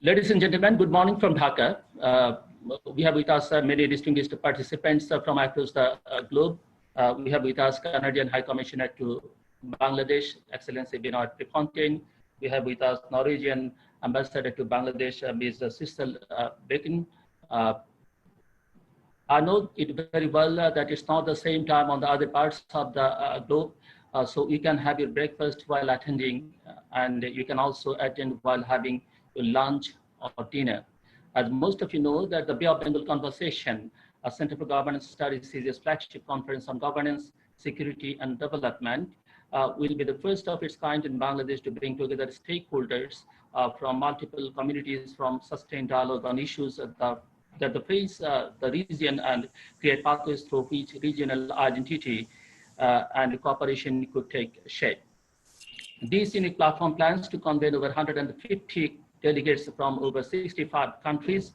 Ladies and gentlemen, good morning from Dhaka. We have with us many distinguished participants from across the globe. We have with us Canadian High Commissioner to Bangladesh, Excellency Benoit Prefontaine. We have with us Norwegian Ambassador to Bangladesh, Ms. Sissel Becken. I know it very well that it's not the same time on the other parts of the globe. So you can have your breakfast while attending, and you can also attend while having your lunch or dinner. As most of you know, that the Bay of Bengal Conversation, a Center for Governance Studies, is a flagship conference on governance, security, and development, will be the first of its kind in Bangladesh to bring together stakeholders from multiple communities from sustained dialogue on issues that face the region and create pathways through which regional identity and cooperation could take shape. This unique platform plans to convene over 150 delegates from over 65 countries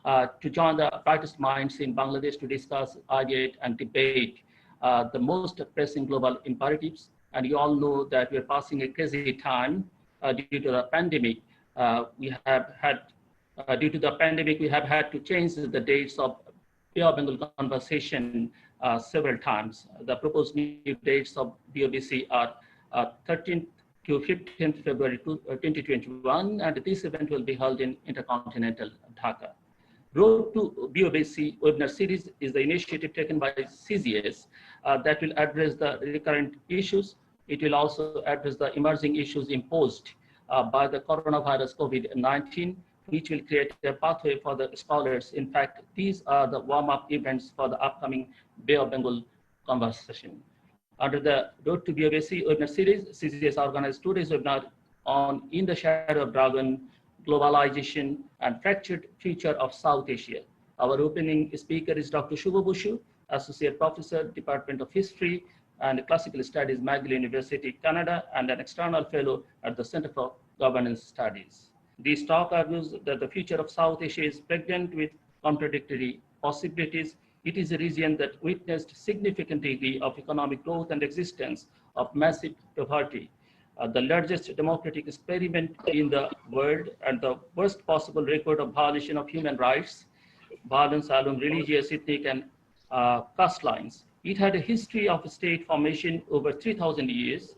to join the brightest minds in Bangladesh to discuss, ideate, and debate the most pressing global imperatives. And you all know that we're passing a crazy time due to the pandemic. We have had to change the dates of Bay of Bengal Conversation several times. The proposed new dates of BOBC are 13th to 15th February 2021, and this event will be held in Intercontinental Dhaka. Road to BOBC webinar series is the initiative taken by CGS that will address the recurrent issues. It will also address the emerging issues imposed by the coronavirus COVID-19, which will create a pathway for the scholars. In fact, these are the warm-up events for the upcoming Bay of Bengal Conversation. Under the Road to BOBC webinar series, CGS organized today's webinar on In the Shadow of Dragon, Globalization, and Fractured Future of South Asia. Our opening speaker is Dr. Shubho Basu, Associate Professor, Department of History and Classical Studies, McGill University, Canada, and an external fellow at the Center for Governance Studies. This talk argues that the future of South Asia is pregnant with contradictory possibilities. It is a region that witnessed significant degree of economic growth and existence of massive poverty, the largest democratic experiment in the world, and the worst possible record of violation of human rights, violence along religious, ethnic, and caste lines. It had a history of state formation over 3,000 years,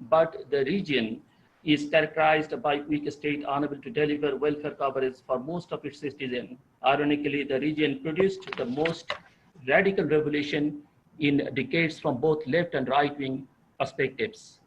but the region is characterized by weak state unable to deliver welfare coverage for most of its citizens. Ironically, the region produced the most radical revolution in decades from both left and right-wing perspectives.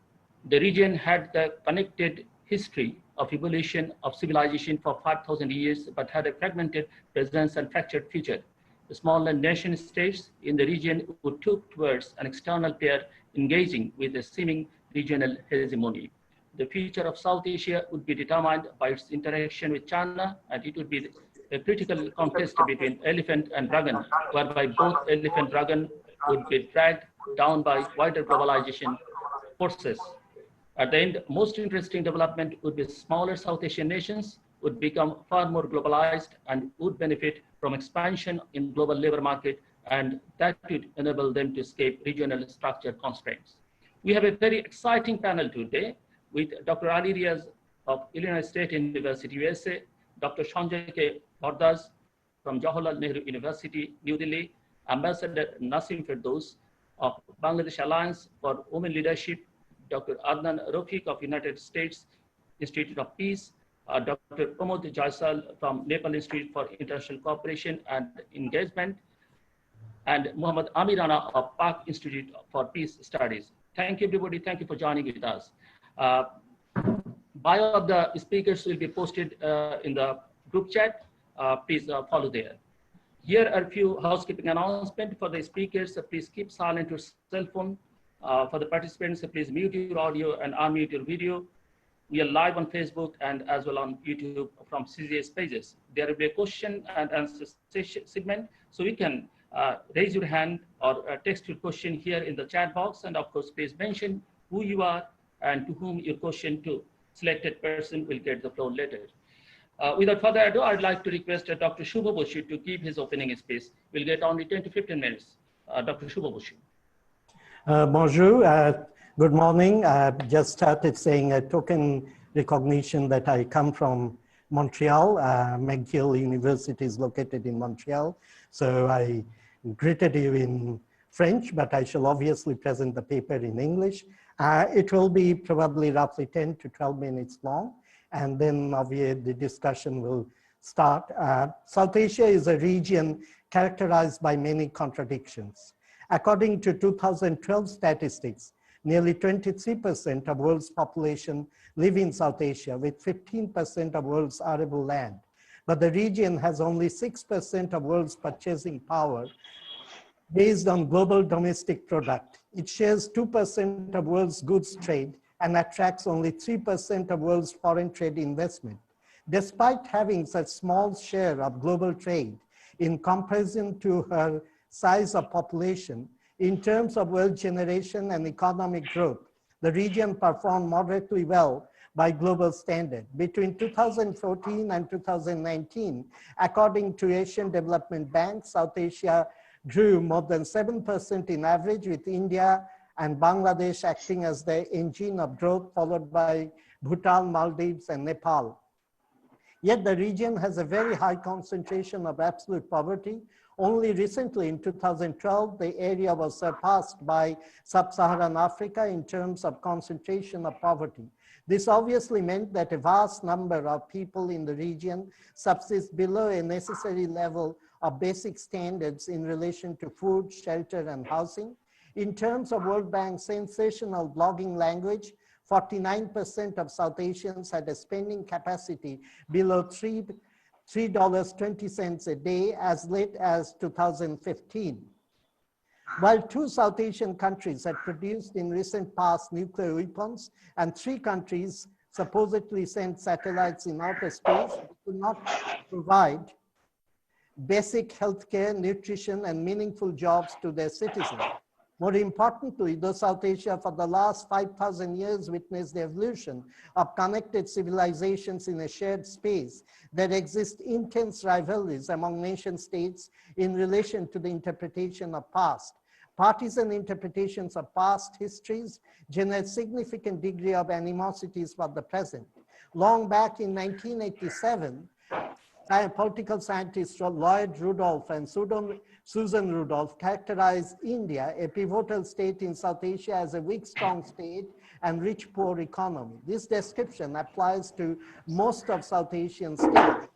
The region had the connected history of evolution of civilization for 5,000 years, but had a fragmented presence and fractured future. The smaller nation states in the region would took towards an external pair engaging with a seeming regional hegemony. The future of South Asia would be determined by its interaction with China, and it would be a critical contest between elephant and dragon, whereby both elephant and dragon would be dragged down by wider globalization forces. At the end, most interesting development would be smaller South Asian nations would become far more globalized and would benefit from expansion in global labor market, and that would enable them to escape regional structure constraints. We have a very exciting panel today with Dr. Ali Riaz of Illinois State University, USA, Dr. Sanjay K. Bhardas from Jawaharlal Nehru University, New Delhi, Ambassador Nasim Firdaus of Bangladesh Alliance for Women Leadership, Dr. Adnan Rafiq of United States Institute of Peace, Dr. Pramod Jaisal from Nepal Institute for International Cooperation and Engagement, and Muhammad Amir Rana of Pak Institute for Peace Studies. Thank you, everybody. Thank you for joining with us. Bio of the speakers will be posted in the group chat. Please follow there. Here are a few housekeeping announcements for the speakers. Please keep silent your cell phone. For the participants, please mute your audio and unmute your video. We are live on Facebook and as well on YouTube from CGS pages. There will be a question and answer segment, so you can raise your hand or text your question here in the chat box. And of course, please mention who you are and to whom your question to. Selected person will get the floor later. Without further ado, I'd like to request Dr. Shubho Basu to give his opening speech. We'll get only 10 to 15 minutes. Dr. Shubho Basu. Bonjour, good morning. I just started saying a token recognition that I come from Montreal. McGill University is located in Montreal. So I greeted you in French, but I shall obviously present the paper in English. It will be probably roughly 10 to 12 minutes long, and then obviously the discussion will start. South Asia is a region characterized by many contradictions. According to 2012 statistics, nearly 23% of world's population live in South Asia, with 15% of world's arable land. But the region has only 6% of world's purchasing power based on global domestic product. It shares 2% of world's goods trade and attracts only 3% of world's foreign trade investment. Despite having such small share of global trade in comparison to her size of population, in terms of wealth generation and economic growth, the region performed moderately well by global standard. Between 2014 and 2019, according to Asian Development Bank, South Asia grew more than 7% in average, with India and Bangladesh acting as the engine of growth, followed by Bhutan, Maldives, and Nepal. Yet the region has a very high concentration of absolute poverty. Only recently in 2012, the area was surpassed by sub-Saharan Africa in terms of concentration of poverty. This obviously meant that a vast number of people in the region subsist below a necessary level of basic standards in relation to food, shelter, and housing. In terms of World Bank's sensational blogging language, 49% of South Asians had a spending capacity below $3.20 a day as late as 2015. While 2 South Asian countries had produced in recent past nuclear weapons and 3 countries supposedly sent satellites in outer space, they could not provide basic healthcare, nutrition, and meaningful jobs to their citizens. More importantly, though South Asia for the last 5,000 years witnessed the evolution of connected civilizations in a shared space, there exist intense rivalries among nation states in relation to the interpretation of past. Partisan interpretations of past histories generate significant degree of animosities for the present. Long back in 1987, political scientists Lloyd Rudolph and Susan Rudolph characterized India, a pivotal state in South Asia, as a weak, strong state and rich, poor economy. This description applies to most of South Asian states.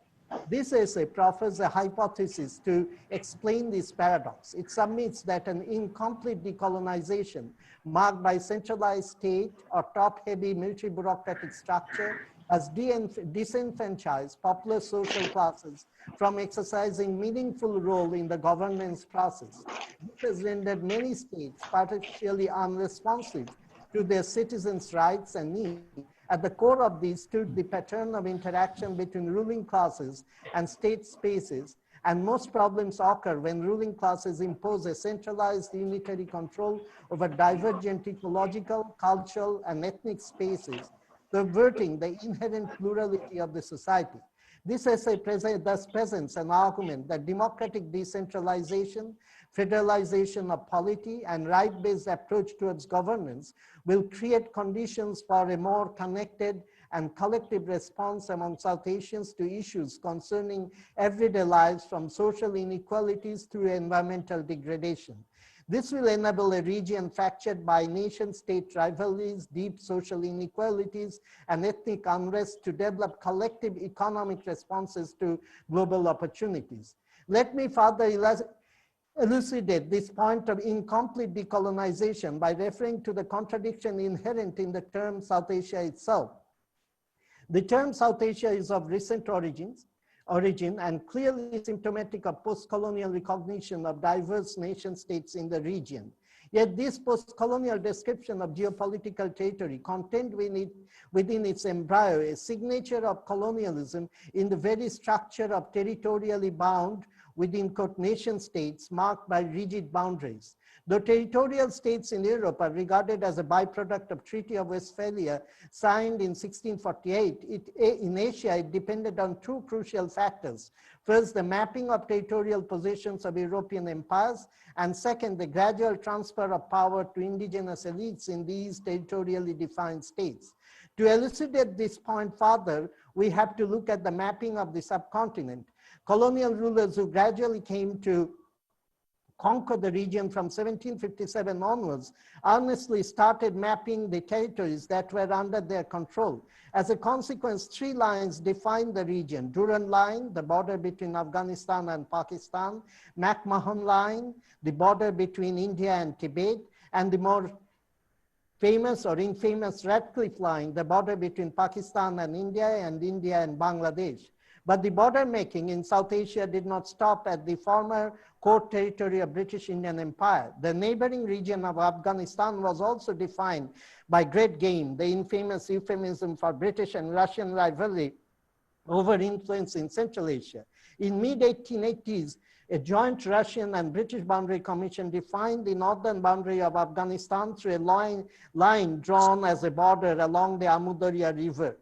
This essay proffers a hypothesis to explain this paradox. It submits that an incomplete decolonization marked by centralized state or top-heavy military bureaucratic structure has disenfranchised popular social classes from exercising meaningful role in the governance process. This has rendered many states partially unresponsive to their citizens' rights and needs. At the core of these stood the pattern of interaction between ruling classes and state spaces, and most problems occur when ruling classes impose a centralized unitary control over divergent ecological, cultural, and ethnic spaces, subverting the inherent plurality of the society. This essay thus presents an argument that democratic decentralization, federalization of polity, and right-based approach towards governance will create conditions for a more connected and collective response among South Asians to issues concerning everyday lives, from social inequalities to environmental degradation. This will enable a region fractured by nation-state rivalries, deep social inequalities, and ethnic unrest to develop collective economic responses to global opportunities. Let me further elucidate this point of incomplete decolonization by referring to the contradiction inherent in the term South Asia itself. The term South Asia is of recent origin and clearly symptomatic of post-colonial recognition of diverse nation states in the region. Yet this post-colonial description of geopolitical territory contained within its embryo a signature of colonialism in the very structure of territorially bound within nation states marked by rigid boundaries. Though territorial states in Europe are regarded as a byproduct of Treaty of Westphalia signed in 1648, in Asia it depended on 2 crucial factors. First, the mapping of territorial possessions of European empires, and second, the gradual transfer of power to indigenous elites in these territorially defined states. To elucidate this point further, we have to look at the mapping of the subcontinent. Colonial rulers who gradually came to conquer the region from 1757 onwards, earnestly started mapping the territories that were under their control. As a consequence, 3 lines defined the region: Durand Line, the border between Afghanistan and Pakistan; McMahon Line, the border between India and Tibet; and the more famous or infamous Radcliffe Line, the border between Pakistan and India and Bangladesh. But the border making in South Asia did not stop at the former core territory of British Indian Empire. The neighboring region of Afghanistan was also defined by Great Game, the infamous euphemism for British and Russian rivalry over influence in Central Asia. In mid-1880s, a joint Russian and British boundary commission defined the northern boundary of Afghanistan through a line drawn as a border along the Amudarya River.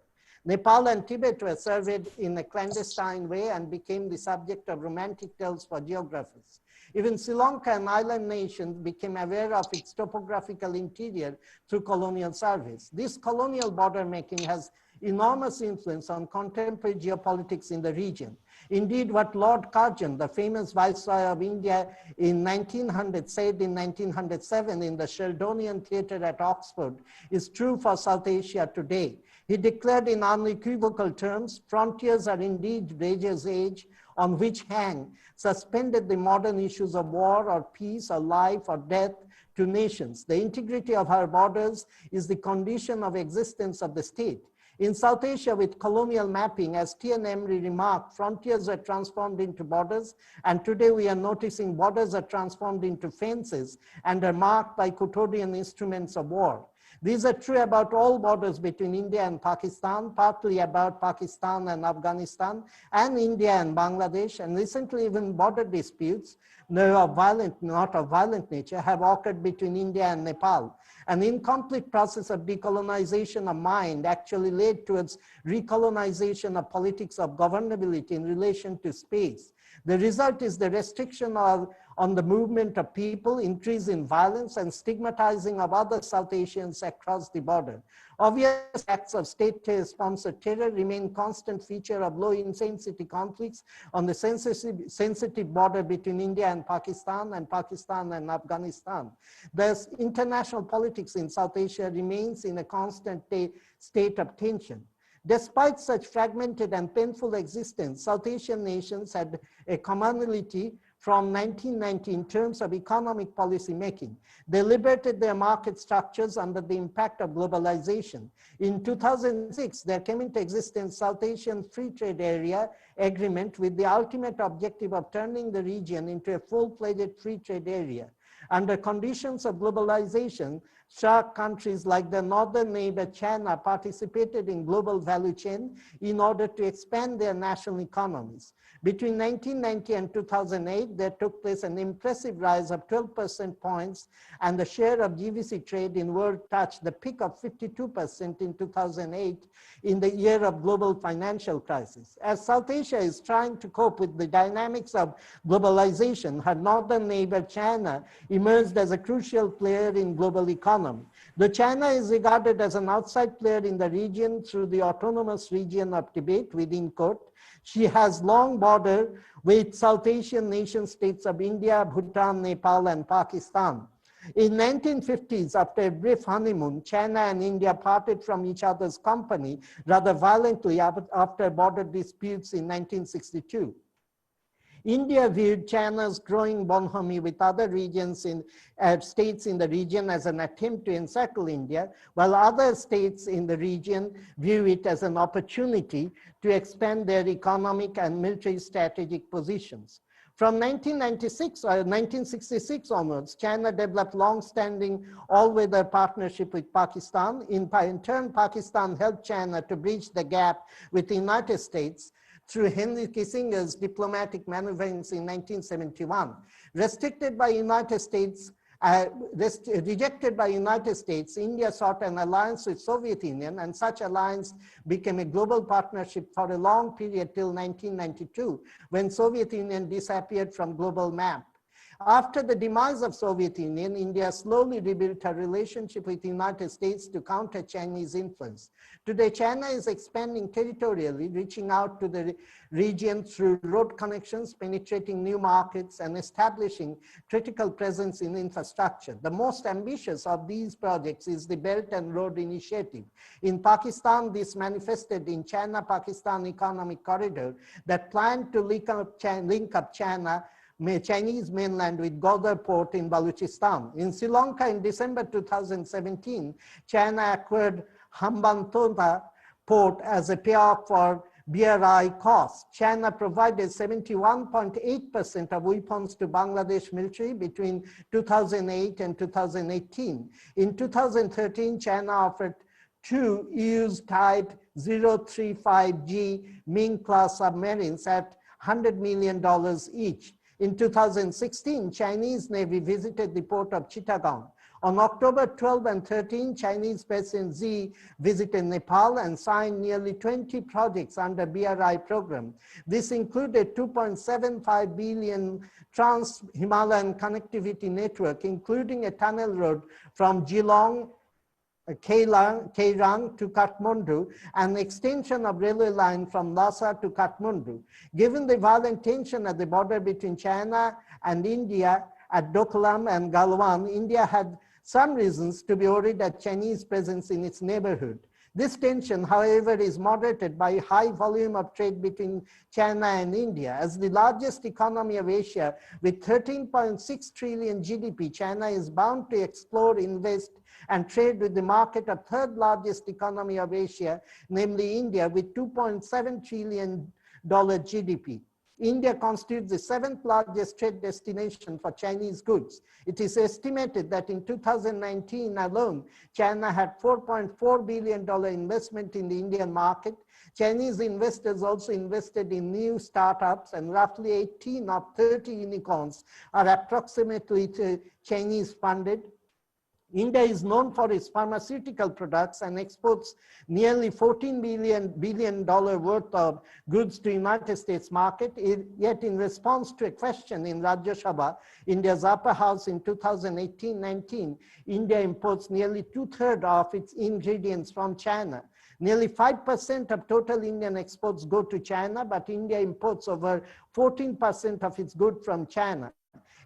Nepal and Tibet were surveyed in a clandestine way and became the subject of romantic tales for geographers. Even Sri Lanka, an island nation, became aware of its topographical interior through colonial surveys. This colonial border making has enormous influence on contemporary geopolitics in the region. Indeed, what Lord Curzon, the famous Viceroy of India in 1900, said in 1907 in the Sheldonian Theatre at Oxford is true for South Asia today. He declared in unequivocal terms, "Frontiers are indeed Raja's age, on which hang suspended the modern issues of war or peace or life or death to nations. The integrity of our borders is the condition of existence of the state." In South Asia, with colonial mapping, as T.N. Emery remarked, frontiers are transformed into borders, and today we are noticing borders are transformed into fences and are marked by quotidian instruments of war. These are true about all borders between India and Pakistan, partly about Pakistan and Afghanistan, and India and Bangladesh, and recently even border disputes, not of violent nature, have occurred between India and Nepal. An incomplete process of decolonization of mind actually led towards recolonization of politics of governability in relation to space. The result is the restriction on the movement of people, increase in violence, and stigmatizing of other South Asians across the border. Obvious acts of state-sponsored terror remain constant feature of low-intensity conflicts on the sensitive border between India and Pakistan and Afghanistan. Thus, international politics in South Asia remains in a constant state of tension. Despite such fragmented and painful existence, South Asian nations had a commonality from 1990 in terms of economic policy making. They liberated their market structures under the impact of globalization. In 2006, there came into existence South Asian Free Trade Area Agreement with the ultimate objective of turning the region into a full-fledged free trade area. Under conditions of globalization, SAARC countries like their northern neighbor China participated in global value chain in order to expand their national economies. Between 1990 and 2008, there took place an impressive rise of 12% points, and the share of GVC trade in world touched the peak of 52% in 2008 in the year of global financial crisis. As South Asia is trying to cope with the dynamics of globalization, her northern neighbor China emerged as a crucial player in global economy. Though China is regarded as an outside player in the region through the autonomous region of Tibet within quote, she has long border with South Asian nation states of India, Bhutan, Nepal, and Pakistan. In 1950s, after a brief honeymoon, China and India parted from each other's company rather violently after border disputes in 1962. India viewed China's growing bonhomie with other regions states in the region as an attempt to encircle India, while other states in the region view it as an opportunity to expand their economic and military strategic positions. From 1966 onwards, China developed long-standing all-weather partnership with Pakistan. In turn, Pakistan helped China to bridge the gap with the United States through Henry Kissinger's diplomatic maneuverings in 1971. Rejected by United States, India sought an alliance with Soviet Union, and such alliance became a global partnership for a long period till 1992, when Soviet Union disappeared from global map. After the demise of Soviet Union, India slowly rebuilt her relationship with the United States to counter Chinese influence. Today, China is expanding territorially, reaching out to the region through road connections, penetrating new markets, and establishing critical presence in infrastructure. The most ambitious of these projects is the Belt and Road Initiative. In Pakistan, this manifested in China-Pakistan Economic Corridor that planned to link up Chinese mainland with Godar port in Balochistan. In Sri Lanka in December 2017, China acquired Hambantota port as a payoff for BRI costs. China provided 71.8% of weapons to Bangladesh military between 2008 and 2018. In 2013, China offered 2 used Type 035G Ming-class submarines at $100 million each. In 2016, Chinese Navy visited the port of Chittagong. On October 12 and 13, Chinese President Xi visited Nepal and signed nearly 20 projects under BRI program. This included 2.75 billion trans-Himalayan connectivity network, including a tunnel road from Geelong, Kairang to Kathmandu, and extension of railway line from Lhasa to Kathmandu. Given the violent tension at the border between China and India at Doklam and Galwan, India had some reasons to be worried at Chinese presence in its neighborhood. This tension, however, is moderated by high volume of trade between China and India. As the largest economy of Asia with 13.6 trillion GDP, China is bound to explore, invest, and trade with the market of third largest economy of Asia, namely India, with $2.7 trillion GDP. India constitutes the 7th largest trade destination for Chinese goods. It is estimated that in 2019 alone, China had $4.4 billion investment in the Indian market. Chinese investors also invested in new startups, and roughly 18 of 30 unicorns are approximately Chinese funded. India is known for its pharmaceutical products and exports nearly $14 billion worth of goods to United States market. Yet in response to a question in Rajya Sabha, India's upper house in 2018-19, India imports nearly 2/3 of its ingredients from China. Nearly 5% of total Indian exports go to China, but India imports over 14% of its goods from China.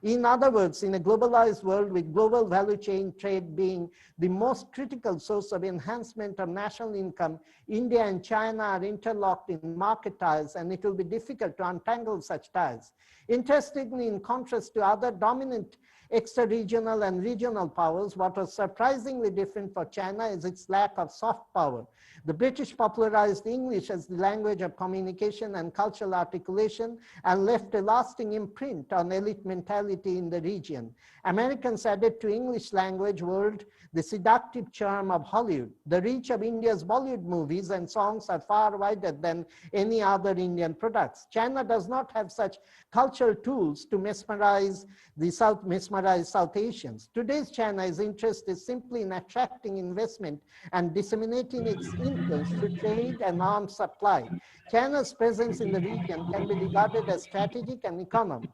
In other words, in a globalized world with global value chain trade being the most critical source of enhancement of national income, India and China are interlocked in market ties, and it will be difficult to untangle such ties. Interestingly, in contrast to other dominant extra-regional and regional powers, what was surprisingly different for China is its lack of soft power. The British popularized English as the language of communication and cultural articulation and left a lasting imprint on elite mentality in the region. Americans added to English language world the seductive charm of Hollywood. The reach of India's Bollywood movies and songs are far wider than any other Indian products. China does not have such cultural tools to mesmerize South Asians. Today's China's interest is simply in attracting investment and disseminating its influence through trade and arms supply. China's presence in the region can be regarded as strategic and economic.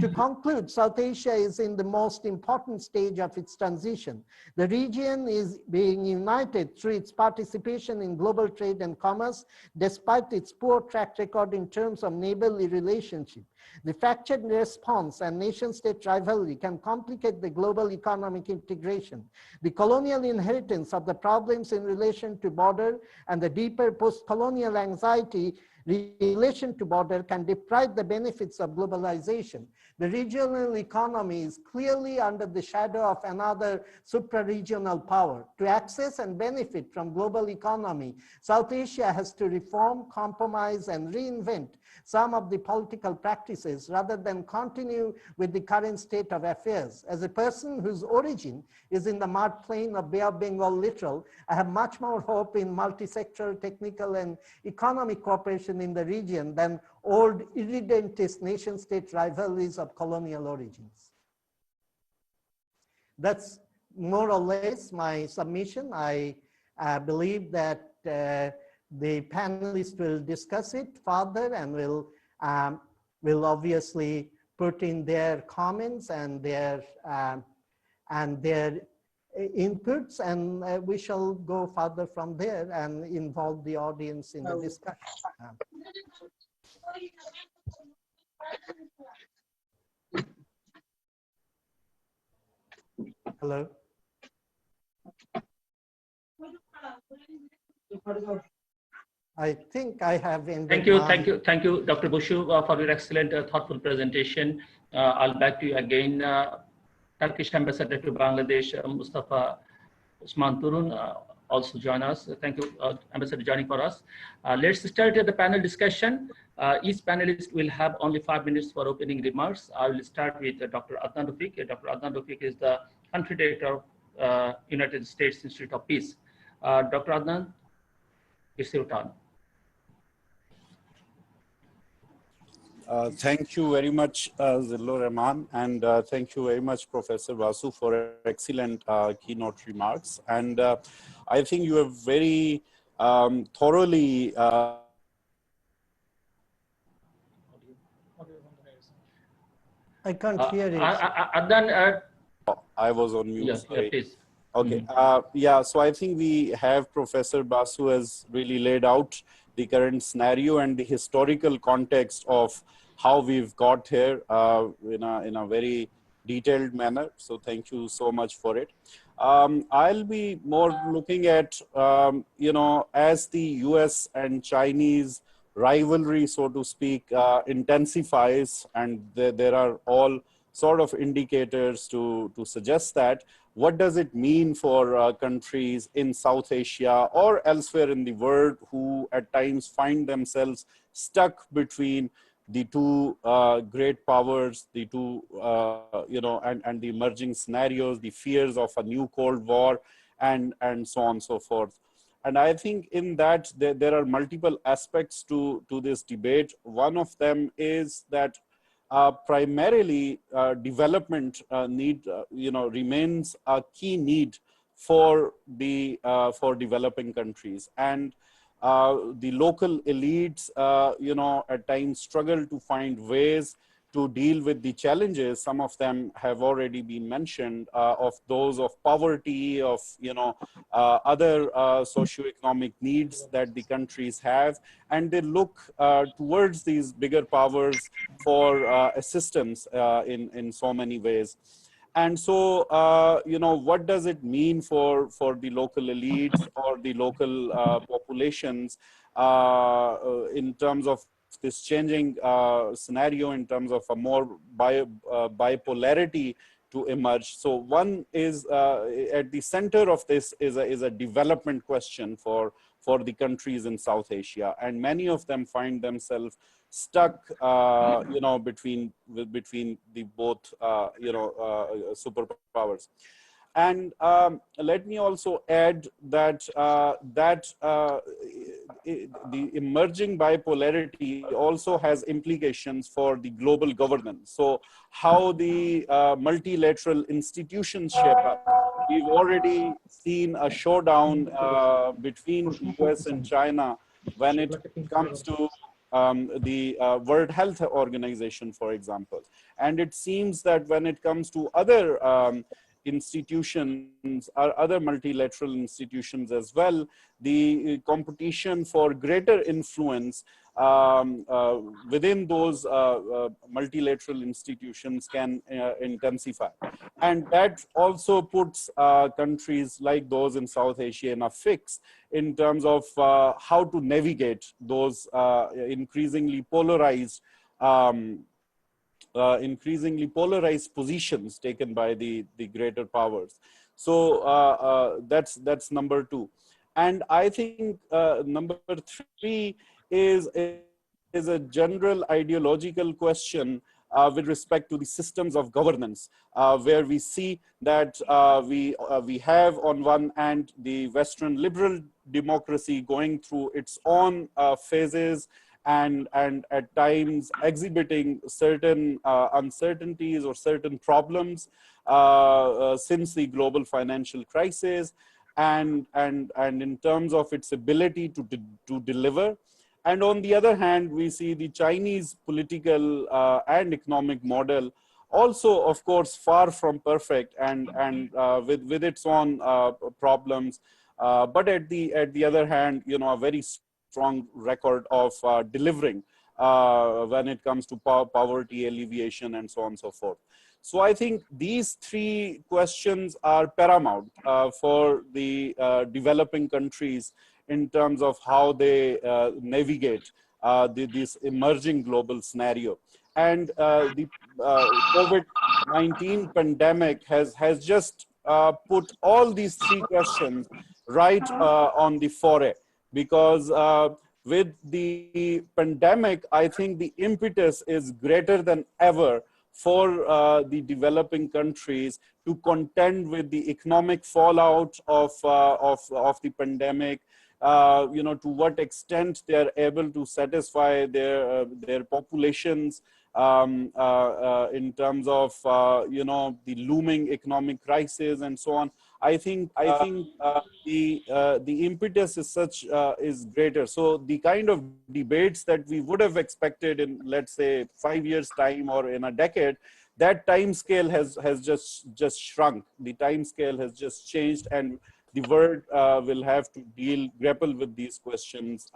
To conclude, South Asia is in the most important stage of its transition. The region is being united through its participation in global trade and commerce, despite its poor track record in terms of neighborly relationship. The fractured response and nation-state rivalry can complicate the global economic integration. The colonial inheritance of the problems in relation to border and the deeper post-colonial anxiety relation to border can deprive the benefits of globalization. The regional economy is clearly under the shadow of another supra-regional power. To access and benefit from global economy, South Asia has to reform, compromise, and reinvent some of the political practices rather than continue with the current state of affairs. As a person whose origin is in the mud plain of Bay of Bengal littoral, I have much more hope in multi-sectoral, technical, and economic cooperation in the region than old irredentist nation-state rivalries of colonial origins. That's more or less my submission. I believe that the panelists will discuss it further and will obviously put in their comments and their inputs, and we shall go further from there and involve the audience in the discussion. Hello. I think I have ended. Thank you, Dr. Bushu, for your excellent, thoughtful presentation. I'll back to you again. Turkish Ambassador to Bangladesh, Mustafa Usman Turun, also join us. Thank you, Ambassador, joining for us. Let's start the panel discussion. Each panelist will have only 5 minutes for opening remarks. I will start with Dr. Adnan Rafiq. Dr. Adnan Rafiq is the country director of United States Institute of Peace. Dr. Adnan, it's your turn. Thank you very much, Zillo Rahman, and thank you very much, Professor Vasu, for excellent keynote remarks. And I think you have very thoroughly I can't hear you. Adnan, I was on mute. Yeah, please. Okay. Yeah, so I think we have Professor Basu has really laid out the current scenario and the historical context of how we've got here in a very detailed manner. So thank you so much for it. I'll be more looking at, as the US and Chinese rivalry, so to speak, intensifies, and there are all sort of indicators to suggest that. What does it mean for countries in South Asia or elsewhere in the world who at times find themselves stuck between the two great powers, the two, and the emerging scenarios, the fears of a new Cold War, and so on and so forth. And I think in that there are multiple aspects to this debate. One of them is that primarily development need, remains a key need for for developing countries, and the local elites, at times struggle to find ways to deal with the challenges. Some of them have already been mentioned, of those of poverty, of other socioeconomic needs that the countries have, and they look towards these bigger powers for assistance in so many ways. And so, what does it mean for the local elites or the local populations in terms of this changing scenario, in terms of a more bipolarity to emerge? So one is at the center of this is a development question for the countries in South Asia, and many of them find themselves stuck, between the both, superpowers. And let me also add that the emerging bipolarity also has implications for the global governance. So how the multilateral institutions shape up. We've already seen a showdown between US and China when it comes to the World Health Organization, for example. And it seems that when it comes to other institutions or other multilateral institutions as well, the competition for greater influence within those multilateral institutions can intensify. And that also puts countries like those in South Asia in a fix in terms of how to navigate those increasingly polarized positions taken by the greater powers. So that's number two. And I think number three is a general ideological question with respect to the systems of governance, where we see that we have on one hand the Western liberal democracy going through its own phases, and at times exhibiting certain uncertainties or certain problems since the global financial crisis, and in terms of its ability to deliver. And on the other hand, we see the Chinese political and economic model also, of course, far from perfect and with its own problems. But at the other hand, a very strong record of delivering when it comes to poverty alleviation and so on and so forth. So I think these three questions are paramount for the developing countries in terms of how they navigate this emerging global scenario. And the COVID-19 pandemic has just put all these three questions right on the foray, because with the pandemic, I think the impetus is greater than ever for the developing countries to contend with the economic fallout of the pandemic. To what extent they are able to satisfy their populations in terms of the looming economic crisis and so on. I think the impetus is such is greater. So the kind of debates that we would have expected in, let's say, 5 years time or in a decade, that time scale has just shrunk. The time scale has just changed, and the world will have to grapple with these questions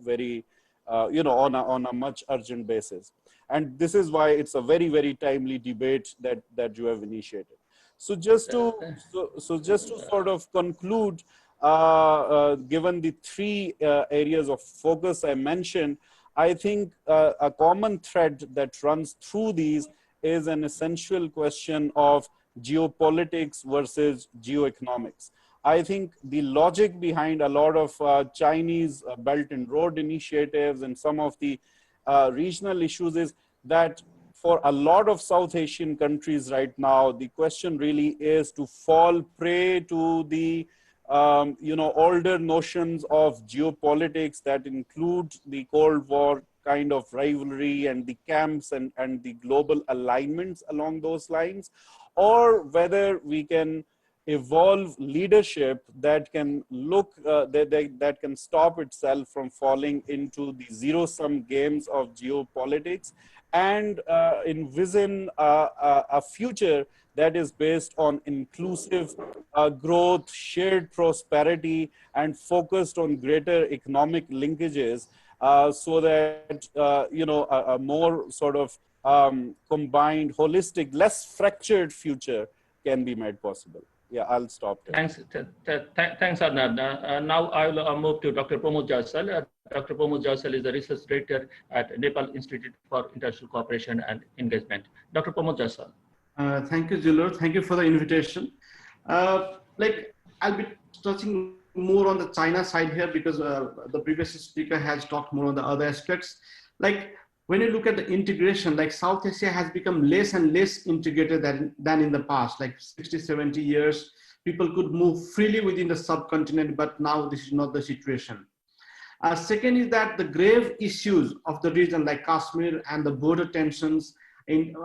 very on a much urgent basis. And this is why it's a very, very timely debate that you have initiated. So just to sort of conclude, given the three areas of focus I mentioned, I think a common thread that runs through these is an essential question of geopolitics versus geoeconomics. I think the logic behind a lot of Chinese Belt and Road initiatives and some of the regional issues is that for a lot of South Asian countries right now, the question really is to fall prey to the older notions of geopolitics that include the Cold War kind of rivalry and the camps and the global alignments along those lines, or whether we can evolve leadership that can look that can stop itself from falling into the zero-sum games of geopolitics and envision a future that is based on inclusive growth, shared prosperity, and focused on greater economic linkages, so that a more sort of combined, holistic, less fractured future can be made possible. Yeah, I'll stop there. Thanks, Adnan. Now I will move to Dr. Pramod Jaiswal. Dr. Pramod Jaiswal is the research director at Nepal Institute for International Cooperation and Engagement. Dr. Pramod Jaiswal. Thank you, Zilur. Thank you for the invitation. I'll be touching more on the China side here because the previous speaker has talked more on the other aspects. When you look at the integration, South Asia has become less and less integrated than in the past, 60, 70 years. People could move freely within the subcontinent, but now this is not the situation. Second is that the grave issues of the region like Kashmir and the border tensions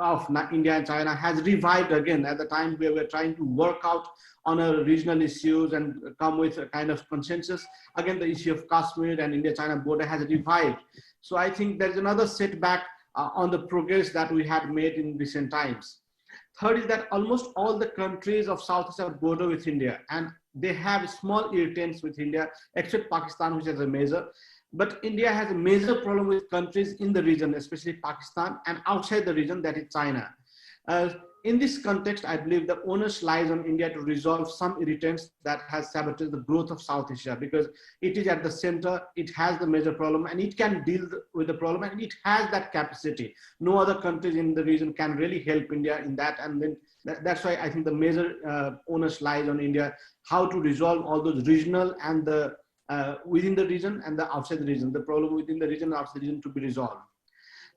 of India and China has revived again at the time where we're trying to work out on a regional issues and come with a kind of consensus. Again, the issue of Kashmir and India-China border has revived. So I think there's another setback on the progress that we had made in recent times. Third is that almost all the countries of South Asia border with India, and they have small irritants with India, except Pakistan, which is a major. But India has a major problem with countries in the region, especially Pakistan, and outside the region, that is China. In this context, I believe the onus lies on India to resolve some irritants that has sabotaged the growth of South Asia, because it is at the center, it has the major problem, and it can deal with the problem, and it has that capacity. No other countries in the region can really help India in that, and then that's why I think the major onus lies on India, how to resolve all those regional and the within the region and the outside the region, the problem within the region and outside the region to be resolved.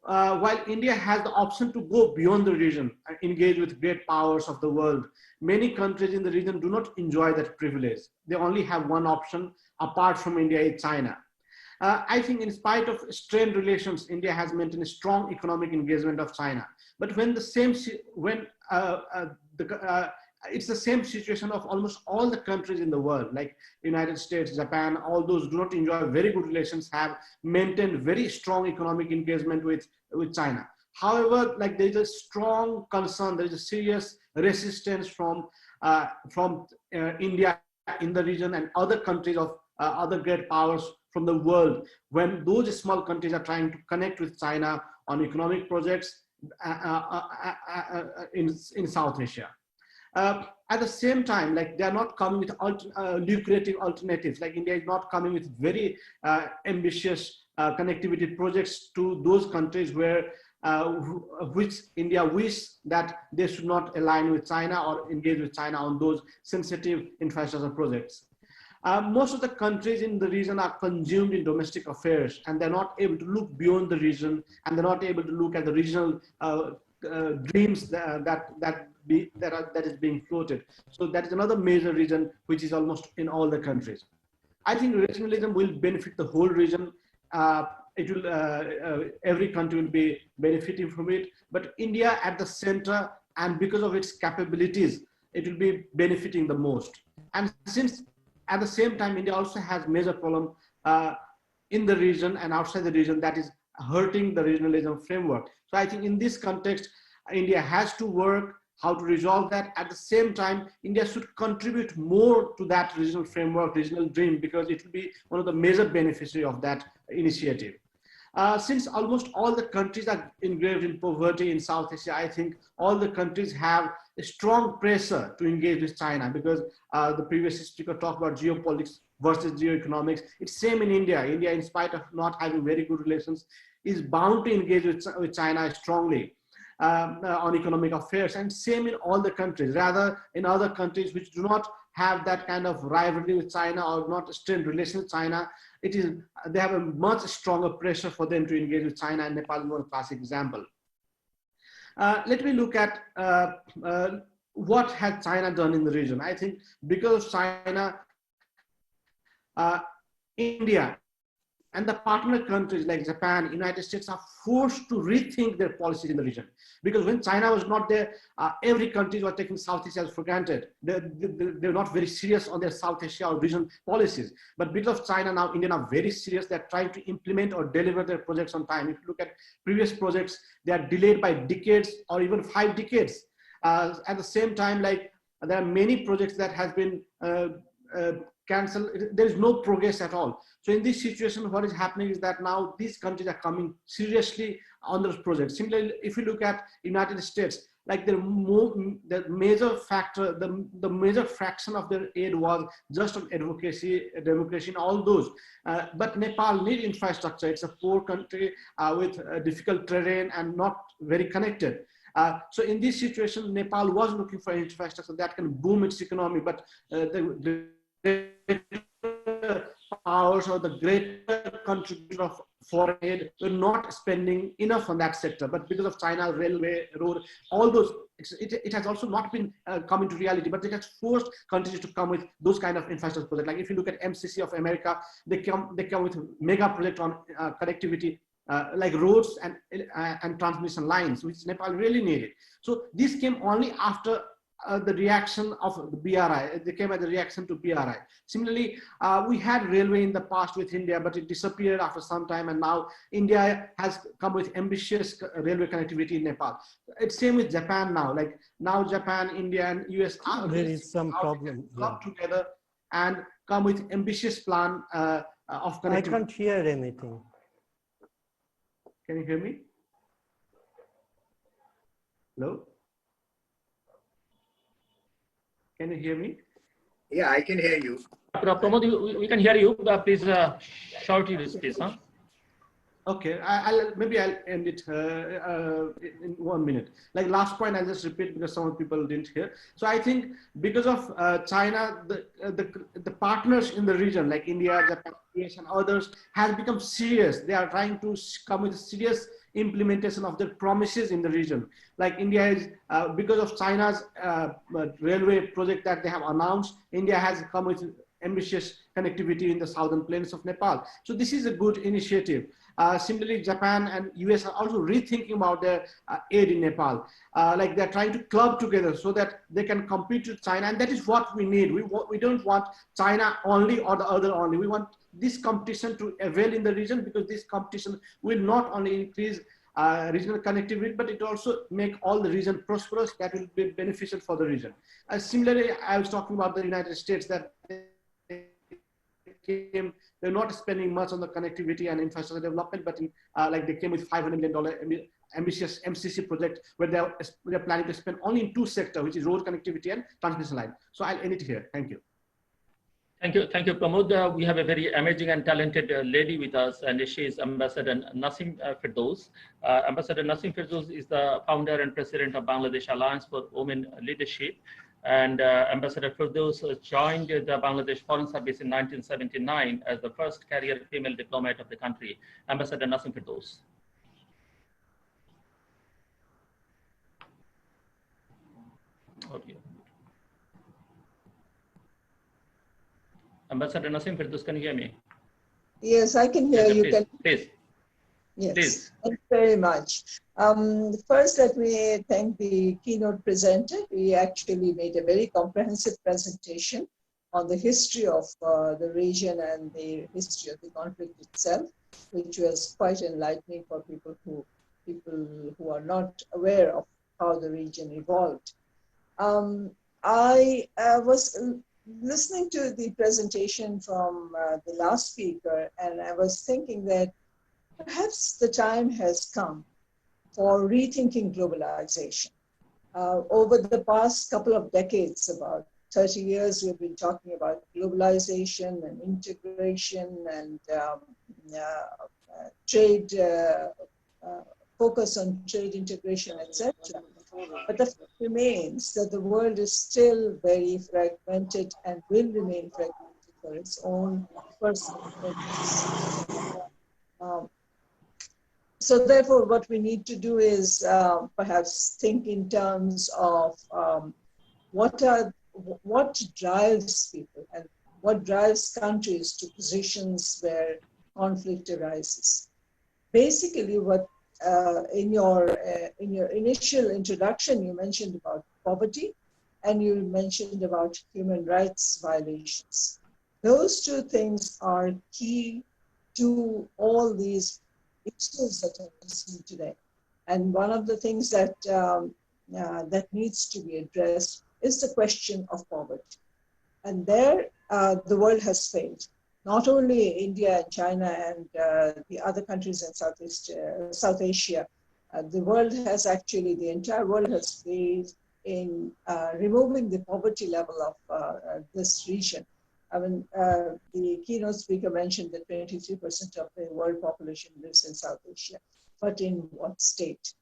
While India has the option to go beyond the region and engage with great powers of the world, many countries in the region do not enjoy that privilege. They only have one option apart from India, is China. I think in spite of strained relations, India has maintained a strong economic engagement of China. But when the it's the same situation of almost all the countries in the world, like United States, Japan, all those do not enjoy very good relations, have maintained very strong economic engagement with China. However, like there is a strong concern, there is a serious resistance from India in the region and other countries of other great powers from the world, when those small countries are trying to connect with China on economic projects in South Asia. At the same time, like they are not coming with lucrative alternatives. Like India is not coming with very ambitious connectivity projects to those countries where which India wish that they should not align with China or engage with China on those sensitive infrastructure projects. Most of the countries in the region are consumed in domestic affairs, and they're not able to look beyond the region, and they're not able to look at the regional dreams that is being floated. So that is another major reason, which is almost in all the countries. I think regionalism will benefit the whole region. It will every country will be benefiting from it, but India at the center, and because of its capabilities, it will be benefiting the most. And since at the same time, India also has major problem in the region and outside the region that is hurting the regionalism framework. So I think in this context, India has to work how to resolve that. At the same time, India should contribute more to that regional framework, regional dream, because it will be one of the major beneficiaries of that initiative. Since almost all the countries are engraved in poverty in South Asia, I think all the countries have a strong pressure to engage with China, because the previous speaker talked about geopolitics versus geoeconomics. It's same in India. India, in spite of not having very good relations, is bound to engage with China strongly on economic affairs, and same in all the countries. Rather, in other countries which do not have that kind of rivalry with China or not strained relation with China, they have a much stronger pressure for them to engage with China, and Nepal is one classic example. Let me look at what has China done in the region. I think because of China, India and the partner countries like Japan, United States are forced to rethink their policies in the region. Because when China was not there, every country was taking South Asia for granted. They're not very serious on their South Asia or region policies. But because of China now, India are very serious. They're trying to implement or deliver their projects on time. If you look at previous projects, they are delayed by decades or even 5 decades. At the same time, like there are many projects that has been cancelled. There is no progress at all. So in this situation, what is happening is that now these countries are coming seriously on those projects. Similarly, if you look at United States, like the major factor, the major fraction of their aid was just on advocacy, democracy, and all those. But Nepal needs infrastructure. It's a poor country with difficult terrain and not very connected. So in this situation, Nepal was looking for infrastructure that can boom its economy, but the powers or the greater contribution of foreign aid were not spending enough on that sector. But because of China, railway, road, all those, it has also not been come into reality, but it has forced countries to come with those kind of infrastructure projects. Like if you look at MCC of America, they come with mega project on connectivity, like roads and transmission lines, which Nepal really needed. So this came only after the reaction of the BRI. They came as a reaction to BRI. Similarly, we had railway in the past with India, but it disappeared after some time, and now India has come with ambitious railway connectivity in Nepal. It's same with Japan now. Like now Japan, India, and US are there is some problem. Come together and come with ambitious plan of connectivity. I can't hear anything. Can you hear me? Hello? Can you hear me? Yeah, I can hear you. Pramod, we can hear you. Please shout your speech. Huh? Okay, maybe I'll end it in 1 minute. Like last point, I'll just repeat because some people didn't hear. So I think because of China, the partners in the region like India, Japan, US, and others has become serious. They are trying to come with serious implementation of their promises in the region. Like India is, because of China's railway project that they have announced, India has come with ambitious connectivity in the southern plains of Nepal. So this is a good initiative. Similarly, Japan and US are also rethinking about their aid in Nepal. Like they're trying to club together so that they can compete with China, and that is what we need. We don't want China only or the other only. We want this competition to avail in the region, because this competition will not only increase regional connectivity, but it also make all the region prosperous. That will be beneficial for the region. Similarly, I was talking about the United States, that they're not spending much on the connectivity and infrastructure development, but like they came with $500 million ambitious MCC project where they're planning to spend only in two sectors, which is road connectivity and transmission line. So I'll end it here. Thank you. Thank you, Pramod. We have a very amazing and talented lady with us, and she is Ambassador Nasim Firdaus. Ambassador Nasim Firdaus is the founder and president of Bangladesh Alliance for Women Leadership. And Ambassador Firdaus joined the Bangladesh Foreign Service in 1979 as the first career female diplomat of the country. Ambassador Nasim Firdaus. Okay. Ambassador Nasim Firdaus, can you hear me? Yes, I can hear you. Please. Yes, please. Thank you very much. First, let me thank the keynote presenter. He actually made a very comprehensive presentation on the history of the region and the history of the conflict itself, which was quite enlightening for people who are not aware of how the region evolved. I was listening to the presentation from the last speaker, and I was thinking that perhaps the time has come for rethinking globalization. Over the past couple of decades, about 30 years, we've been talking about globalization and integration and trade, focus on trade integration, etc. But the fact remains that the world is still very fragmented and will remain fragmented for its own personal purposes. So therefore, what we need to do is perhaps think in terms of what drives people and what drives countries to positions where conflict arises. Basically, what in your initial introduction, you mentioned about poverty and you mentioned about human rights violations. Those two things are key to all these issues that are seen today. And one of the things that that needs to be addressed is the question of poverty. And there, the world has failed. Not only India and China and the other countries in South Asia, the entire world has failed in removing the poverty level of this region. I mean, the keynote speaker mentioned that 23% of the world population lives in South Asia, but in what state?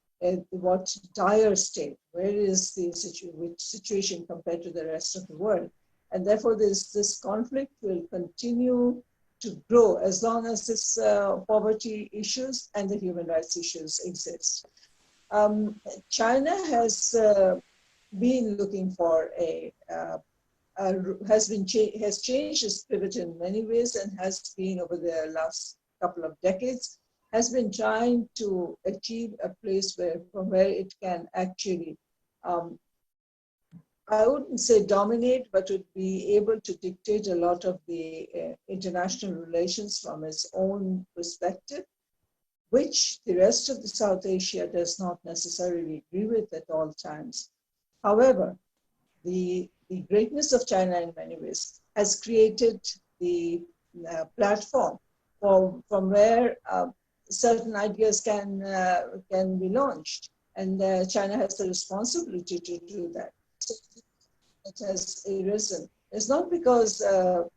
What dire state? Where is the situation compared to the rest of the world? And therefore, this conflict will continue to grow as long as this poverty issues and the human rights issues exist. China has been looking for has changed its pivot in many ways and has been over the last couple of decades, has been trying to achieve a place from where it can actually I wouldn't say dominate, but would be able to dictate a lot of the international relations from its own perspective, which the rest of the South Asia does not necessarily agree with at all times. However, the greatness of China in many ways has created the platform from where certain ideas can be launched. And China has the responsibility to do that. So it has arisen. It's not because of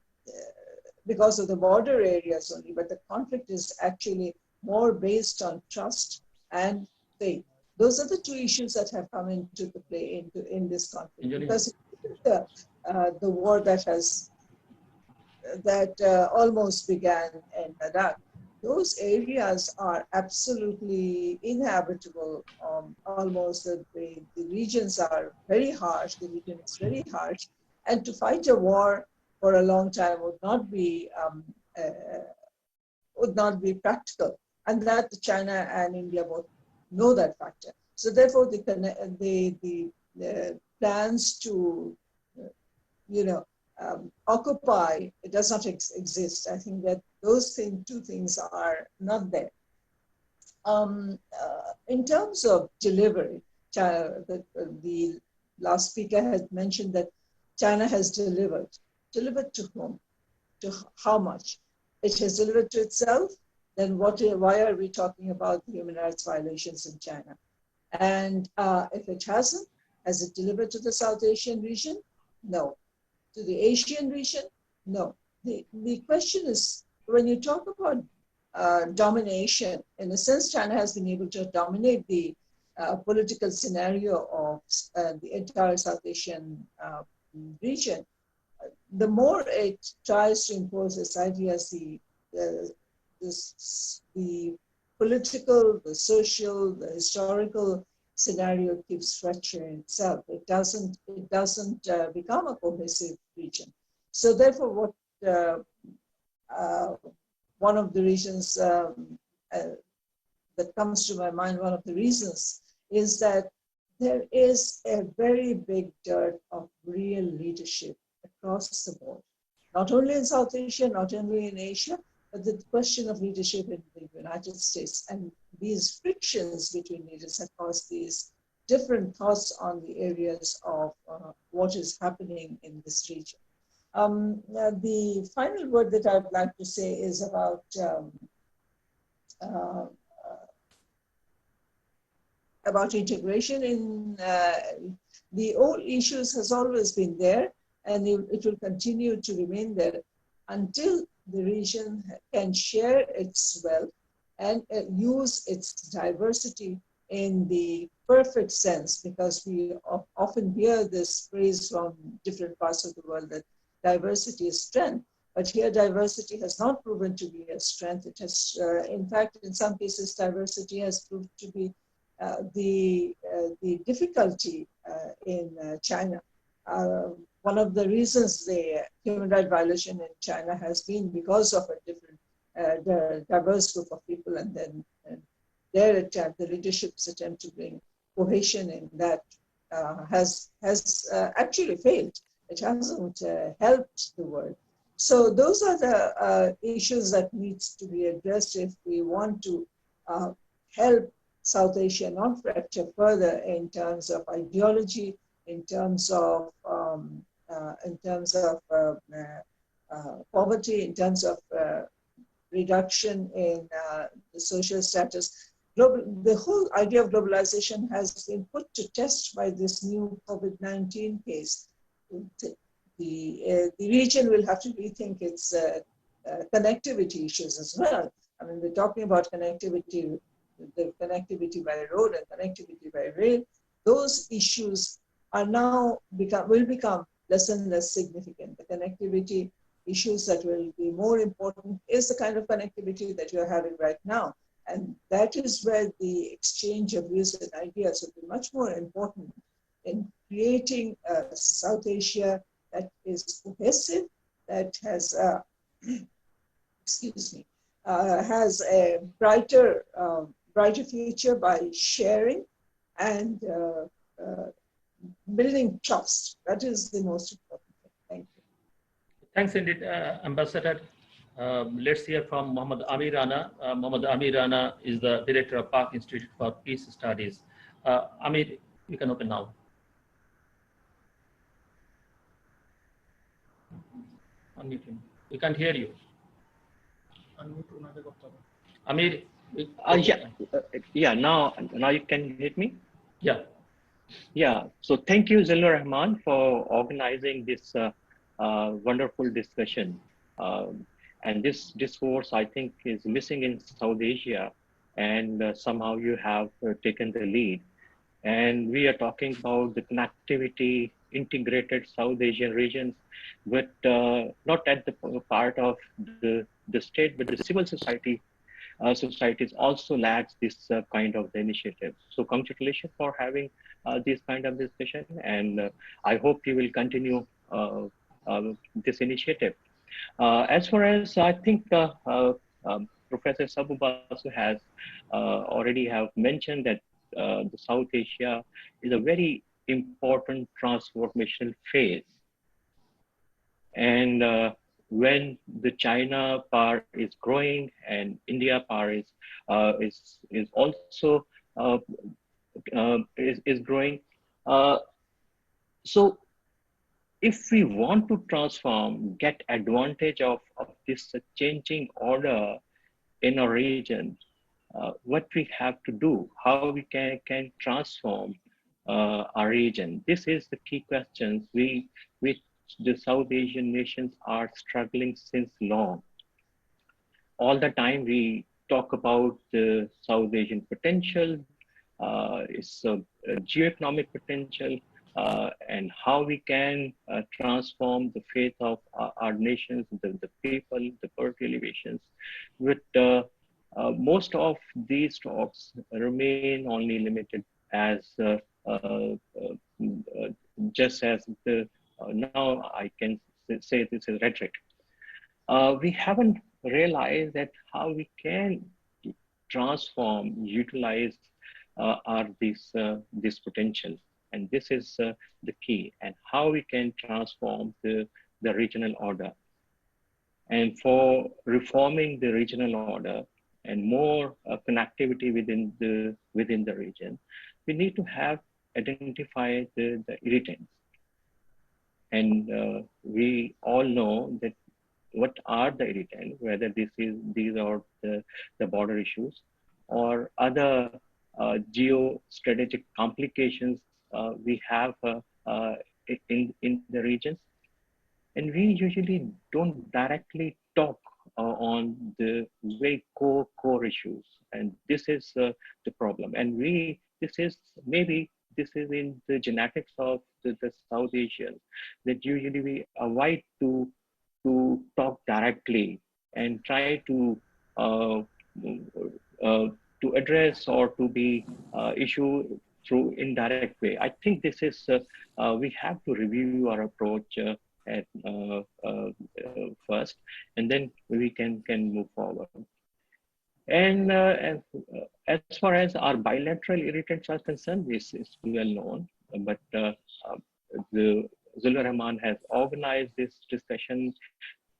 the border areas only, but the conflict is actually more based on trust and faith. Those are the two issues that have come into the play in this conflict. Because the war that almost began in Ladakh, those areas are absolutely inhabitable. Almost the regions are very harsh. The region is very harsh, and to fight a war for a long time would not be practical, and that China and India both know that factor. So therefore, the plans to, occupy, it does not exist. I think that those two things are not there. In terms of delivery, the last speaker had mentioned that China has delivered. Delivered to whom? To how much? It has delivered to itself. Then why are we talking about human rights violations in China? And if it hasn't, has it delivered to the South Asian region? No. To the Asian region? No. The question is, when you talk about domination, in a sense, China has been able to dominate the political scenario of the entire South Asian region. The more it tries to impose its ideas, the political, the social, the historical scenario keeps fracturing itself. It doesn't become a cohesive region. So therefore, what one of the reasons that comes to my mind, one of the reasons is that there is a very big dearth of real leadership across the board, not only in South Asia, not only in Asia, but the question of leadership in the United States. And these frictions between leaders have caused these different thoughts on the areas of what is happening in this region. The final word that I'd like to say is about integration. In the old issues has always been there, and it will continue to remain there until the region can share its wealth and use its diversity in the perfect sense, because we often hear this phrase from different parts of the world that diversity is strength. But here, diversity has not proven to be a strength. It has, in fact, in some cases, diversity has proved to be the difficulty in China. One of the reasons the human rights violation in China has been because of a different, diverse group of people, and then their attempt, the leadership's attempt to bring cohesion in that has actually failed. It hasn't helped the world. So those are the issues that needs to be addressed if we want to help South Asia not fracture further in terms of ideology, in terms of poverty, in terms of reduction in the social status. The whole idea of globalization has been put to test by this new COVID-19 case. The region will have to rethink its connectivity issues as well. I mean, we're talking about connectivity, the connectivity by road and connectivity by rail. Those issues are now will become less and less significant. The connectivity issues that will be more important is the kind of connectivity that you're having right now. And that is where the exchange of views and ideas will be much more important in creating a South Asia that is cohesive, that has, has a brighter future by sharing and building trust. That is the most important thing. Thank you. Thanks indeed, Ambassador. Let's hear from Mohammad Amir Rana. Mohammad Amir Rana is the director of Park Institute for Peace Studies. Amir, you can open now. Unmute him. We can't hear you. Amir. Yeah. Now you can hear me. Yeah. Yeah. So thank you, Zilur Rahman, for organizing this wonderful discussion. And this discourse, I think, is missing in South Asia, and somehow you have taken the lead. And we are talking about the connectivity, integrated South Asian regions, but not at the part of the state, but the civil society. Societies also lacks this kind of initiative. So congratulations for having this kind of discussion, and I hope you will continue this initiative. As far as I think Professor Sabubasu has already have mentioned that the South Asia is a very important transformational phase. And when the China power is growing and India power is also is growing, so if we want to transform, get advantage of this changing order in our region, what we have to do, how we can transform our region. This is the key questions which the South Asian nations are struggling since long. All the time we talk about the South Asian potential, its geoeconomic potential, and how we can transform the faith of our nations, the people, the birth elevations. But most of these talks remain only limited as just as the now I can say this is rhetoric. We haven't realized that how we can transform, utilize this potential, and this is the key, and how we can transform the regional order. And for reforming the regional order and more connectivity within the region, we need to have identify the irritants. And we all know that what are the irritants, whether these are the border issues or other geostrategic complications we have in the regions. And we usually don't directly talk on the very core issues. And this is the problem. And maybe this is in the genetics of the South Asians, that usually we avoid to talk directly and try uh, to address or to be issue through indirect way. I think this is we have to review our approach at first, and then we can move forward. And as far as our bilateral irritants are concerned, this is well known, but the Zulur Rahman has organized this discussion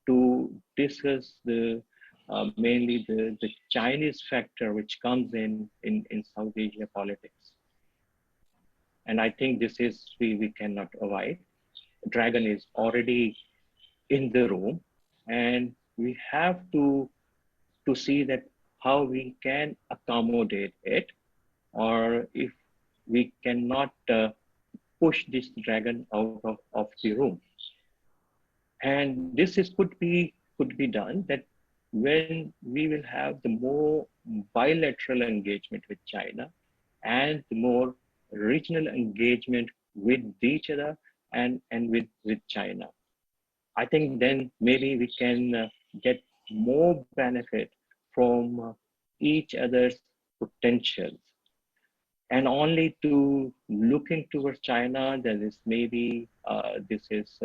to discuss mainly the Chinese factor which comes in South Asia politics. And I think this is we cannot avoid. Dragon is already in the room, and we have to see that how we can accommodate it, or if we cannot push this dragon out of the room. And this could be done that when we will have the more bilateral engagement with China and the more regional engagement with each other and with China. I think then maybe we can get more benefit from each other's potentials. And only to looking towards China, that is maybe this is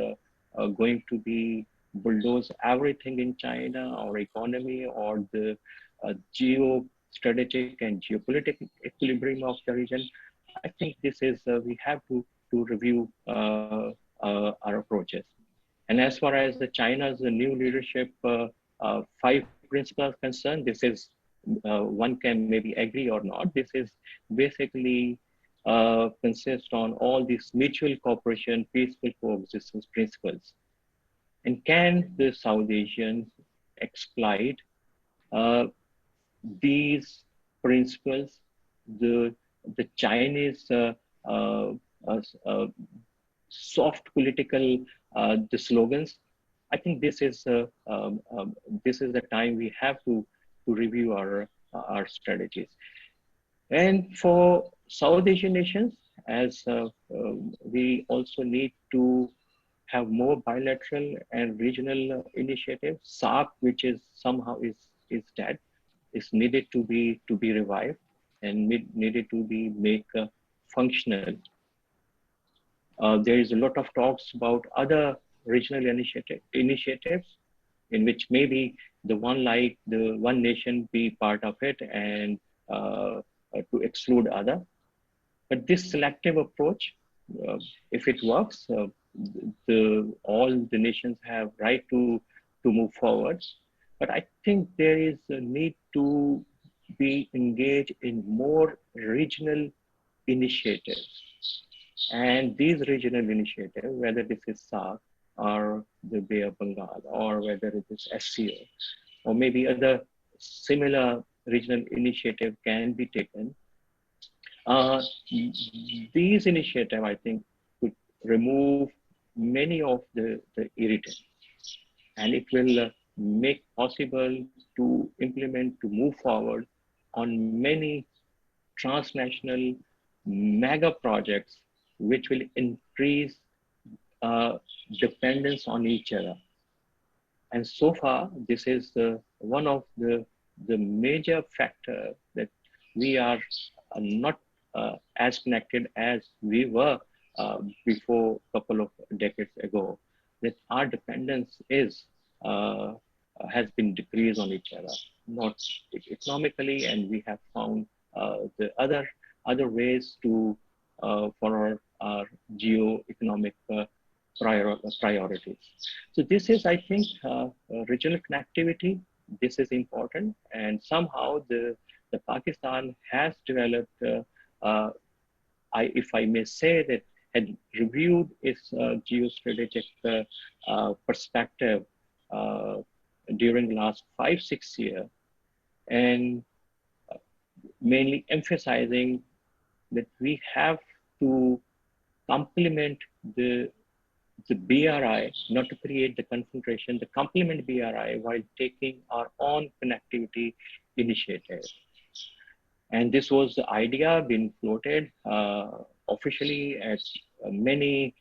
going to be bulldoze everything in China, or economy, or the geostrategic and geopolitical equilibrium of the region. I think this is we have to review our approaches. And as far as the China's new leadership 5 principles concerned, this is one can maybe agree or not. This is basically consists on all these mutual cooperation, peaceful coexistence principles. And can the South Asians exploit these principles, the Chinese soft political the slogans? I think this is the time we have to review our strategies. And for South Asian nations, as we also need to have more bilateral and regional initiatives. SARC, which is somehow is dead, is needed to be revived and needed to be made functional. There is a lot of talks about other regional initiatives in which maybe the one nation be part of it and to exclude other. But this selective approach, if it works, all the nations have right to move forward. But I think there is a need to be engaged in more regional initiatives. And these regional initiatives, whether this is SAARC or the Bay of Bengal, or whether it is SCO, or maybe other similar regional initiative can be taken. These initiatives, I think, could remove many of the irritants, and it will make possible to implement, to move forward on many transnational mega projects, which will increase dependence on each other. And so far, this is one of the major factor that we are not as connected as we were before a couple of decades ago. That our dependence has been decreased on each other, not economically, and we have found the other ways to for our geo-economic priorities. So this is, I think, regional connectivity. This is important, and somehow the Pakistan has developed, if I may say, that had reviewed its geostrategic perspective during the last 5-6 years, and mainly emphasizing that we have to complement the BRI, not to create the confrontation, the complement BRI while taking our own connectivity initiative. And this was the idea being floated officially at many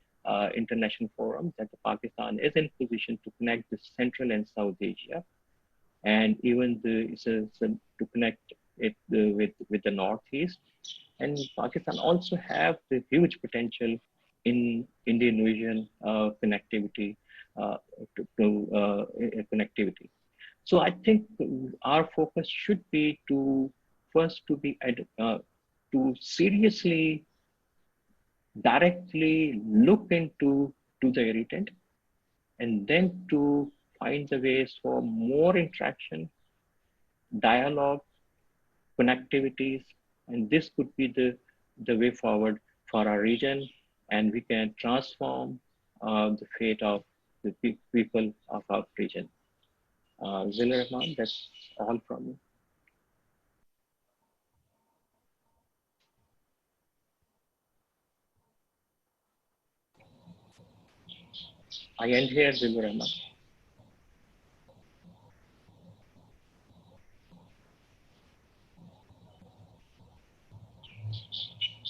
international forums, that Pakistan is in position to connect the Central and South Asia, and even to connect it with the Northeast. And Pakistan also have the huge potential in Indian-Ocean connectivity, connectivity. So I think our focus should be to seriously, directly look into the irritant, and then to find the ways for more interaction, dialogue, connectivities, and this could be the way forward for our region, and we can transform the fate of the people of our region. Zilla Rahman, that's all from me. I end here, Zilla Rahman.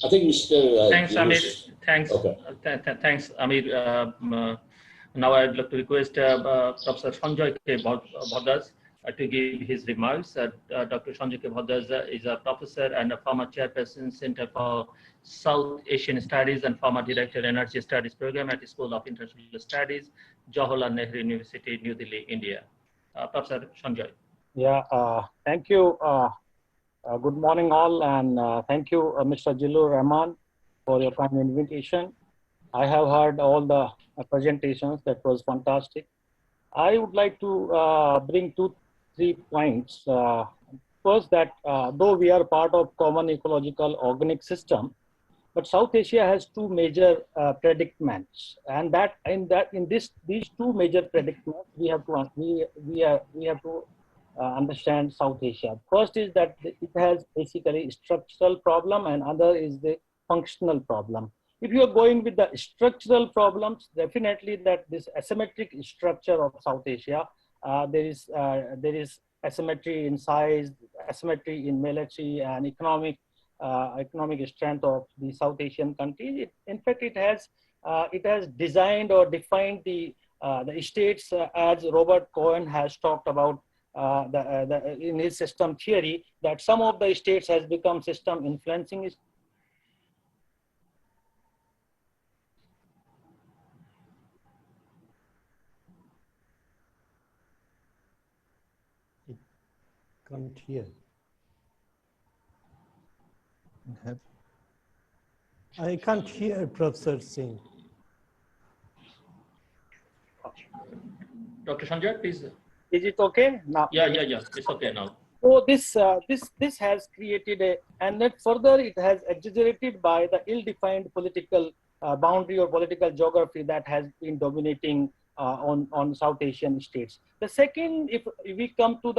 I think Mr. Thanks, Amir. Thanks. Okay. Thanks, Amir. Now I'd like to request Professor Sanjay K. Bhardas to give his remarks. Dr. Sanjay K. Bhardas is a professor and a former chairperson, Center for South Asian Studies, and former director, Energy Studies Program at the School of International Studies, Jawaharlal Nehru University, New Delhi, India. Professor Sanjay. Yeah, thank you. Good morning, all, and thank you, Mr. Jillur Rahman, for your kind invitation. I have heard all the presentations. That was fantastic. I would like to bring 2-3 points. First, that though we are part of common ecological organic system, but South Asia has two major predicaments, and these two major predicaments we have to understand South Asia. First is that it has basically structural problem, and other is the functional problem. If you are going with the structural problems, definitely that this asymmetric structure of South Asia, there is asymmetry in size, asymmetry in military and economic strength of the South Asian countries. In fact, it has designed or defined the states as Robert Cohen has talked about in his system theory, that some of the states has become system influencing. Can't hear. I can't hear Professor Singh. Dr. Sanjay, please. Is it okay now? Yeah. It's okay now. So this has created and then further it has exaggerated by the ill-defined political boundary or political geography that has been dominating on South Asian states. The second, if we come to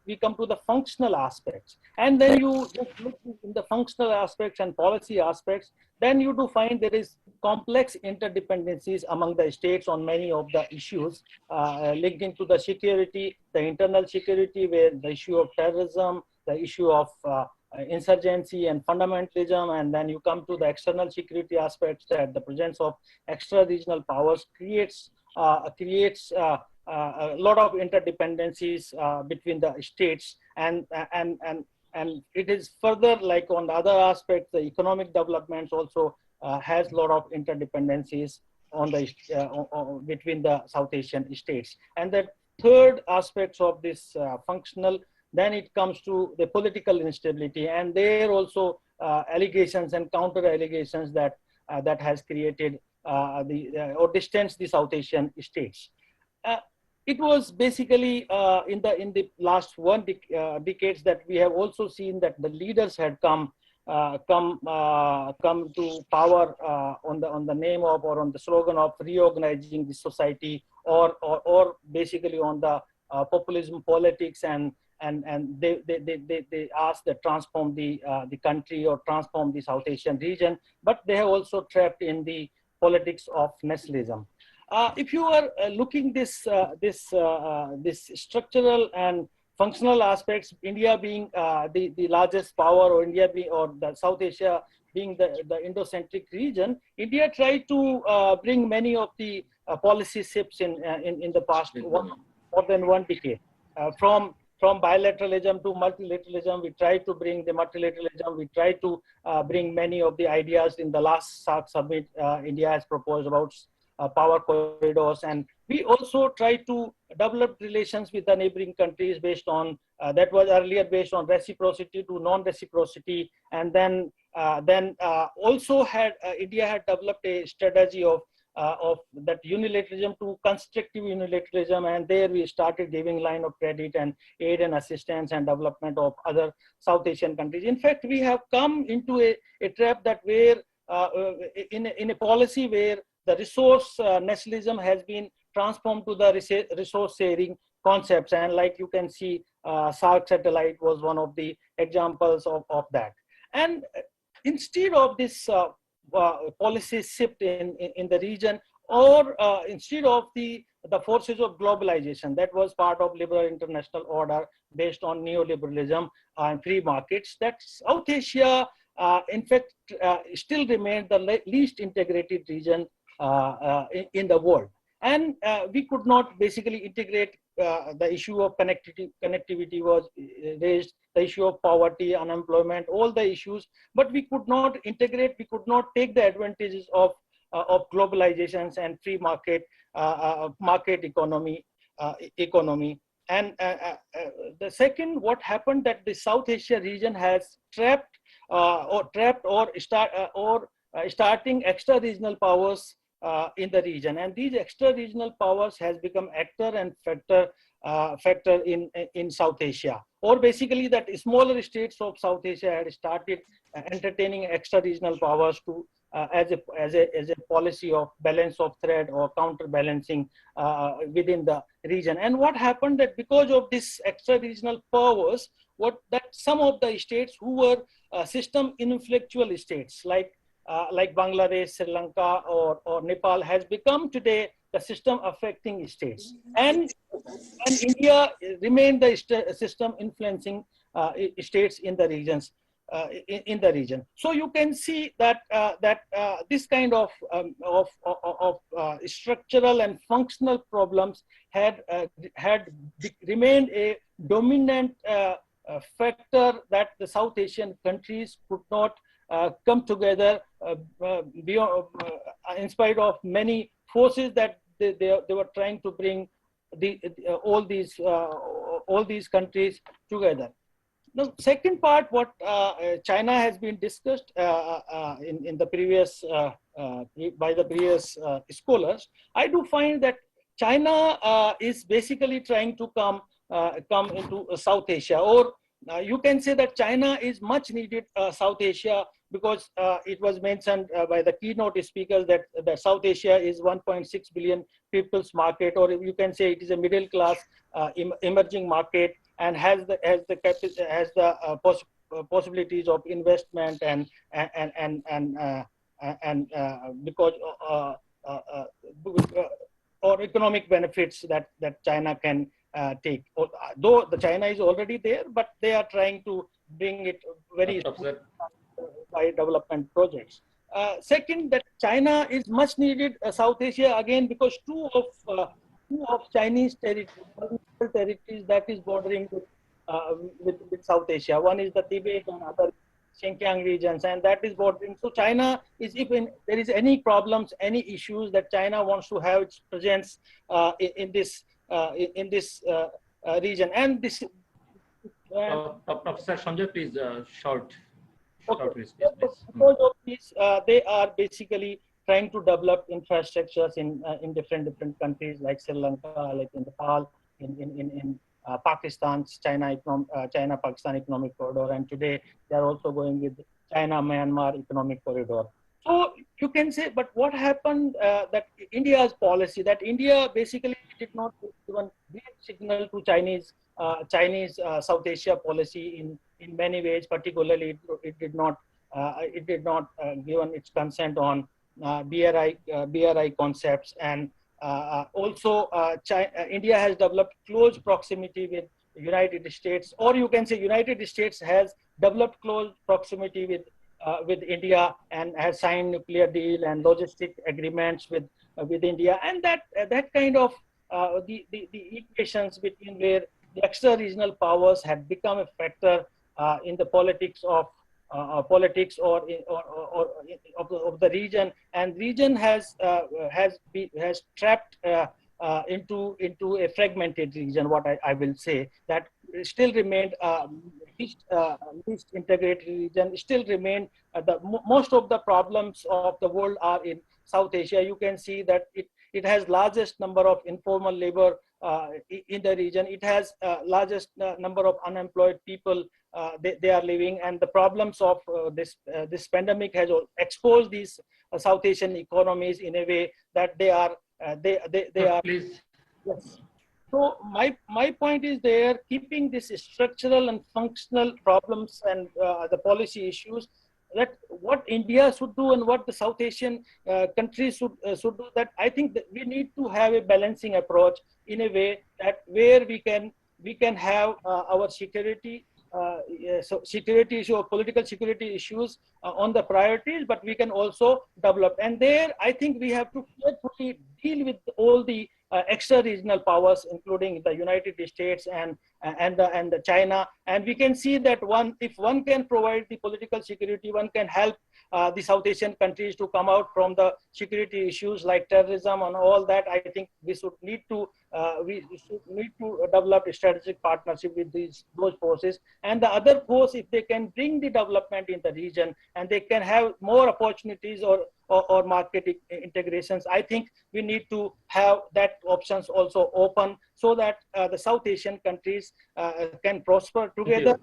we come to the functional aspects, and then you just look in the functional aspects and policy aspects, then you do find there is complex interdependencies among the states on many of the issues linking to the security, the internal security, where the issue of terrorism, the issue of insurgency and fundamentalism, and then you come to the external security aspects, that the presence of extra-regional powers creates a lot of interdependencies between the states, and it is further, like on the other aspects, the economic developments also has a lot of interdependencies on the between the South Asian states. And the third aspects of this functional, then it comes to the political instability, and there also allegations and counter allegations that that has created or distanced the South Asian states. It was basically in the last decades that we have also seen that the leaders had come to power on the name of, or on the slogan of, reorganizing the society, or basically on the populism politics, and they asked to transform the country or transform the South Asian region, but they have also trapped in the politics of nationalism. If you are looking this structural and functional aspects, India being the largest power, or India being, or the South Asia being the Indo-centric region, India tried to bring many of the policy shifts in the past more than one decade. From bilateralism to multilateralism, we tried to bring the multilateralism. We tried to bring many of the ideas in the last SAARC summit. India has proposed about power corridors, and we also tried to develop relations with the neighboring countries based on that was earlier based on reciprocity to non-reciprocity, and then also had India had developed a strategy of that unilateralism to constructive unilateralism, and there we started giving line of credit and aid and assistance and development of other South Asian countries. In fact, we have come into a trap that where in a policy where the resource nationalism has been transformed to the resource sharing concepts, and like you can see, SAARC satellite was one of the examples of that. And instead of this policy shift in the region, or instead of the forces of globalization that was part of liberal international order based on neoliberalism and free markets, that South Asia in fact still remained the least integrated region in the world. And we could not basically integrate the issue of connectivity was raised, the issue of poverty, unemployment, all the issues, but we could not integrate, we could not take the advantages of globalizations and free market economy. And the second, what happened that the South Asia region has starting extra regional powers in the region, and these extra regional powers has become actor and factor in South Asia, or basically that smaller states of South Asia had started entertaining extra regional powers to as a policy of balance of threat or counterbalancing within the region. And what happened that because of this extra regional powers, some of the states who were system inflectual states like Bangladesh, Sri Lanka, or Nepal has become today the system affecting states, and India remained the system influencing states in the regions. So you can see that this kind of structural and functional problems had remained a dominant factor that the South Asian countries could not come together in spite of many forces that they were trying to bring all these countries together. Now, second part, what China has been discussed in the previous by the previous scholars. I do find that China is basically trying to come into South Asia, or you can say that China is much needed South Asia, because it was mentioned by the keynote speakers that South Asia is 1.6 billion people's market, or you can say it is a middle class emerging market, and has the possibilities of investment and because or economic benefits that China can take. Though the China is already there, but they are trying to bring it very by development projects. Second, that China is much needed South Asia again, because two of Chinese territories that is bordering with South Asia. One is the Tibet and other Xinjiang regions, and that is bordering. So China is, if there is any problems, any issues, that China wants to have its presence in this region. And this. Professor Sanjay, please short. Okay. Because of this, they are basically trying to develop infrastructures in different countries like Sri Lanka, like in Nepal, in Pakistan's China-Pakistan economic corridor, and today they are also going with China-Myanmar economic corridor. So you can say, but what happened that India's policy, that India basically did not even give signal to Chinese South Asia policy in many ways. Particularly, it did not given its consent on BRI concepts, and also India has developed close proximity with United States, or you can say United States has developed close proximity with India and has signed nuclear deal and logistic agreements with India, and that kind of the equations between where the extra regional powers had become a factor in the politics of the region, and region has trapped into a fragmented region. What I will say, that still remained least integrated region, still remain most of the problems of the world are in South Asia. You can see that it has largest number of informal labor in the region. It has largest number of unemployed people they are living, and the problems of this pandemic has exposed these South Asian economies in a way that they are Please. Yes. So my point is, there keeping this structural and functional problems and the policy issues, that what India should do and what the South Asian countries should do, that I think that we need to have a balancing approach in a way that where we can have our security security issue or political security issues on the priorities, but we can also develop. And there, I think we have to carefully deal with all the extra regional powers, including the United States and the China. And we can see that if one can provide the political security, one can help the South Asian countries to come out from the security issues like terrorism and all that. I think we should need to develop a strategic partnership with those forces, and the other force, if they can bring the development in the region and they can have more opportunities or market integrations, I think we need to have that options also open, so that the South Asian countries can prosper together.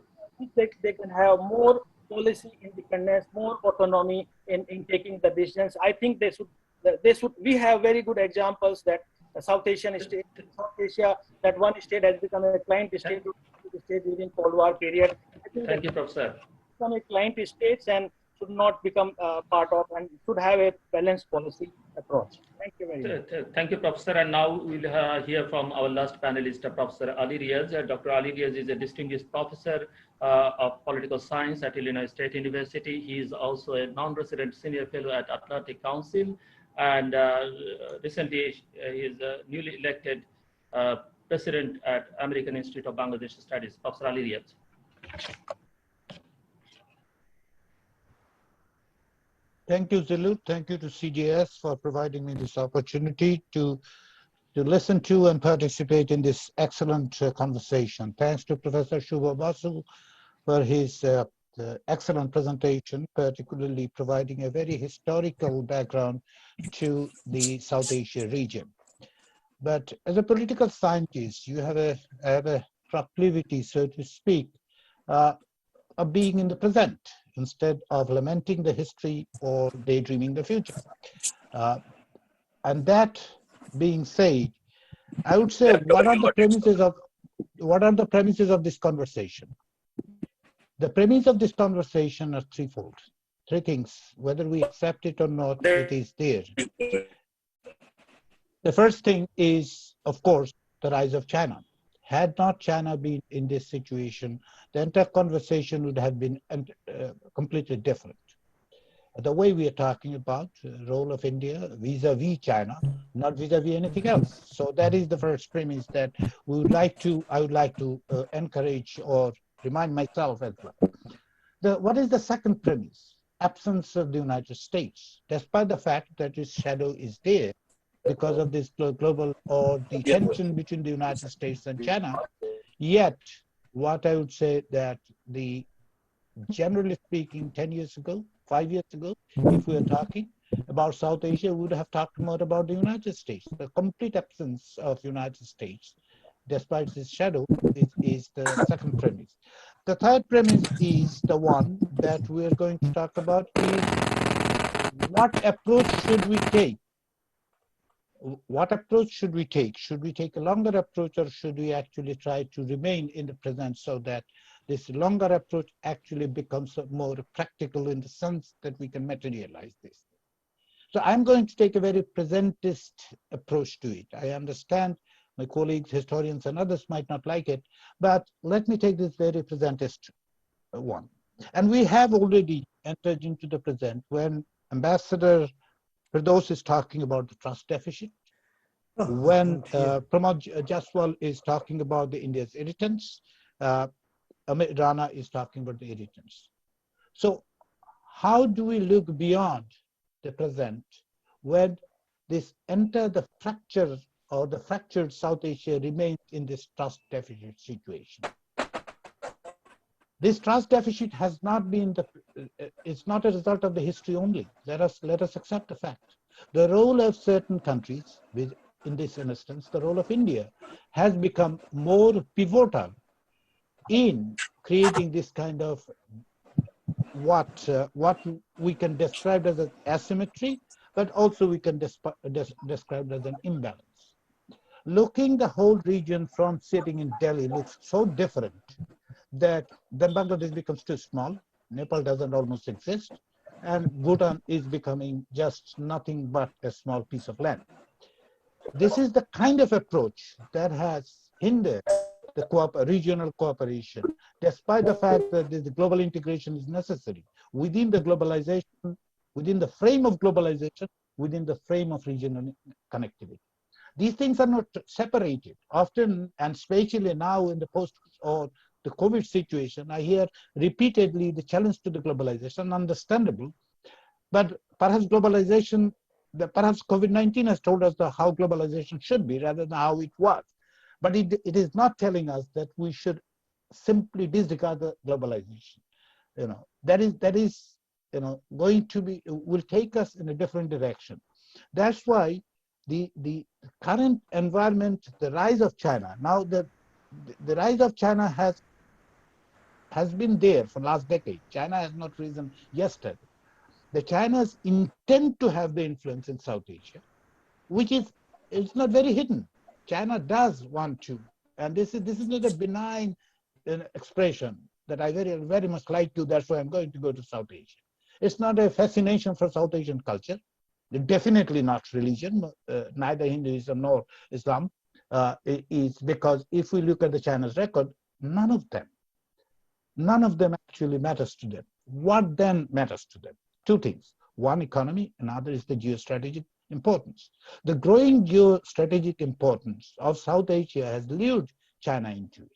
They can have more policy independence, more autonomy in taking the decisions. I think they should. We have very good examples that South Asian state, South Asia, that one state has become a client state during Cold War period. I think Thank you, Professor. Become a client states and should not become part of, and should have a balanced policy approach. Thank you very much. Thank you, Professor. And now we'll hear from our last panelist, Professor Ali Riaz. Dr. Ali Riaz is a distinguished professor of political science at Illinois State University. He is also a non-resident senior fellow at Atlantic Council, and recently he is newly elected president at American Institute of Bangladesh Studies. Professor Ali Riaz. Thank you, Zilu. Thank you to CJS for providing me this opportunity to to listen to and participate in this excellent conversation. Thanks to Professor Shubha Basu for his excellent presentation, particularly providing a very historical background to the South Asia region. But as a political scientist, you have a proclivity, so to speak, of being in the present instead of lamenting the history or daydreaming the future. And that being said, I would say what are the premises of this conversation? The premise of this conversation are threefold. Three things, whether we accept it or not, it is there. The first thing is, of course, the rise of China. Had not China been in this situation, the entire conversation would have been completely different. The way we are talking about the role of India vis-a-vis China, not vis-a-vis anything else. So that is the first premise that I would like to encourage or remind myself as well. What is the second premise? Absence of the United States, despite the fact that its shadow is there because of this global or the tension between the United States and China. Yet, what I would say that generally speaking, 10 years ago, 5 years ago, if we were talking about South Asia, we would have talked more about the United States. The complete absence of the United States, despite its shadow, is the second premise. The third premise is the one that we're going to talk about is what approach should we take? What approach should we take? Should we take a longer approach or should we actually try to remain in the present so that this longer approach actually becomes more practical in the sense that we can materialize this? So I'm going to take a very presentist approach to it. I understand my colleagues, historians, and others might not like it, but let me take this very presentist one. And we have already entered into the present when Ambassador Firdaus is talking about the trust deficit, when Pramod Jaswal is talking about the India's irritants, Amit Rana is talking about the irritants. So how do we look beyond the present when this the fracture or the fractured South Asia remains in this trust deficit situation? This trust deficit has not been it's not a result of the history only. Let us accept the fact. The role of certain countries, in this instance, the role of India, has become more pivotal in creating this kind of what we can describe as an asymmetry, but also we can describe as an imbalance. Looking the whole region from sitting in Delhi looks so different that then Bangladesh becomes too small, Nepal doesn't almost exist, and Bhutan is becoming just nothing but a small piece of land. This is the kind of approach that has hindered the regional cooperation, despite the fact that the global integration is necessary within the globalization, within the frame of globalization, within the frame of regional connectivity. These things are not separated. Often, and especially now in the post or the COVID situation, I hear repeatedly the challenge to the globalization, understandable, but perhaps globalization, perhaps COVID-19 has told us how globalization should be rather than how it was. But it is not telling us that we should simply disregard the globalization. That is going to be, will take us in a different direction. That's why the current environment, the rise of China, now the rise of China has been there for the last decade. China has not risen yesterday. The China's intent to have the influence in South Asia, which is, it's not very hidden. China does want to, and this is not a benign expression that I very, very much like to, that's why I'm going to go to South Asia. It's not a fascination for South Asian culture, definitely not religion, neither Hinduism nor Islam. It's because if we look at the China's record, none of them actually matters to them. What then matters to them? Two things. One, economy, another is the geostrategic importance. The growing geostrategic importance of South Asia has lured China into it,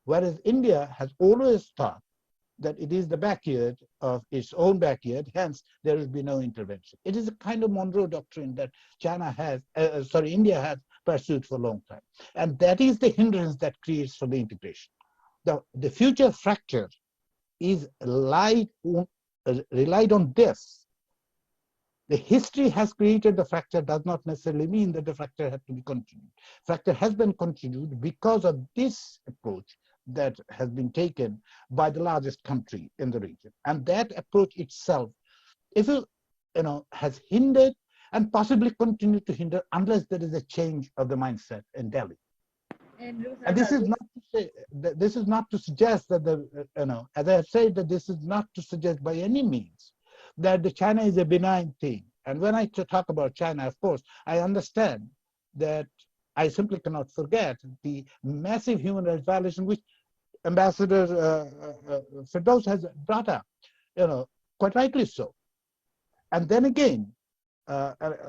whereas India has always thought that it is the backyard of its own backyard, hence there will be no intervention. It is a kind of Monroe doctrine that India has pursued for a long time. And that is the hindrance that creates for the integration. The future fracture is relied on this. The history has created the fracture does not necessarily mean that the fracture had to be continued. Fracture has been continued because of this approach that has been taken by the largest country in the region. And that approach itself, if has hindered and possibly continue to hinder unless there is a change of the mindset in Delhi. And this is not to say, this is not to suggest that as I have said, that this is not to suggest by any means that the China is a benign thing. And when I talk about China, of course, I understand that I simply cannot forget the massive human rights violation which Ambassador Firdaus has brought up, quite rightly so. And then again,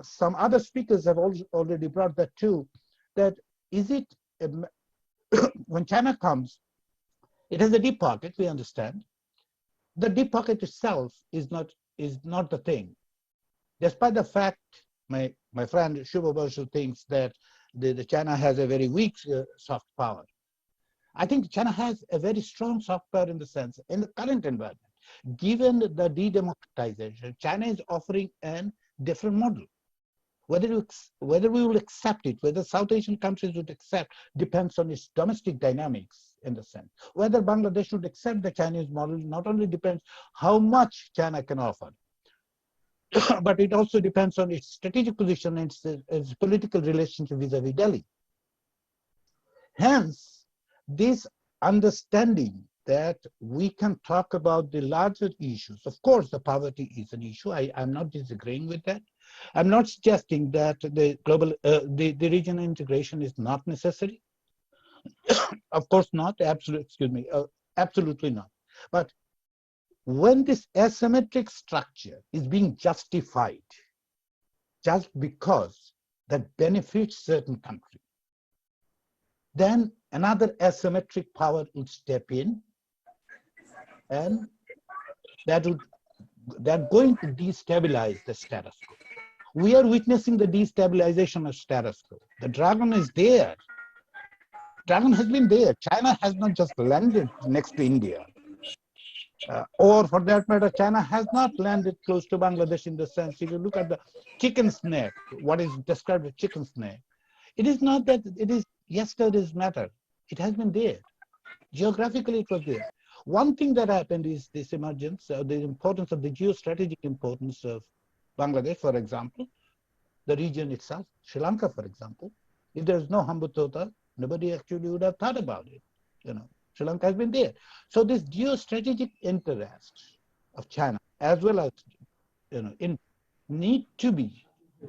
some other speakers have already brought that too, that is it, when China comes, it has a deep pocket, we understand. The deep pocket itself is not the thing. Despite the fact, my friend Shubha Basu thinks that the China has a very weak soft power. I think China has a very strong soft power in the sense, in the current environment, given the de-democratization, China is offering a different model. Whether we will accept it, whether South Asian countries would accept, depends on its domestic dynamics in the sense. Whether Bangladesh would accept the Chinese model not only depends how much China can offer, but it also depends on its strategic position and its political relationship vis-a-vis Delhi. Hence, this understanding that we can talk about the larger issues. Of course, the poverty is an issue. I'm not disagreeing with that. I'm not suggesting that the the regional integration is not necessary. Of course not. Absolutely not. But when this asymmetric structure is being justified just because that benefits certain countries, then another asymmetric power would step in, and they're going to destabilize the status quo. We are witnessing the destabilization of status quo. The dragon is there. Dragon has been there. China has not just landed next to India. Or for that matter, China has not landed close to Bangladesh in the sense, if you look at the chicken snake, what is described as chicken snake, it is not that it is yesterday's matter. It has been there. Geographically, it was there. One thing that happened is this emergence, the importance of the geostrategic importance of Bangladesh, for example, the region itself, Sri Lanka, for example. If there's no Hambutota, nobody actually would have thought about it. Sri Lanka has been there. So this geostrategic interest of China, as well as need to be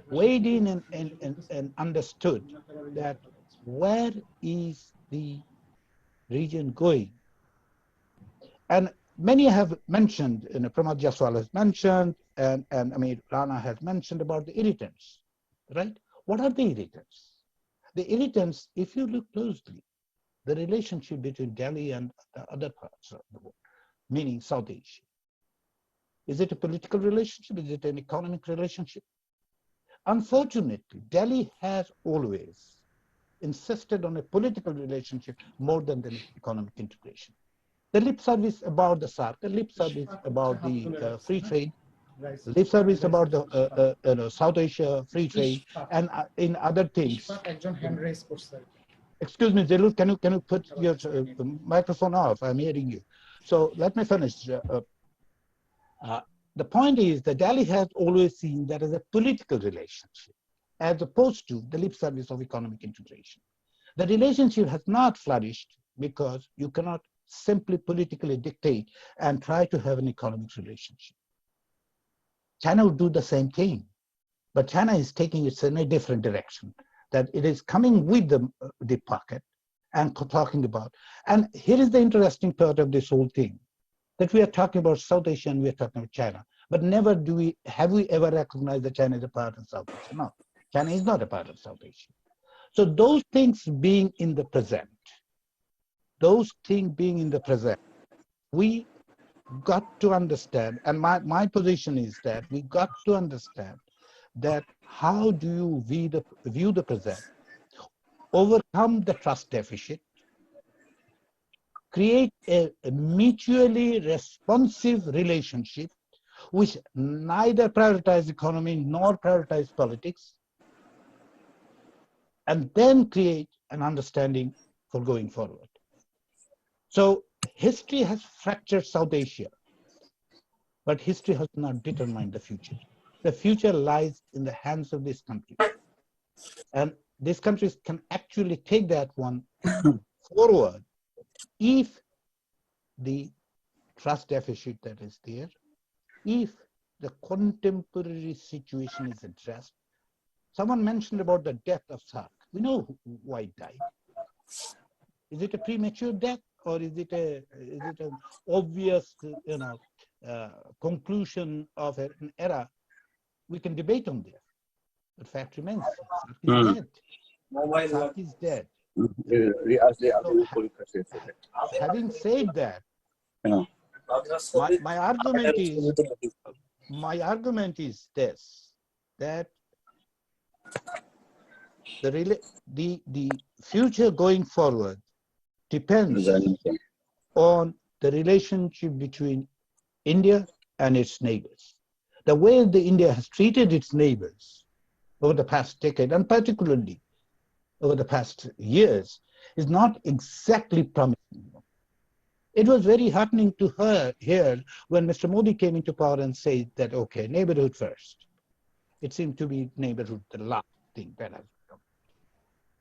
weighed in and understood that where is the region going? And many have mentioned, Pramod Jaswal has mentioned, and Amir Rana has mentioned about the irritants, right? What are the irritants? The irritants, if you look closely, the relationship between Delhi and the other parts of the world, meaning South Asia. Is it a political relationship? Is it an economic relationship? Unfortunately, Delhi has always insisted on a political relationship more than the economic integration. The lip service about the SARC, the lip service about the free trade, lip service about the South Asia free trade, and in other things. Excuse me, Zelul, can you put your microphone off? I'm hearing you. So let me finish. The point is that Delhi has always seen that as a political relationship, as opposed to the lip service of economic integration. The relationship has not flourished because you cannot simply politically dictate and try to have an economic relationship. China will do the same thing, but China is taking it in a different direction, that it is coming with the deep pocket and talking about. And here is the interesting part of this whole thing, that we are talking about South Asia and we are talking about China, but never have we ever recognized that China is a part of South Asia. No, China is not a part of South Asia. So those things being in the present, we got to understand, and my position is that we got to understand that how do you view the present? overcome the trust deficit, create a mutually responsive relationship which neither prioritize economy nor prioritize politics, and then create an understanding for going forward. So history has fractured South Asia, but history has not determined the future. The future lies in the hands of these countries. And these countries can actually take that one forward if the trust deficit that is there, if the contemporary situation is addressed. Someone mentioned about the death of Sark. We know why he died. Is it a premature death, or is it an obvious, conclusion of an era? We can debate on this. But fact remains, Sark is dead. Sark is dead. So, having said that, my argument is this: that the future going forward depends on the relationship between India and its neighbors. The way the India has treated its neighbors over the past decade, and particularly over the past years, is not exactly promising. It was very heartening to hear when Mr. Modi came into power and said that, okay, neighborhood first. It seemed to be neighborhood the last thing that has come,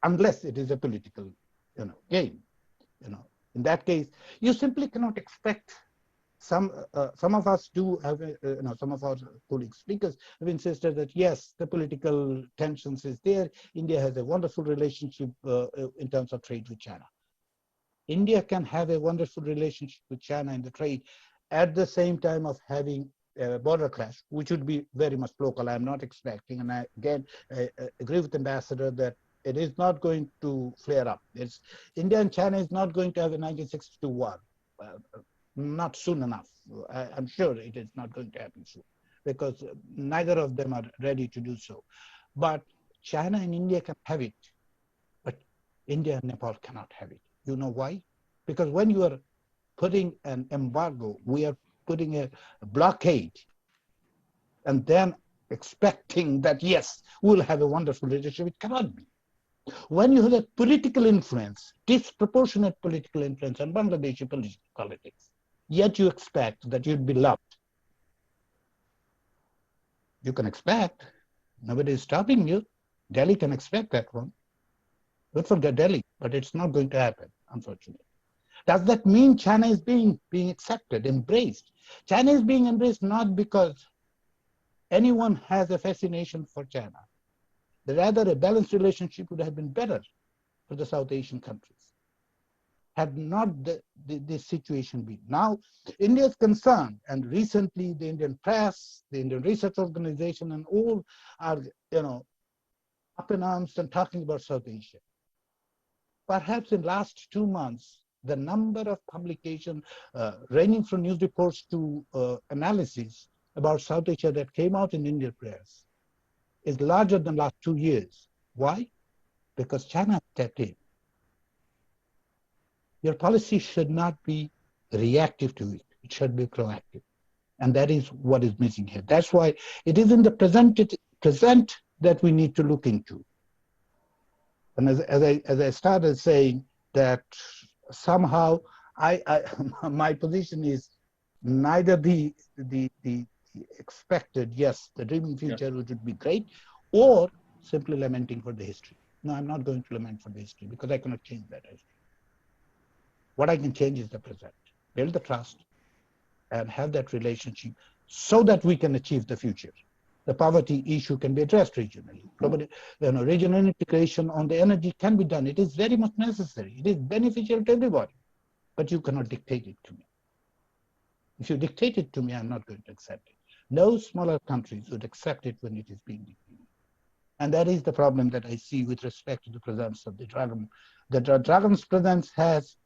unless it is a political, game. In that case, you simply cannot expect. Some of us do have, some of our colleague speakers have insisted that yes, the political tensions is there. India has a wonderful relationship in terms of trade with China. India can have a wonderful relationship with China in the trade at the same time of having a border clash, which would be very much local. I'm not expecting, and I again agree with the ambassador that it is not going to flare up. India and China is not going to have a 1962 war. Not soon enough. I'm sure it is not going to happen soon, because neither of them are ready to do so. But China and India can have it, but India and Nepal cannot have it. You know why? Because when you are putting an embargo, we are putting a blockade, and then expecting that, yes, we'll have a wonderful relationship. It cannot be. When you have a political influence, disproportionate political influence on Bangladeshi politics, yet you expect that you'd be loved. You can expect. Nobody is stopping you. Delhi can expect that one. Good for Delhi, but it's not going to happen, unfortunately. Does that mean China is being accepted, embraced? China is being embraced not because anyone has a fascination for China. Rather, a balanced relationship would have been better for the South Asian countries had not this situation been. Now, India is concerned, and recently the Indian press, the Indian Research Organization, and all are, up in arms and talking about South Asia. Perhaps in last 2 months, the number of publications, ranging from news reports to analysis about South Asia that came out in Indian press is larger than last 2 years. Why? Because China stepped in. Your policy should not be reactive to it. It should be proactive. And that is what is missing here. That's why it is in the present that we need to look into. And as I started saying that somehow my position is neither the expected, yes, the dreaming future would be great, or simply lamenting for the history. No, I'm not going to lament for the history because I cannot change that history. What I can change is the present. Build the trust and have that relationship so that we can achieve the future. The poverty issue can be addressed regionally. Regional integration on the energy can be done. It is very much necessary. It is beneficial to everybody, but you cannot dictate it to me. If you dictate it to me, I'm not going to accept it. No smaller countries would accept it when it is being dictated. And that is the problem that I see with respect to the presence of the dragon. The dragon's presence has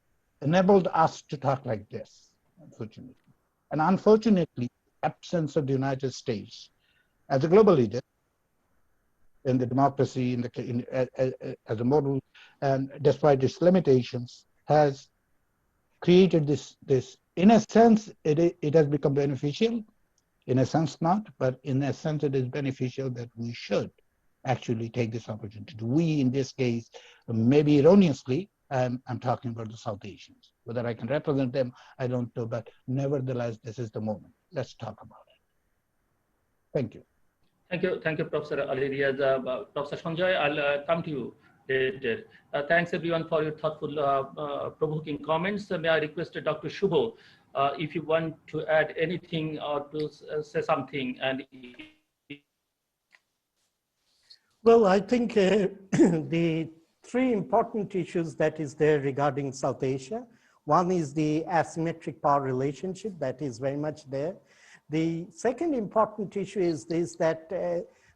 enabled us to talk like this, unfortunately. And unfortunately, absence of the United States as a global leader in the democracy as a model, and despite its limitations, has created this. In a sense, it has become beneficial. In a sense, not, but in a sense, it is beneficial that we should actually take this opportunity. We, in this case, maybe erroneously, I'm talking about the South Asians. Whether I can represent them, I don't know, but nevertheless, this is the moment. Let's talk about it. Thank you. Thank you, Professor Ali Riaz. Professor Sanjay, I'll come to you later. Thanks everyone for your thoughtful, provoking comments. May I request Dr. Shubho, if you want to add anything or to say something. And well, I think the three important issues that is there regarding South Asia. One is the asymmetric power relationship that is very much there. The second important issue is this, that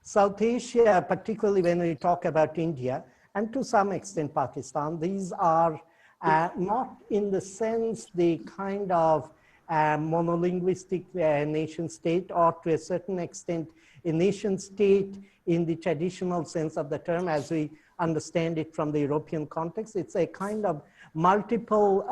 South Asia, particularly when we talk about India, and to some extent Pakistan, these are not in the sense the kind of monolinguistic nation state, or to a certain extent a nation state in the traditional sense of the term as we understand it from the European context. It's a kind of multiple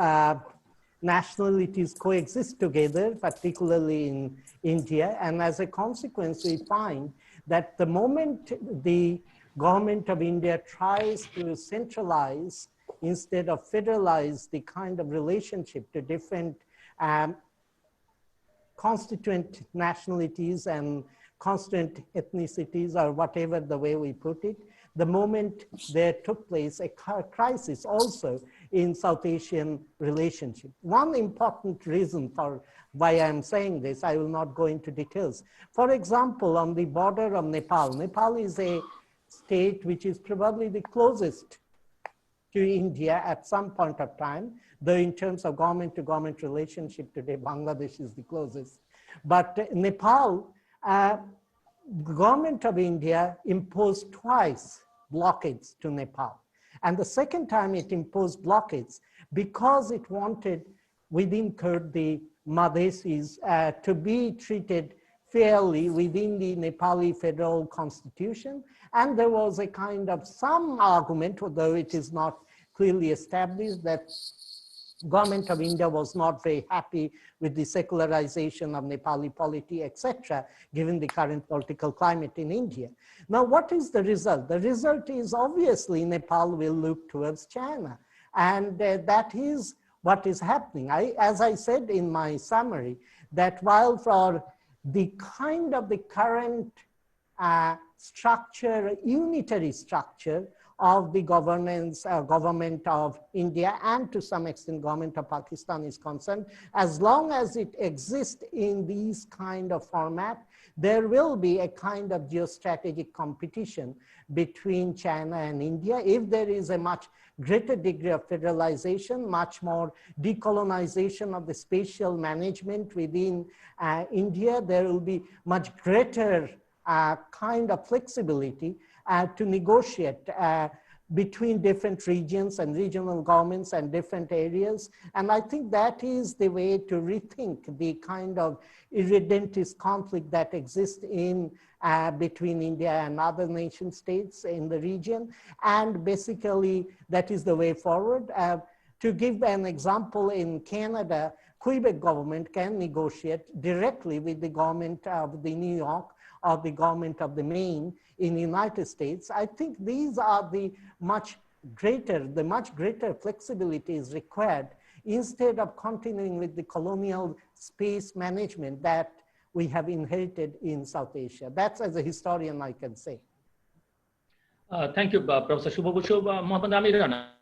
nationalities coexist together, particularly in India. And as a consequence, we find that the moment the government of India tries to centralize instead of federalize the kind of relationship to different constituent nationalities and constituent ethnicities, or whatever the way we put it, the moment there took place a crisis also in South Asian relationship. One important reason for why I'm saying this, I will not go into details. For example, on the border of Nepal, Nepal is a state which is probably the closest to India at some point of time, though in terms of government-to-government relationship today, Bangladesh is the closest. But Nepal, the government of India imposed twice blockades to Nepal. And the second time it imposed blockades because it wanted within Kurd the Madhesis to be treated fairly within the Nepali federal constitution. And there was a kind of some argument, although it is not clearly established, that government of India was not very happy with the secularization of Nepali polity, etc., given the current political climate in India. Now, what is the result? The result is obviously Nepal will look towards China. And that is what is happening. As I said in my summary, that while for the kind of the current structure, unitary structure of the government of India and to some extent government of Pakistan is concerned, as long as it exists in these kind of format, there will be a kind of geostrategic competition between China and India. If there is a much greater degree of federalization, much more decolonization of the spatial management within India, there will be much greater kind of flexibility to negotiate between different regions and regional governments and different areas. And I think that is the way to rethink the kind of irredentist conflict that exists in between India and other nation states in the region. And basically, that is the way forward. To give an example, in Canada, Quebec government can negotiate directly with the government of the New York or the government of the Maine in the United States. I think these are the much greater flexibility is required instead of continuing with the colonial space management that we have inherited in South Asia. That's, as a historian, I can say. Thank you, Professor Shubho. Mohammad Amir Rana.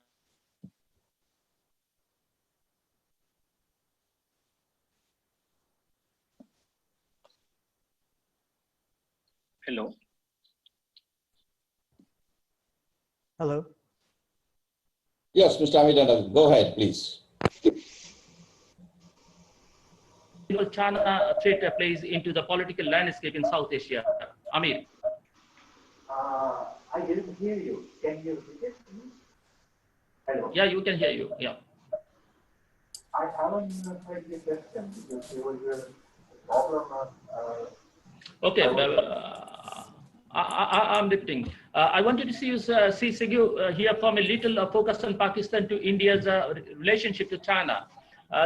Hello. Hello. Yes, Mr. Amir, go ahead, please. China threat plays into the political landscape in South Asia. Amir. I didn't hear you. Can you repeat, please? Hello. Yeah, you can hear you. Yeah. I haven't heard the question because there was a problem. Okay. I'm lifting. I wanted to see you, see Sigyu here from a little focus on Pakistan to India's relationship to China.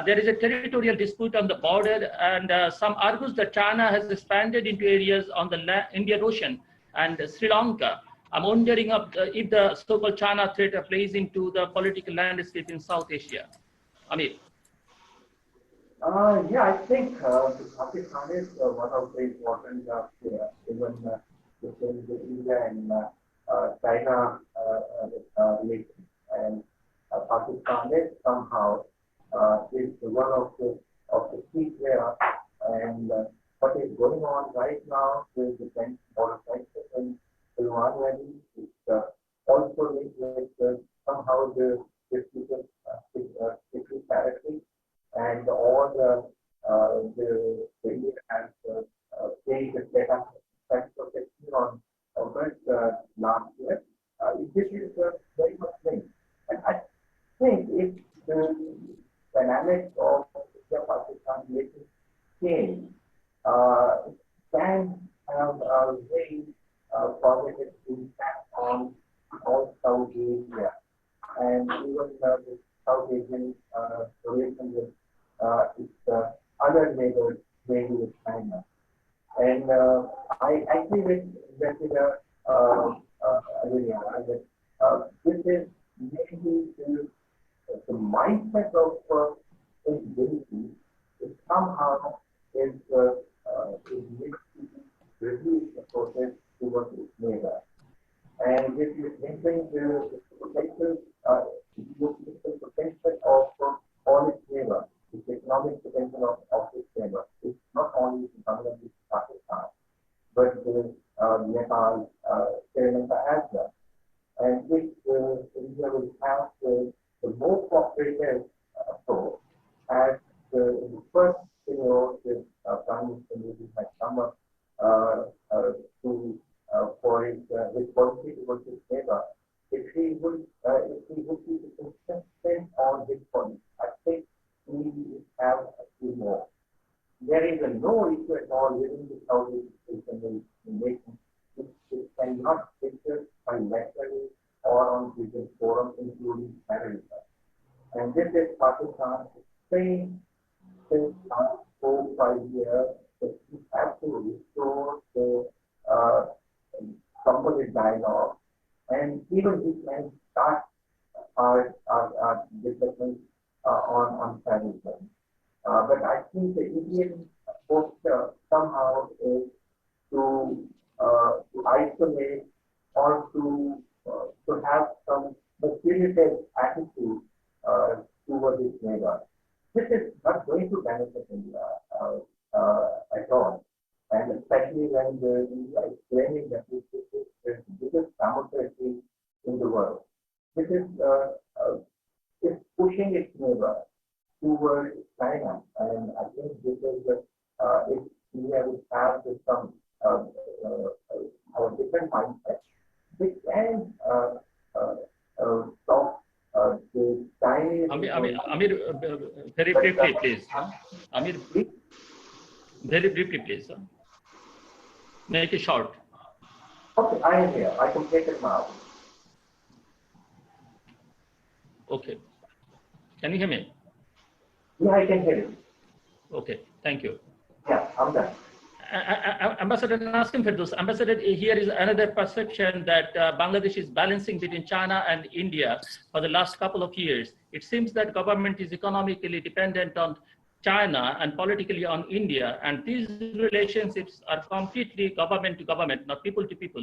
There is a territorial dispute on the border, and some argues that China has expanded into areas on the Indian Ocean and Sri Lanka. I'm wondering if the so-called China threat plays into the political landscape in South Asia. Amir. Yeah, I think Pakistan is one of the important even between the India and China relations. And Pakistan is somehow is one of the key players. And what is going on right now with the border tension in Silwan Valley is also linked with somehow the territory. And all the India has paid the data protection on last year. This is very much linked. And I think if the dynamics of the Pakistan relations change, can have a very positive impact on all South Asia and even the South Asian relation with its other neighbors, mainly with China. And I agree with Ambassador that this is mainly the mindset of instability is somehow is linked to reduce the process towards its neighbor. And this is linking the potential potential of all its neighbors, the economic potential of its neighbors. It's not only Bangladesh, Pakistan, but Nepal, Sri Lanka as well. And if India will have the more cooperative approach, as the first the Prime Minister had come up to for his policy towards his neighbor, if he would be consistent on his policy, I think we will have a few more. There is no issue at all within the South Asian nation which cannot fixed bilaterally or on different forums, including terrorism. And this is Pakistan saying since last 4-5 years that we have to restore the composite dialogue, and even we can start our discussions on terrorism. But I think the Indian posture somehow is to isolate or to have some punitive attitude towards its neighbor. This is not going to benefit India at all. And especially when India is claiming that this is the biggest democracy in the world. This is pushing its neighbor towards China. And I think this is if India will have some a different mindset, we can stop the Chinese. Amir, very briefly, please. Amir, very briefly, please. Make it short. Okay, I am here. I completed my. Okay. Can you hear me? Yeah, I can hear you. Okay, thank you. Yeah, I'm done. Ambassador Nasim Firdaus, Ambassador, here is another perception that Bangladesh is balancing between China and India for the last couple of years. It seems that government is economically dependent on China and politically on India, and these relationships are completely government to government, not people to people.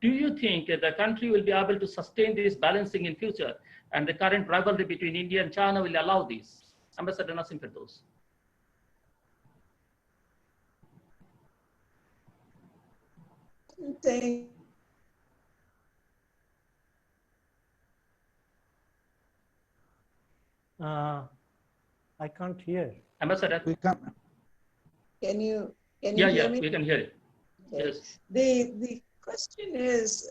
Do you think the country will be able to sustain this balancing in future, and the current rivalry between India and China will allow this? Ambassador Nasim Firdaus. Thank I can't hear. Ambassador. Can you Yeah, hear me? we can hear it. Okay. Yes. The question is,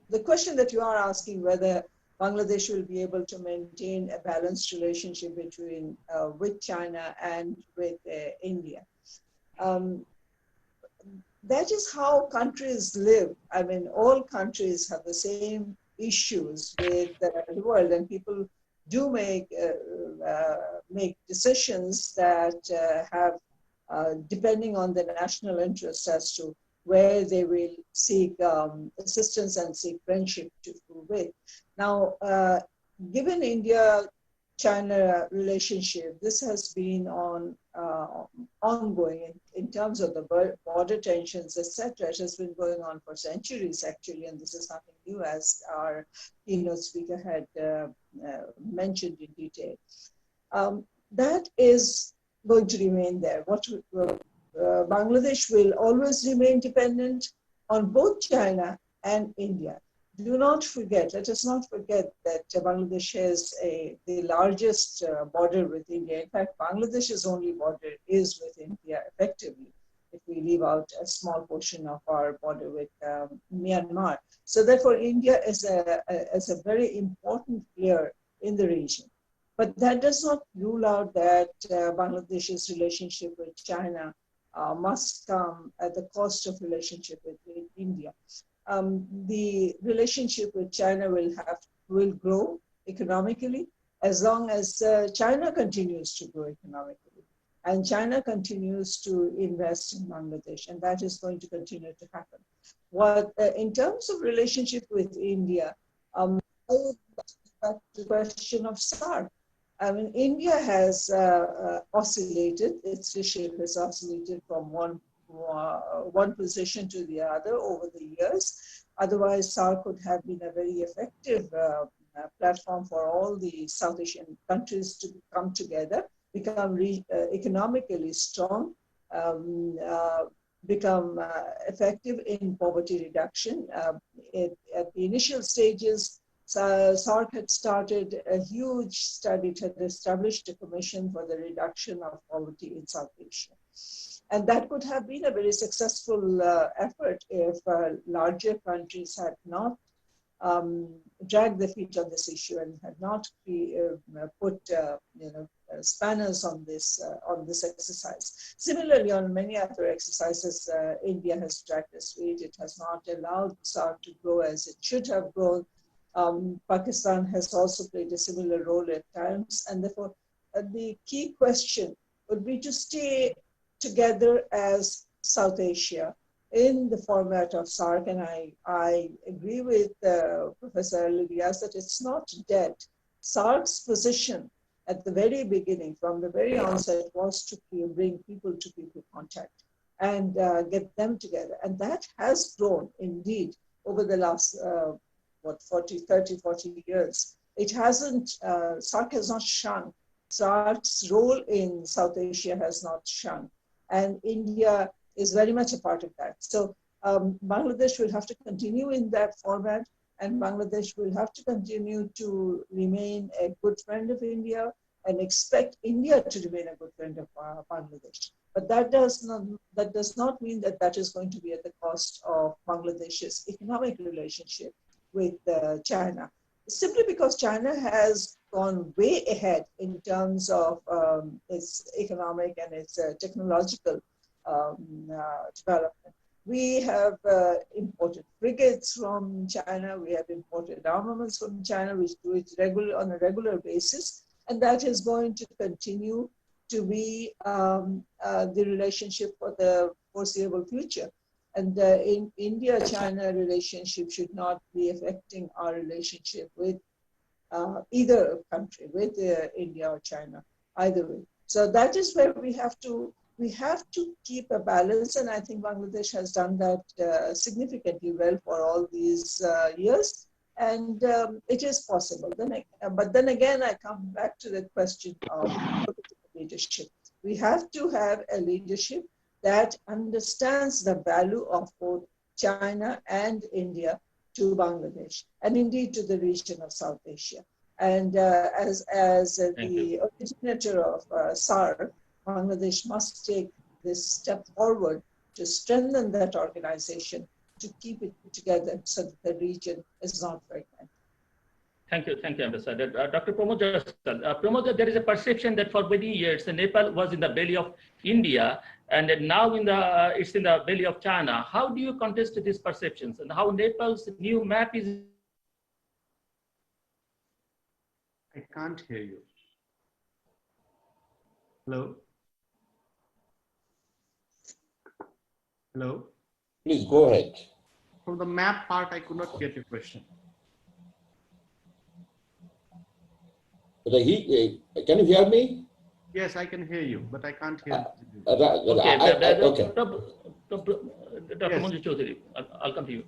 the question that you are asking whether Bangladesh will be able to maintain a balanced relationship between with China and with India. that is how countries live. I mean, all countries have the same issues with the world, and people do make decisions that have, depending on the national interest as to where they will seek assistance and seek friendship to with. Now, given India-China relationship, this has been ongoing in terms of the border tensions, etc. It has been going on for centuries, actually, and this is nothing new, as our keynote speaker had mentioned in detail. That is going to remain there. Bangladesh will always remain dependent on both China and India. Do not forget, let us not forget that Bangladesh has the largest border with India. In fact, Bangladesh's only border is with India, effectively, if we leave out a small portion of our border with Myanmar. So therefore, India is a very important player in the region. But that does not rule out that Bangladesh's relationship with China must come at the cost of relationship with India. The relationship with China will grow economically as long as China continues to grow economically, and China continues to invest in Bangladesh, and that is going to continue to happen. In terms of relationship with India, I would back to the question of SARC. I mean, India has oscillated, its leadership has oscillated from one position to the other over the years. Otherwise, SARC could have been a very effective platform for all the South Asian countries to come together, become economically strong, become effective in poverty reduction. At the initial stages, SARC had started a huge study. It had established a commission for the reduction of poverty in South Asia. And that could have been a very successful effort if larger countries had not dragged their feet on this issue and had not put spanners on this exercise. Similarly, on many other exercises, India has dragged its feet. It has not allowed SARC to grow as it should have grown. Pakistan has also played a similar role at times, and therefore the key question would be to stay together as South Asia in the format of SARC, and I agree with Professor Elias that it's not dead. SARC's position at the very beginning, from the very onset, was to bring people-to-people contact and get them together, and that has grown indeed over the last 30, 40 years. It hasn't, SARC has not shrunk. SARC's role in South Asia has not shrunk. And India is very much a part of that. So Bangladesh will have to continue in that format, and Bangladesh will have to continue to remain a good friend of India and expect India to remain a good friend of Bangladesh. But that does not mean that that is going to be at the cost of Bangladesh's economic relationship with China, simply because China has gone way ahead in terms of its economic and its technological development. We have imported frigates from China, we have imported armaments from China, we do it on a regular basis, and that is going to continue to be the relationship for the foreseeable future. And in India-China relationship should not be affecting our relationship with either country, with India or China, either way. So that is where we have to keep a balance, and I think Bangladesh has done that significantly well for all these years, and it is possible. But then again, I come back to the question of political leadership. We have to have a leadership that understands the value of both China and India to Bangladesh, and indeed to the region of South Asia. And as the originator of SARC, Bangladesh must take this step forward to strengthen that organization, to keep it together so that the region is not fragmented. Thank you, Ambassador. Dr. Pramod Jaiswal. Pramod, there is a perception that for many years Nepal was in the belly of India, and then now it's in the belly of China. How do you contest these perceptions, and how Nepal's new map is? I can't hear you. Hello? Hello? Please go ahead. From the map part, I could not get your question. Can you hear me? Yes, I can hear you, but I can't hear. Okay, okay. Dr. Manju Chaudhary, I'll come to you.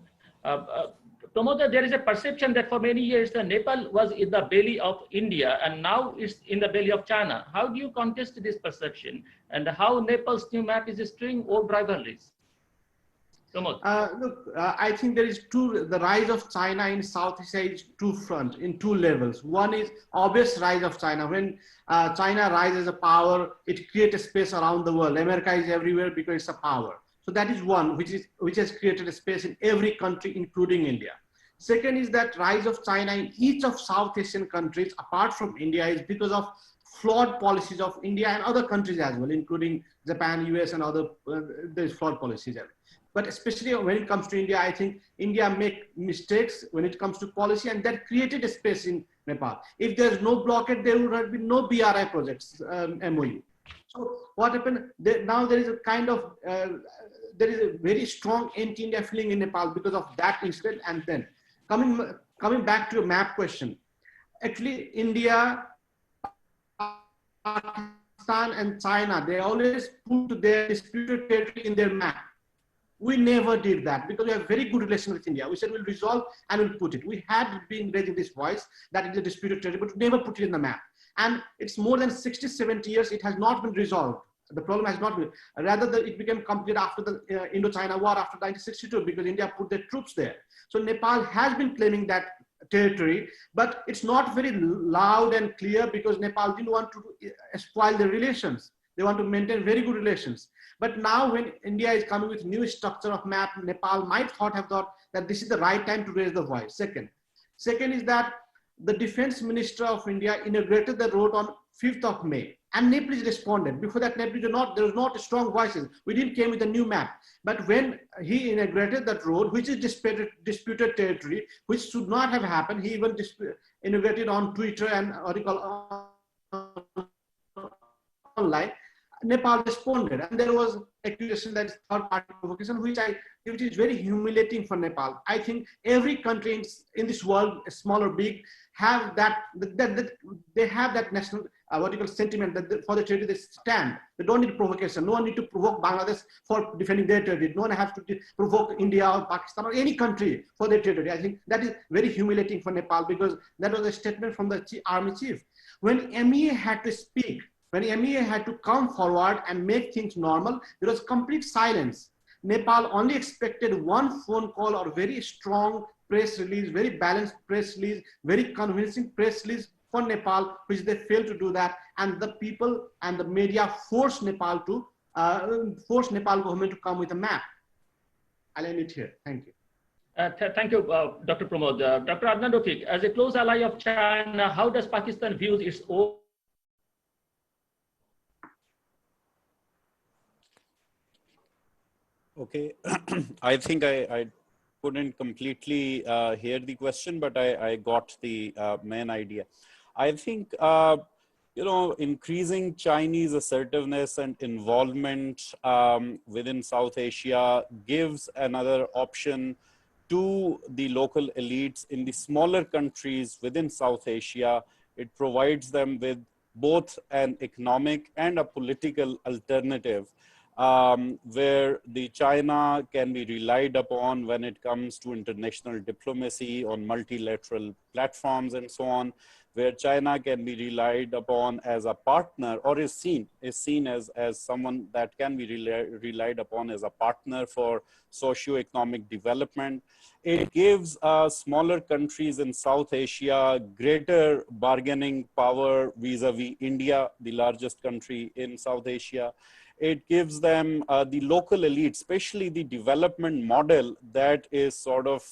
Pramod, there is a perception that for many years Nepal was in the belly of India and now it's in the belly of China. How do you contest this perception, and how Nepal's new map is destroying old rivalries? Pramod. I think there is the rise of China in Southeast Asia is two fronts, in two levels. One is obvious rise of China. When China rises as a power, it creates a space around the world. America is everywhere because it's a power. So that is one, which has created a space in every country, including India. Second is that rise of China in each of South Asian countries, apart from India, is because of flawed policies of India and other countries as well, including Japan, US, and other, there's flawed policies. But especially when it comes to India, I think India make mistakes when it comes to policy, and that created a space in Nepal. If there's no blockade, there would have been no BRI projects, MOU. So what happened, now there is a kind of, there is a very strong anti-India feeling in Nepal because of that incident. And then coming back to your map question, actually India, Pakistan and China, they always put their disputed territory in their map. We never did that because we have very good relation with India. We said we'll resolve and we'll put it. We had been raising this voice that it's a disputed territory, but never put it in the map. And it's more than 60, 70 years, it has not been resolved. The problem has not been, rather it became complete after the Indo-China war after 1962 because India put their troops there. So Nepal has been claiming that territory, but it's not very loud and clear because Nepal didn't want to spoil the relations. They want to maintain very good relations. But now when India is coming with new structure of map, Nepal might have thought that this is the right time to raise the voice. Second is that the defense minister of India inaugurated the road on 5th of May and Nepalese responded. Before that, there was not strong voices. We didn't came with a new map. But when he inaugurated that road, which is disputed territory, which should not have happened, he even inaugurated on Twitter and online, Nepal responded, and there was accusation that is third-party provocation, which is very humiliating for Nepal. I think every country in this world, small or big, have that they have that national sentiment that for the territory they stand. They don't need provocation. No one need to provoke Bangladesh for defending their territory. No one has to provoke India or Pakistan or any country for their territory. I think that is very humiliating for Nepal because that was a statement from the army chief. When MEA had to speak, when MEA had to come forward and make things normal, there was complete silence. Nepal only expected one phone call or very strong press release, very balanced press release, very convincing press release for Nepal, which they failed to do that. And the people and the media forced Nepal government to come with a map. I'll end it here. Thank you. Thank you, Dr. Pramod. Dr. Adnan Rafiq, as a close ally of China, how does Pakistan view its own? Okay, I think I couldn't completely hear the question, but I got the main idea. I think, increasing Chinese assertiveness and involvement within South Asia gives another option to the local elites in the smaller countries within South Asia. It provides them with both an economic and a political alternative where the China can be relied upon when it comes to international diplomacy on multilateral platforms and so on, where China can be relied upon as a partner or is seen as someone that can be relied upon as a partner for socio-economic development. It gives smaller countries in South Asia greater bargaining power vis-a-vis India, the largest country in South Asia. It gives them the local elite, especially the development model that is sort of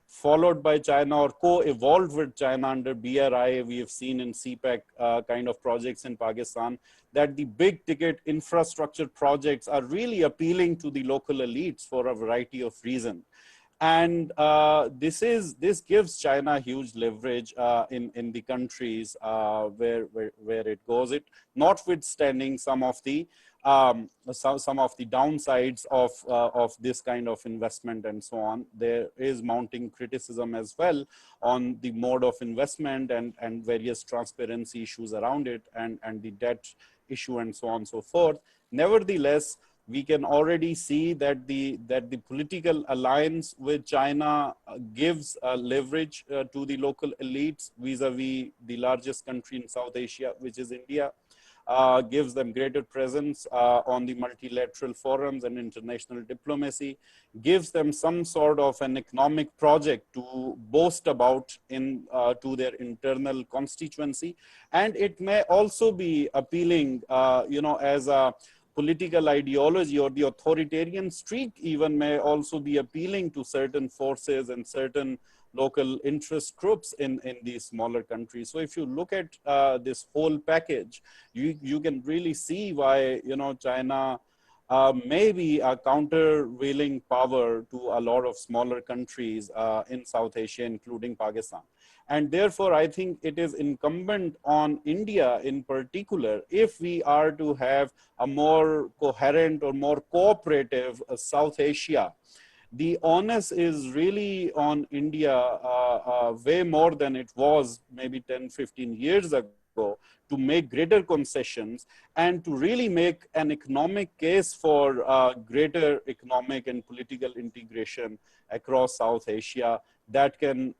followed by China or co-evolved with China under BRI. We have seen in CPEC kind of projects in Pakistan, that the big ticket infrastructure projects are really appealing to the local elites for a variety of reasons. And this gives China huge leverage in the countries where it goes. It notwithstanding some of the downsides of this kind of investment and so on. There is mounting criticism as well on the mode of investment and various transparency issues around it, and the debt issue and so on and so forth. Nevertheless, we can already see that the political alliance with China gives leverage to the local elites vis-a-vis the largest country in South Asia, which is India. Gives them greater presence on the multilateral forums and international diplomacy, gives them some sort of an economic project to boast about to their internal constituency. And it may also be appealing, as a political ideology, or the authoritarian streak even may also be appealing to certain forces and certain local interest groups in these smaller countries. So if you look at this whole package, you can really see why, China may be a countervailing power to a lot of smaller countries in South Asia, including Pakistan. And therefore, I think it is incumbent on India in particular, if we are to have a more coherent or more cooperative South Asia, the onus is really on India way more than it was maybe 10, 15 years ago, to make greater concessions and to really make an economic case for greater economic and political integration across South Asia that can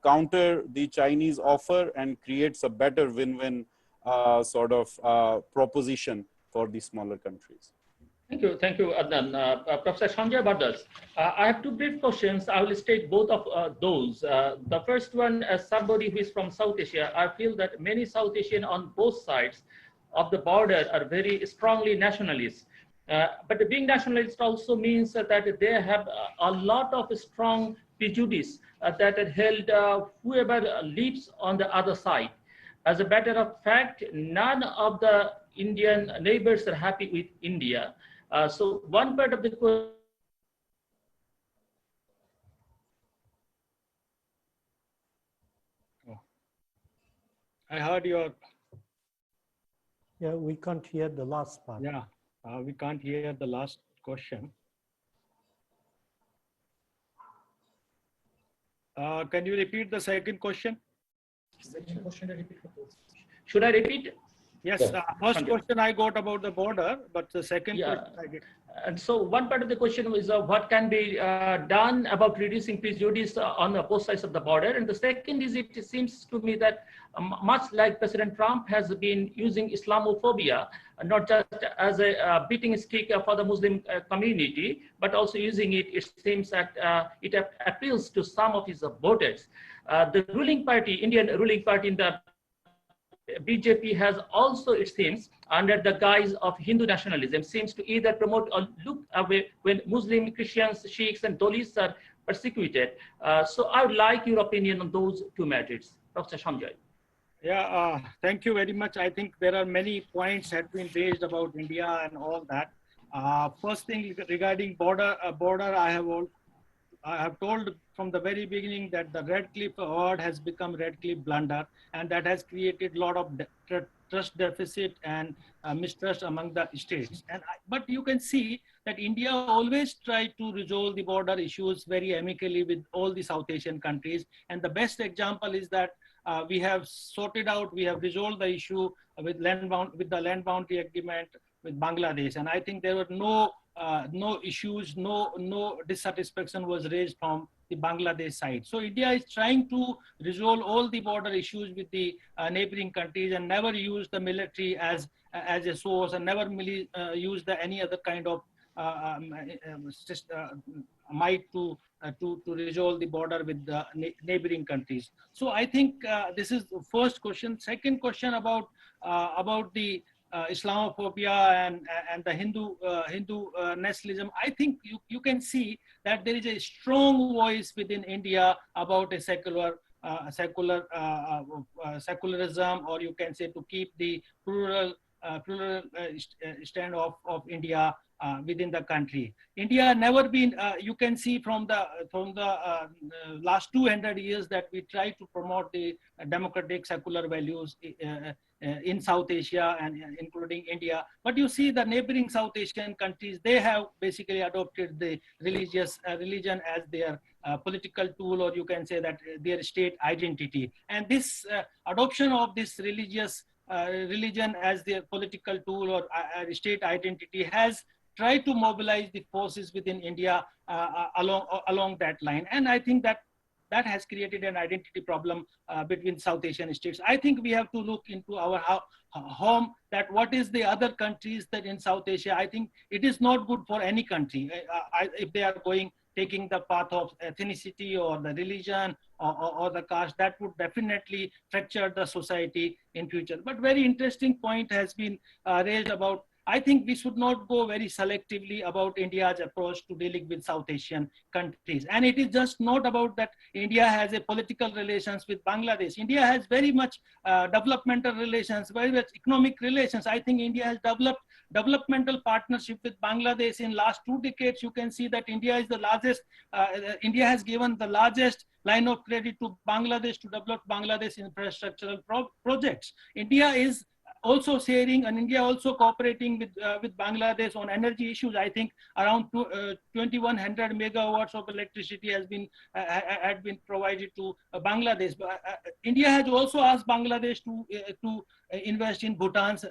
counter the Chinese offer and creates a better win-win sort of proposition for the smaller countries. Thank you, Adnan. Professor Sanjay Bhadas, I have two brief questions. I will state both of those. The first one, as somebody who is from South Asia, I feel that many South Asian on both sides of the border are very strongly nationalists. But being nationalist also means that they have a lot of strong prejudice that held whoever lives on the other side. As a matter of fact, none of the Indian neighbors are happy with India. So one part of the question. I heard your. Yeah, we can't hear the last part. Yeah, we can't hear the last question. Can you repeat the second question? Should I repeat? Yes, first question I got about the border, but the second question I get. And so one part of the question was what can be done about reducing prejudice on both sides of the border. And the second is, it seems to me that much like President Trump has been using Islamophobia, not just as a beating stick for the Muslim community, but also using it, it seems that it appeals to some of his voters. The ruling party, Indian ruling party in the BJP has also, it seems, under the guise of Hindu nationalism, seems to either promote or look away when Muslim, Christians, Sikhs, and Dalits are persecuted. So I would like your opinion on those two matters. Dr. Sanjay. Yeah, thank you very much. I think there are many points have been raised about India and all that. First thing regarding border, I have told from the very beginning that the Red Cliff Award has become Red Cliff blunder, and that has created a lot of trust deficit and mistrust among the states. But you can see that India always tried to resolve the border issues very amicably with all the South Asian countries. And the best example is that we have sorted out, we have resolved the issue with the land boundary agreement with Bangladesh. And I think there were no issues, no dissatisfaction was raised from the Bangladesh side. So India is trying to resolve all the border issues with the neighboring countries and never use the military as a source, and never really use any other kind of might to resolve the border with the neighboring countries. So I think this is the first question. Second question about the Islamophobia and the Hindu nationalism, I think you can see that there is a strong voice within India about a secularism, or you can say to keep the plural stand of India within the country. India never been, you can see from the last 200 years that we try to promote the democratic secular values in South Asia and including India. But you see the neighboring South Asian countries, they have basically adopted the religion as their political tool, or you can say that their state identity. And this adoption of this religion as their political tool or state identity has tried to mobilize the forces within India along that line. And I think that has created an identity problem between South Asian states. I think we have to look into our home, that what is the other countries that in South Asia. I think it is not good for any country if they are taking the path of ethnicity or the religion or the caste. That would definitely fracture the society in future. But very interesting point has been raised about, I think we should not go very selectively about India's approach to dealing with South Asian countries. And it is just not about that India has a political relations with Bangladesh. India has very much developmental relations, very much economic relations. I think India has developed developmental partnership with Bangladesh in last 2 decades. You can see that India is the largest, India has given the largest line of credit to Bangladesh to develop Bangladesh infrastructural projects. India is also sharing, and India also cooperating with Bangladesh on energy issues. I think around 2100 megawatts of electricity has been provided to Bangladesh. But India has also asked Bangladesh to invest in Bhutan's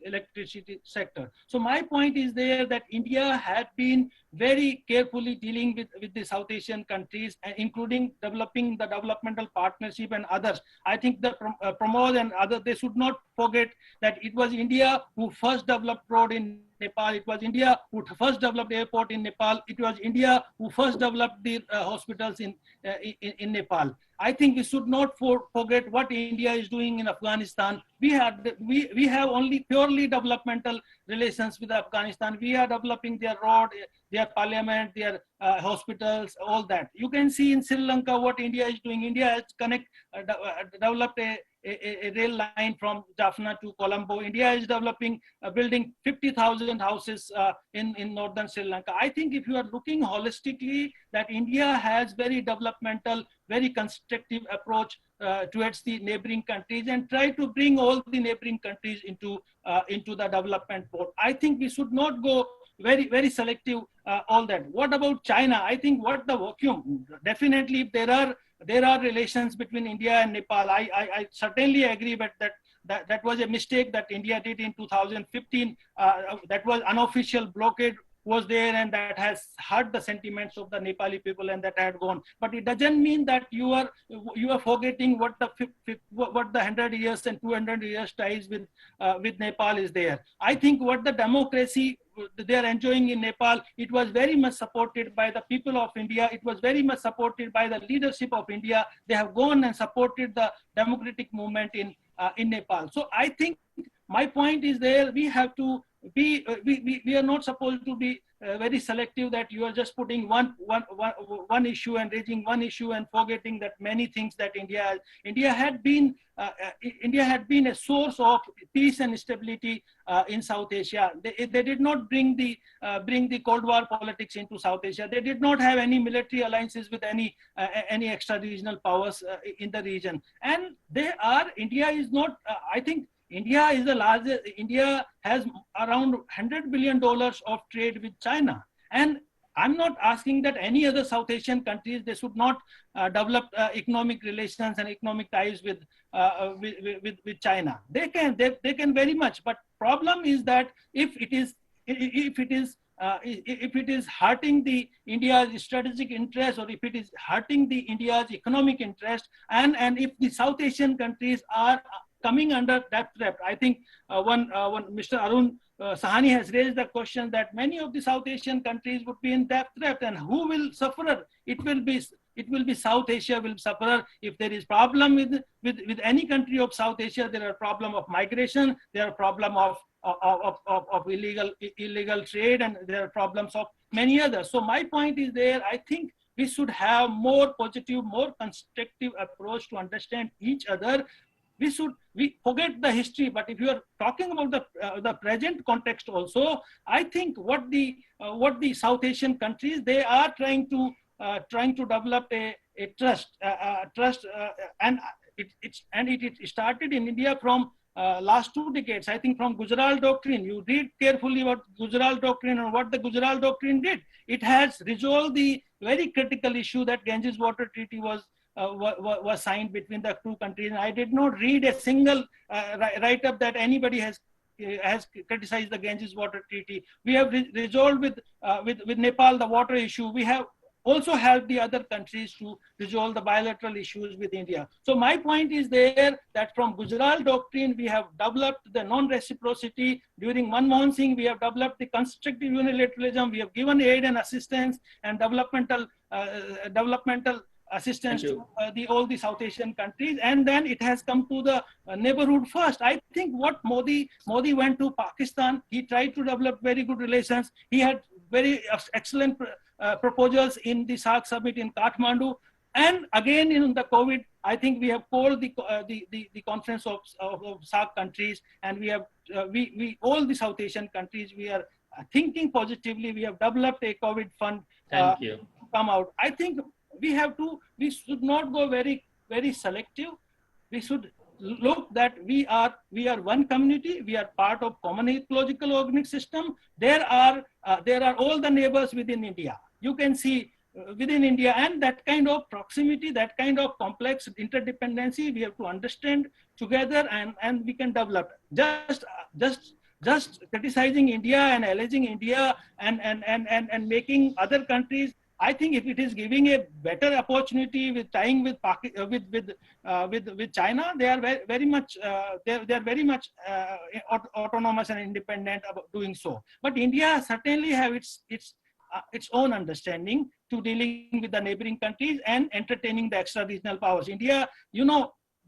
electricity sector. So my point is there that India had been very carefully dealing with the South Asian countries, including developing the developmental partnership and others. I think the Pramod and others, they should not forget that it was India who first developed road in Nepal. It was India who first developed airport in Nepal. It was India who first developed the hospitals in Nepal. I think we should not forget what India is doing in Afghanistan. We have only purely developmental relations with Afghanistan. We are developing their road, their parliament, their hospitals, all that. You can see in Sri Lanka what India is doing. India has developed a rail line from Jaffna to Colombo. India is developing, building 50,000 houses in northern Sri Lanka. I think if you are looking holistically, that India has very developmental, very constructive approach towards the neighboring countries and try to bring all the neighboring countries into the development port. I think we should not go very selective all that. What about China? I think what the vacuum, definitely if there are relations between India and Nepal. I certainly agree, but that was a mistake that India did in 2015. That was unofficial blockade was there, and that has hurt the sentiments of the Nepali people, and that had gone. But it doesn't mean that you are forgetting what the 100 years and 200 years ties with Nepal is there. I think what the democracy they are enjoying in Nepal, it was very much supported by the people of India. It was very much supported by the leadership of India. They have gone and supported the democratic movement in Nepal. So I think my point is there, we have to be, we are not supposed to be very selective that you are just putting one issue and raising one issue and forgetting that many things that India had been a source of peace and stability in South Asia. They did not bring the Cold War politics into South Asia. They did not have any military alliances with any extra regional powers in the region. And India is not, I think India is the largest. India has around $100 billion of trade with China. And I'm not asking that any other South Asian countries, they should not develop economic relations and economic ties with China. They can very much. But problem is that if it is hurting the India's strategic interest, or if it is hurting the India's economic interest, and if the South Asian countries are coming under that threat. I think one Mr. Arun Sahani has raised the question that many of the South Asian countries would be in that threat, and who will suffer? It will be it will be South Asia will suffer. If there is problem with any country of South Asia, there are problem of migration, there are problem of illegal trade, and there are problems of many others. So my point is there, I think we should have more positive, more constructive approach to understand each other. We forget the history, but if you are talking about the present context also, I think what the South Asian countries, they are trying to develop a trust, and it started in India from last 2 decades. I think from Gujarat Doctrine. You read carefully about Gujarat Doctrine and what the Gujarat Doctrine did. It has resolved the very critical issue that Ganges Water Treaty was signed between the two countries. And I did not read a single write-up that anybody has criticized the Ganges Water Treaty. We have resolved with Nepal the water issue. We have also helped the other countries to resolve the bilateral issues with India. So my point is there that from Gujarat Doctrine, we have developed the non-reciprocity. During Manmohan Singh, we have developed the constructive unilateralism. We have given aid and assistance and developmental assistance to all the South Asian countries, and then it has come to the neighborhood first. I think what Modi went to Pakistan, he tried to develop very good relations. He had very excellent proposals in the SAARC summit in Kathmandu, and again in the COVID, I think we have called the conference of SAARC countries, and we have we all the South Asian countries, we are thinking positively. We have developed a COVID fund to come out. I think we should not go very selective. We should look that we are one community. We are part of common ecological organic system. There are all the neighbors within India. You can see within India, and that kind of proximity, that kind of complex interdependency, we have to understand together, and we can develop. Just criticizing India and alleging India and making other countries, I think if it is giving a better opportunity with tying with China, they are very much autonomous and independent about doing so. But India certainly have its own understanding to dealing with the neighboring countries and entertaining the extra regional powers. India,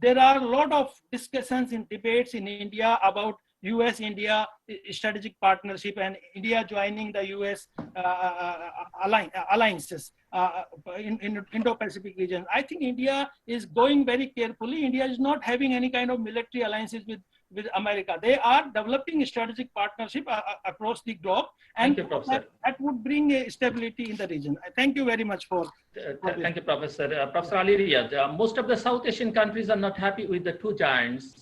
there are a lot of discussions and debates in India about US-India strategic partnership and India joining the US alliances in Indo-Pacific region. I think India is going very carefully. India is not having any kind of military alliances with America. They are developing a strategic partnership across the globe, and that would bring a stability in the region. Thank you very much for. Thank you, Professor. Professor Ali Riyad, most of the South Asian countries are not happy with the two giants.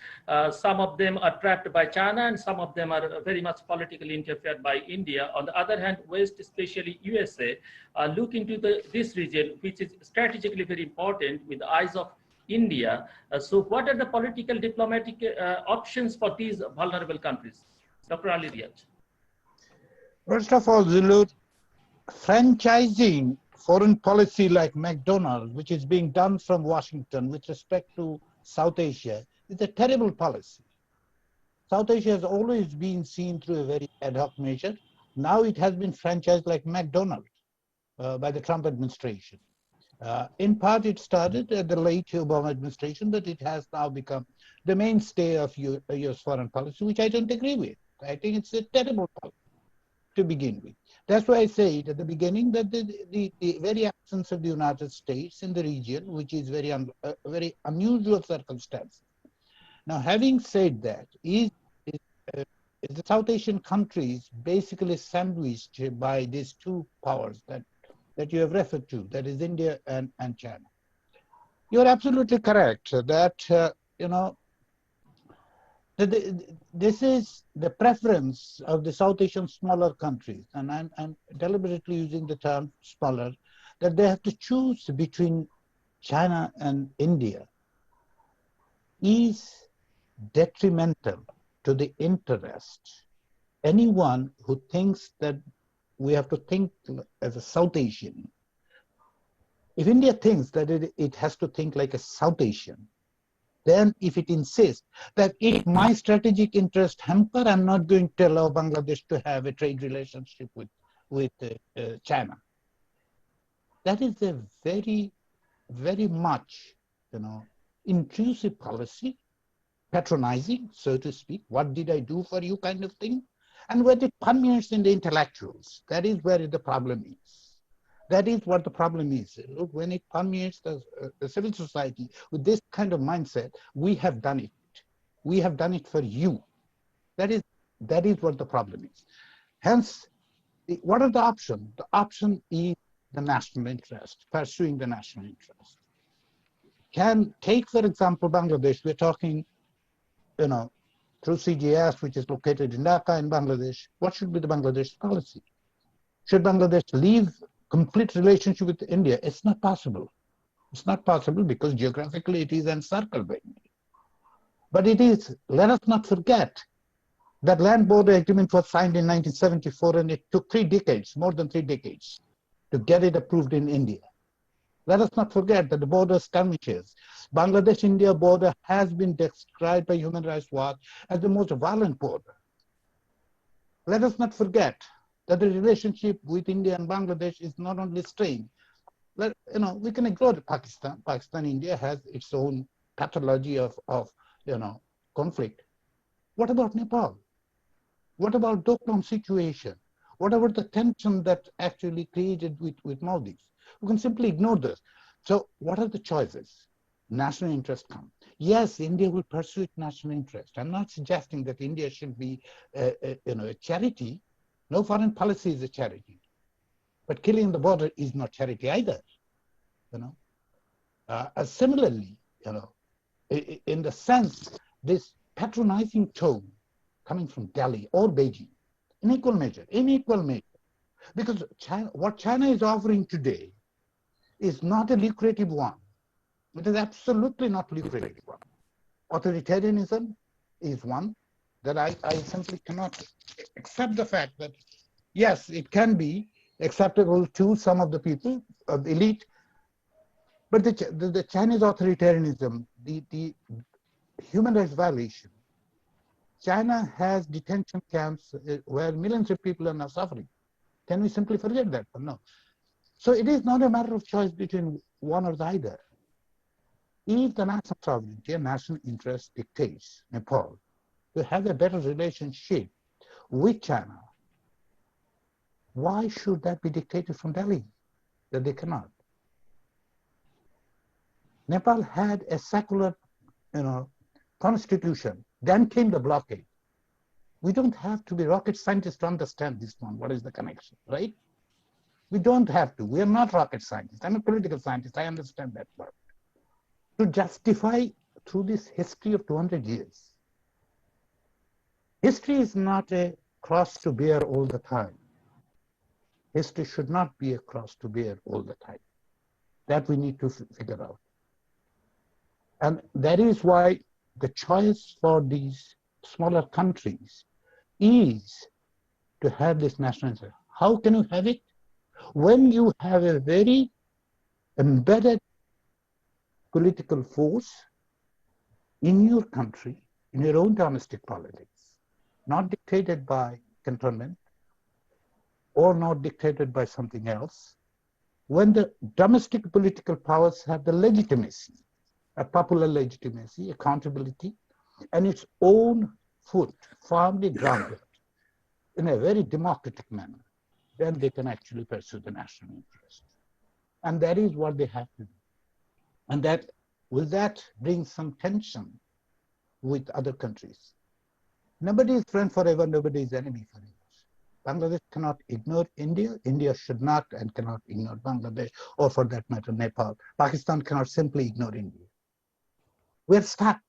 Some of them are trapped by China, and some of them are very much politically interfered by India. On the other hand, West, especially USA, look into this region, which is strategically very important with the eyes of India. So what are the political diplomatic options for these vulnerable countries? Dr. Ali Riyad. First of all, Zulu, franchising foreign policy like McDonald's, which is being done from Washington with respect to South Asia, is a terrible policy. South Asia has always been seen through a very ad hoc measure. Now it has been franchised like McDonald's by the Trump administration. In part, it started at the late Obama administration, but it has now become the mainstay of US foreign policy, which I don't agree with. I think it's a terrible policy to begin with. That's why I said at the beginning that the very absence of the United States in the region, which is very unusual circumstance. Now, having said that, is the South Asian countries basically sandwiched by these two powers that you have referred to, that is India and China. You're absolutely correct that, this is the preference of the South Asian smaller countries, and I'm deliberately using the term smaller, that they have to choose between China and India is detrimental to the interest. Anyone who thinks that we have to think as a South Asian, if India thinks that it has to think like a South Asian, then if it insists that if my strategic interest hamper, I'm not going to allow Bangladesh to have a trade relationship with China. That is a very very much, intrusive policy, patronizing, so to speak, what did I do for you kind of thing. And when it permeates in the intellectuals, that is where the problem is. That is what the problem is. Look, when it permeates the civil society with this kind of mindset, we have done it. We have done it for you. That is what the problem is. Hence, what are the options? The option is the national interest, pursuing the national interest. Can take, for example, Bangladesh. We're talking, through CGS, which is located in Dhaka in Bangladesh. What should be the Bangladesh policy? Should Bangladesh leave complete relationship with India? It's not possible. It's not possible because geographically it is encircled by India. But it is, let us not forget, that land border agreement was signed in 1974 and it took 3 decades, more than 3 decades, to get it approved in India. Let us not forget that the border skirmishes, Bangladesh-India border has been described by Human Rights Watch as the most violent border. Let us not forget that the relationship with India and Bangladesh is not only strained. We can ignore Pakistan. Pakistan-India has its own pathology of conflict. What about Nepal? What about Doklam situation? What about the tension that actually created with Maldives? We can simply ignore this. So what are the choices? National interest comes. Yes, India will pursue its national interest. I'm not suggesting that India should be a charity. No foreign policy is a charity. But killing the border is not charity either. Similarly, in the sense, this patronizing tone coming from Delhi or Beijing, in equal measure, because what China is offering today is not a lucrative one. It is absolutely not lucrative one. Authoritarianism is one that I simply cannot accept the fact that, yes, it can be acceptable to some of the people, of the elite, but the Chinese authoritarianism, the human rights violation, China has detention camps where millions of people are now suffering. Can we simply forget that? No. So it is not a matter of choice between one or the other. If the national sovereignty and national interest dictates Nepal to have a better relationship with China, why should that be dictated from Delhi, that they cannot? Nepal had a secular, constitution. Then came the blockade. We don't have to be rocket scientists to understand this one. What is the connection, right? We don't have to. We are not rocket scientists. I'm a political scientist. I understand that part. To justify through this history of 200 years, history is not a cross to bear all the time. History should not be a cross to bear all the time. That we need to figure out. And that is why the choice for these smaller countries is to have this national interest. How can you have it? When you have a very embedded political force in your country, in your own domestic politics, not dictated by cantonment or not dictated by something else, when the domestic political powers have the legitimacy, a popular legitimacy, accountability, and its own foot firmly grounded in a very democratic manner, then they can actually pursue the national interest. And that is what they have to do. And will that bring some tension with other countries? Nobody is friend forever, nobody is enemy forever. Bangladesh cannot ignore India. India should not and cannot ignore Bangladesh, or for that matter, Nepal. Pakistan cannot simply ignore India. We're stuck.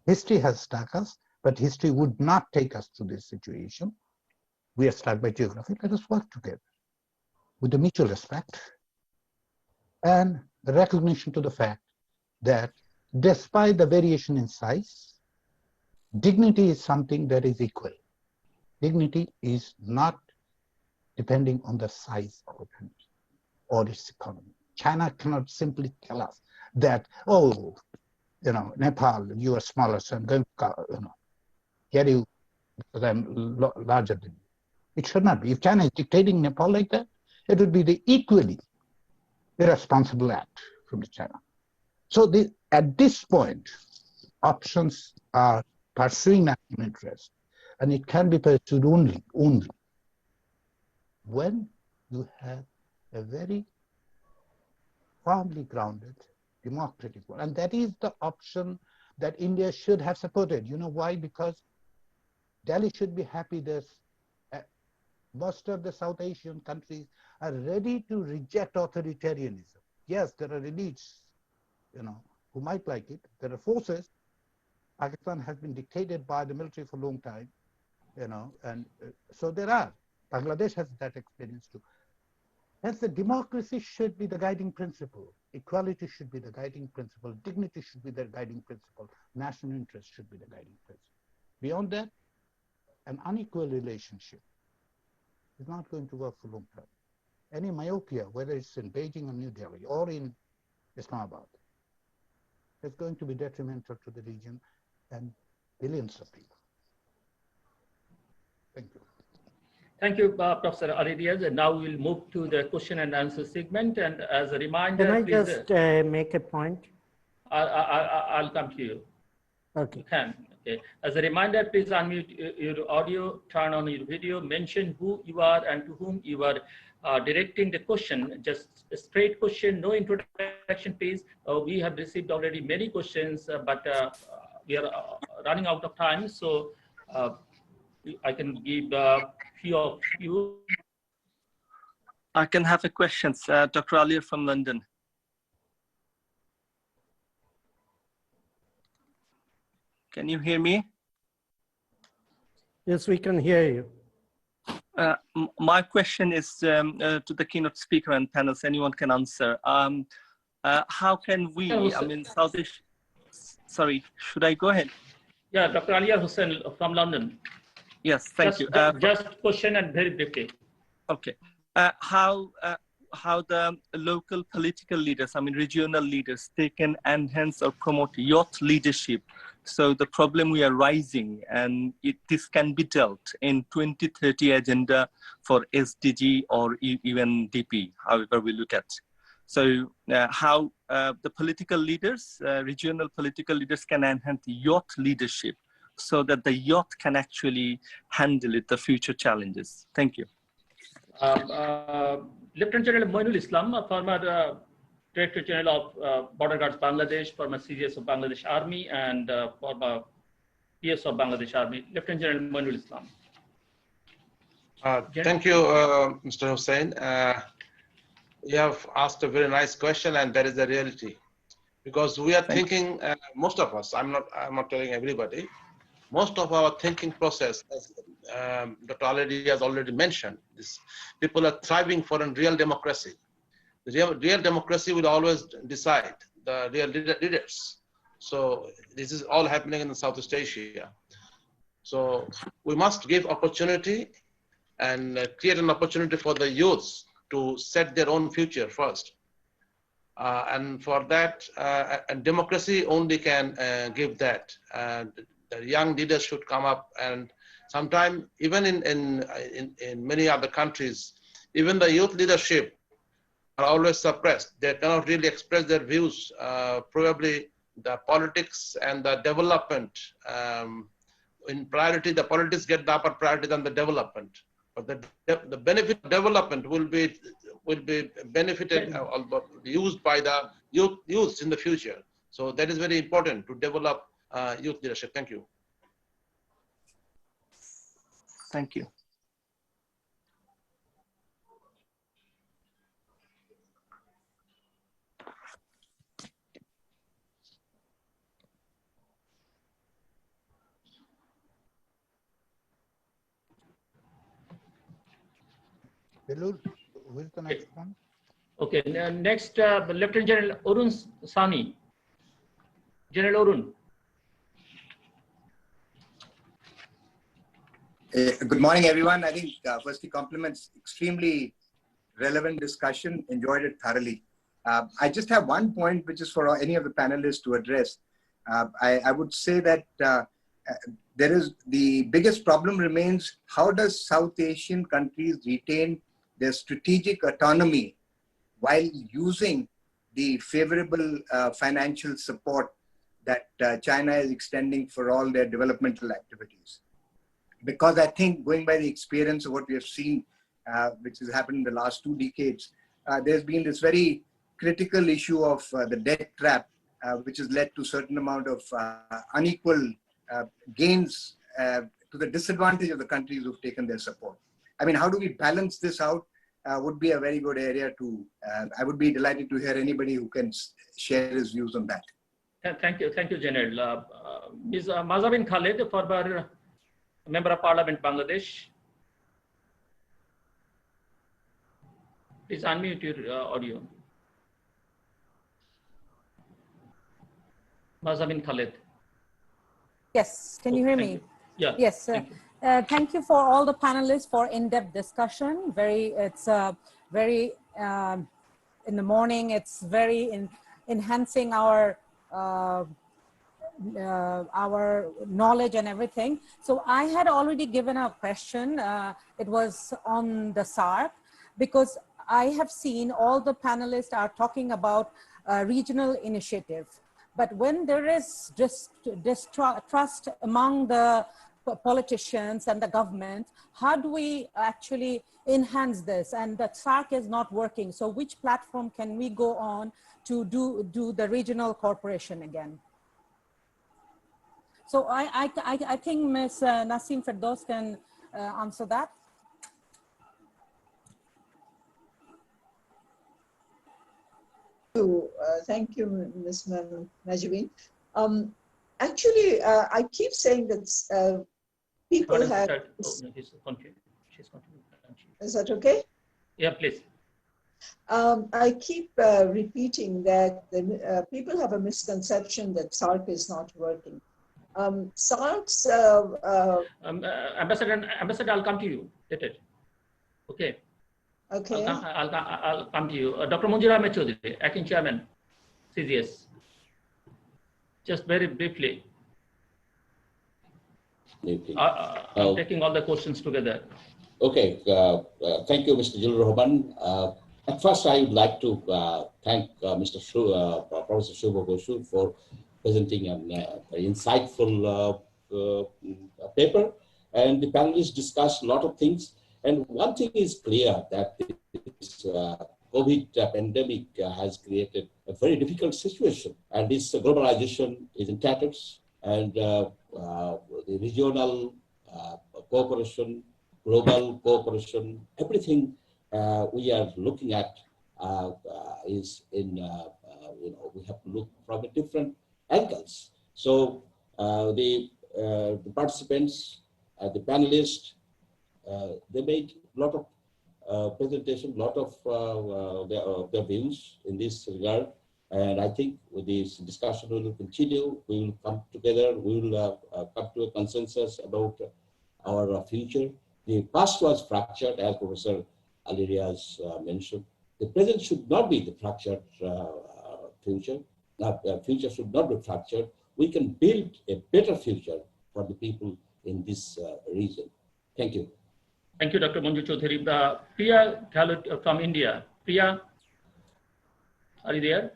History has stuck us, but history would not take us to this situation. We are stuck by geography. Let us work together with the mutual respect and the recognition to the fact that despite the variation in size, dignity is something that is equal. Dignity is not depending on the size of a country or its economy. China cannot simply tell us that, oh, Nepal, you are smaller, so I'm going to, get you because I'm larger than you. It should not be. If China is dictating Nepal like that, it would be the equally irresponsible act from China. So at this point, options are pursuing national interest, and it can be pursued only when you have a very firmly grounded democratic one. And that is the option that India should have supported. You know why? Because Delhi should be happy that most of the South Asian countries are ready to reject authoritarianism. Yes, there are elites, who might like it. There are forces. Pakistan has been dictated by the military for a long time, and so there are. Bangladesh has that experience too. Hence, the democracy should be the guiding principle. Equality should be the guiding principle. Dignity should be the guiding principle. National interest should be the guiding principle. Beyond that, an unequal relationship is not going to work for long term. Any myopia, whether it's in Beijing or New Delhi or in Islamabad, is going to be detrimental to the region and billions of people. Thank you. Thank you, Professor Ali Diaz. And now we'll move to the question and answer segment. And as a reminder, can I please, just make a point? I'll come to you. Okay. You can. Okay. As a reminder, please unmute your audio, turn on your video, mention who you are and to whom you are directing the question. Just a straight question, no introduction, please. We have received already many questions, but we are running out of time. So I can give a few of you. I can have a question, Dr. Ali from London. Can you hear me? Yes, we can hear you. My question is to the keynote speaker and panelists. Anyone can answer. How can we, South Asia, sorry, should I go ahead? Yeah, Dr. Alia Hussain from London. Yes, thank you. Just question and very briefly. Okay. How the local political leaders, regional leaders, they can enhance or promote youth leadership. So the problem we are raising, and this can be dealt in 2030 agenda for SDG or even DP, however we look at. So how the political leaders, regional political leaders can enhance youth leadership so that the youth can actually handle the future challenges. Thank you. Lieutenant General Moinul Islam, former Director General of Border Guards Bangladesh, former CGS of Bangladesh Army, and former PS of Bangladesh Army. Lieutenant General Moinul Islam. Thank you, Mr. Hussain. You have asked a very nice question, and that is the reality. Because we are thinking, most of us, I'm not telling everybody, most of our thinking process, as Dr. Ali has already mentioned, people are thriving for a real democracy. The real democracy will always decide the real leaders. So this is all happening in Southeast Asia. So we must give opportunity and create an opportunity for the youths to set their own future first. And for that, and democracy only can give that. The young leaders should come up, and sometimes even in many other countries, even the youth leadership are always suppressed. They cannot really express their views. Probably the politics and the development, in priority, the politics get the upper priority than the development. But the benefit of development will be benefited, used by the youth in the future. So that is very important to develop youth leadership. Thank you. Thank you. Belul, who is the next one? Okay, next, Lieutenant General Arun Sani. General Arun. Good morning, everyone. I think firstly, compliments, extremely relevant discussion, enjoyed it thoroughly. I just have one point, which is for any of the panelists to address. I would say that there is the biggest problem remains, how does South Asian countries retain their strategic autonomy while using the favorable financial support that China is extending for all their developmental activities. Because I think, going by the experience of what we have seen, which has happened in the last 2 decades, there's been this very critical issue of the debt trap, which has led to a certain amount of unequal gains to the disadvantage of the countries who've taken their support. I mean, how do we balance this out would be a very good area to, I would be delighted to hear anybody who can share his views on that. Thank you, General. Ms. Mazhabin Khalid, former Member of Parliament, Bangladesh. Please unmute your audio. Mazhabin Khalid. Yes, can you hear me? Yeah. Yes. Thank you for all the panelists for in-depth discussion. It's very in the morning. It's very enhancing our knowledge and everything. So I had already given a question. It was on the SAARC, because I have seen all the panelists are talking about regional initiative. But when there is distrust among the politicians and the government, how do we actually enhance this? And the SAARC is not working. So which platform can we go on to do the regional cooperation again? So I think Ms. Nasim Firdaus can answer that. Thank you, Ms. Najibin. Actually, I keep saying that people have... Is that okay? Yeah, please. I keep repeating that people have a misconception that SAARC is not working. SAARC's... Ambassador, I'll come to you later. Okay. Okay. I'll come to you. Dr. Munjir Ahmed Choudhury, Acting Chairman, CGS. Just very briefly. I'm taking all the questions together. Okay. Thank you, Mr. Jilur Rahman. At first, I would like to thank Professor Shubha Boshu for presenting an insightful paper. And the panelists discussed a lot of things. And one thing is clear, that this COVID pandemic has created a very difficult situation. And this globalization is in tatters. And the regional cooperation, global cooperation, everything we are looking at is in, we have to look from a different angles. So the participants, the panelists, they made a lot of presentation, a lot of their views in this regard. And I think with this discussion will continue, we will come together, we will come to a consensus about our future. The past was fractured, as Professor Alirias mentioned. The present should not be the fractured future. Future should not be fractured. We can build a better future for the people in this region. Thank you. Thank you, Dr. Munjir Choudhury. Priya Galut from India. Priya, are you there?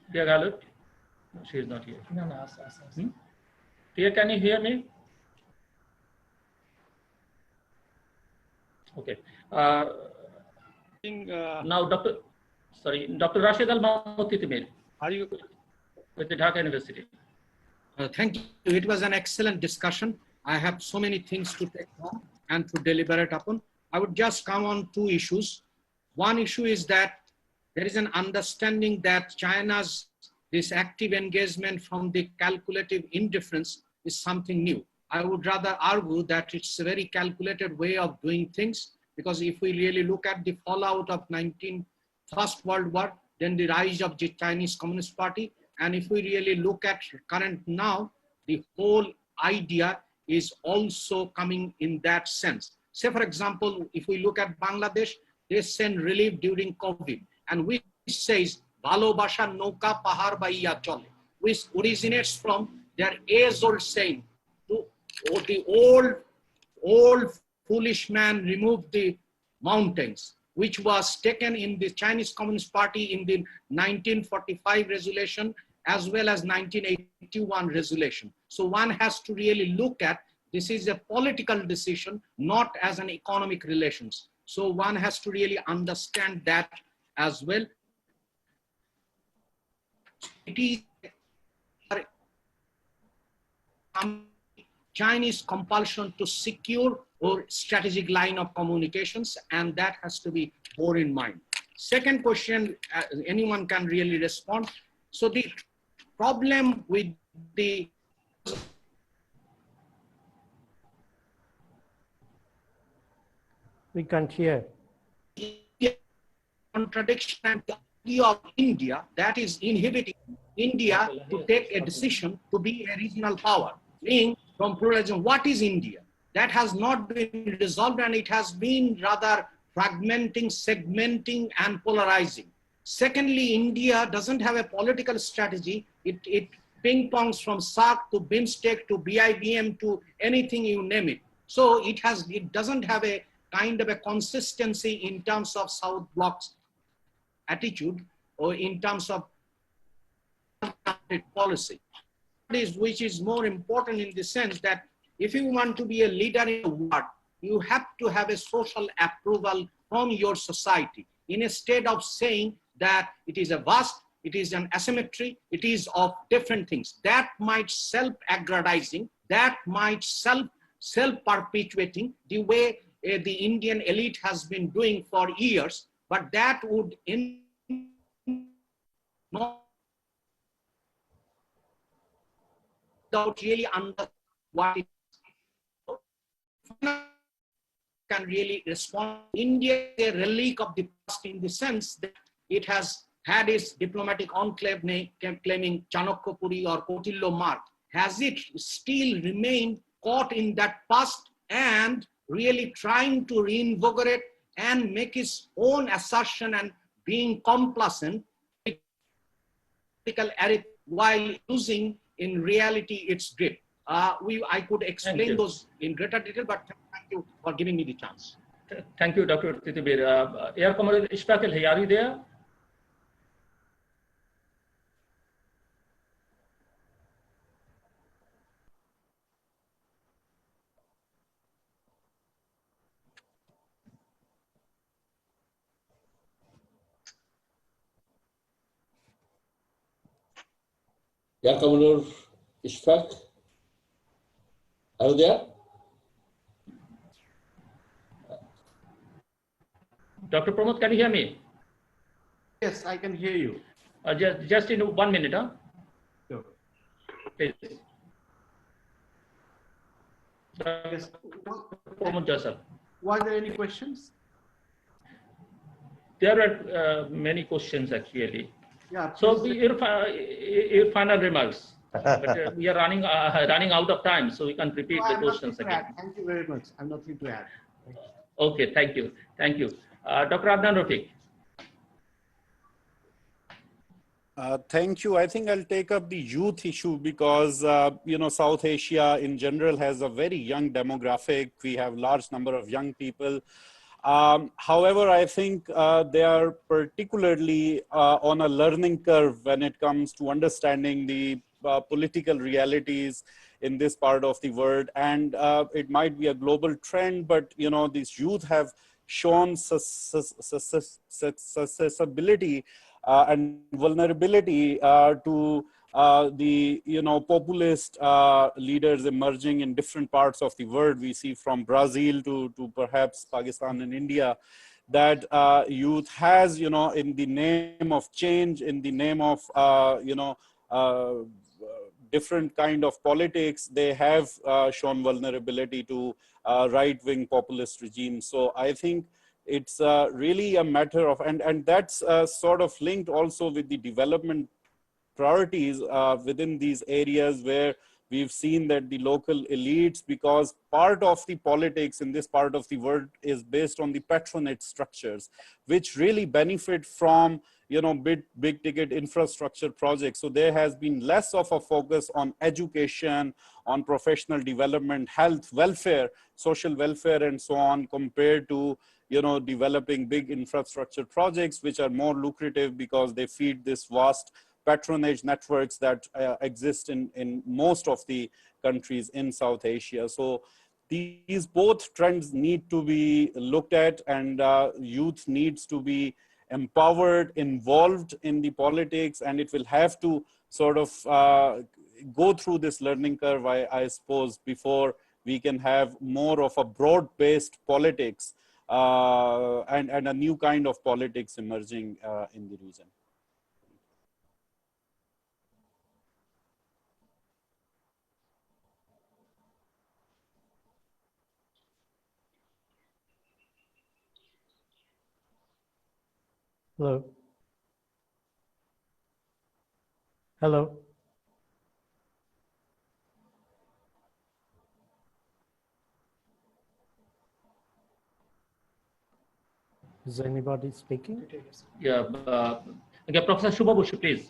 Priya Galut? No, she is not here. No. Priya, can you hear me? Okay. Now, Dr. Rashid Al-Mahmoud Timir. Are you with the Dhaka University? Thank you. It was an excellent discussion. I have so many things to take on and to deliberate upon. I would just come on 2 issues. One issue is that there is an understanding that China's this active engagement from the calculative indifference is something new. I would rather argue that it's a very calculated way of doing things, because if we really look at the fallout of First World War, then the rise of the Chinese Communist Party, and if we really look at current now, the whole idea is also coming in that sense. Say, for example, if we look at Bangladesh, they send relief during COVID, and which says, Bhalobasha Noka Pahar Baiya Chole, which originates from their age-old saying, the old foolish man removed the mountains, which was taken in the Chinese Communist Party in the 1945 resolution as well as 1981 resolution. So one has to really look at this is a political decision, not as an economic relations. So one has to really understand that as well. It is Chinese compulsion to secure or strategic line of communications, and that has to be borne in mind. Second question, anyone can really respond. So the problem with the We can't hear. Contradiction and the idea of India that is inhibiting India to take a decision to be a regional power, being from pluralism. What is India? That has not been resolved, and it has been rather fragmenting, segmenting, and polarizing. Secondly, India doesn't have a political strategy. It ping-pongs from SARC to BIMSTEC to BIBM to anything you name it. So it doesn't have a kind of a consistency in terms of South Bloc's attitude or in terms of policy. Which is more important in the sense that if you want to be a leader in the world, you have to have a social approval from your society instead of saying that it is a vast, it is an asymmetry, it is of different things. That might self-aggrandizing, that might self-perpetuating the way the Indian elite has been doing for years, but that would not without really understanding what it can really respond. India is a relic of the past in the sense that it has had its diplomatic enclave claiming Chanakyapuri or Kautilya mark. Has it still remained caught in that past and really trying to reinvigorate and make its own assertion and being complacent while losing in reality its grip? I could explain those in greater detail, but thank you for giving me the chance. Thank you, Dr. Titibir. Air Commander Ishfaq Al Hayari there? Air Commodore Ishfaq, are you there? Dr. Pramod, can you hear me? Yes, I can hear you. Just in 1 minute, huh? Sure. Please. Yes. Pramod Joseph. Were there any questions? There are many questions actually. Yeah. So your final remarks. But we are running out of time, so we can repeat the questions again. Thank you very much. I have nothing to add. Okay, thank you. Thank you. Dr. Adnan Rafiq. Thank you. I think I'll take up the youth issue because, South Asia in general has a very young demographic. We have large number of young people. However, I think they are particularly on a learning curve when it comes to understanding the political realities in this part of the world. And it might be a global trend, but, these youth have shown susceptibility and vulnerability to the populist leaders emerging in different parts of the world. We see from Brazil to perhaps Pakistan and India that youth has, in the name of change, in the name of different kind of politics, they have shown vulnerability to right-wing populist regimes. So I think it's really a matter of, and that's sort of linked also with the development priorities within these areas where we've seen that the local elites, because part of the politics in this part of the world is based on the patronage structures, which really benefit from big ticket infrastructure projects. So there has been less of a focus on education, on professional development, health, welfare, social welfare, and so on, compared to developing big infrastructure projects, which are more lucrative because they feed this vast patronage networks that exist in most of the countries in South Asia. So these both trends need to be looked at, and youth needs to be empowered, involved in the politics, and it will have to sort of go through this learning curve, I suppose, before we can have more of a broad-based politics and a new kind of politics emerging in the region. Hello. Hello. Is anybody speaking? Yeah, okay, Professor Shubha Boshu, please.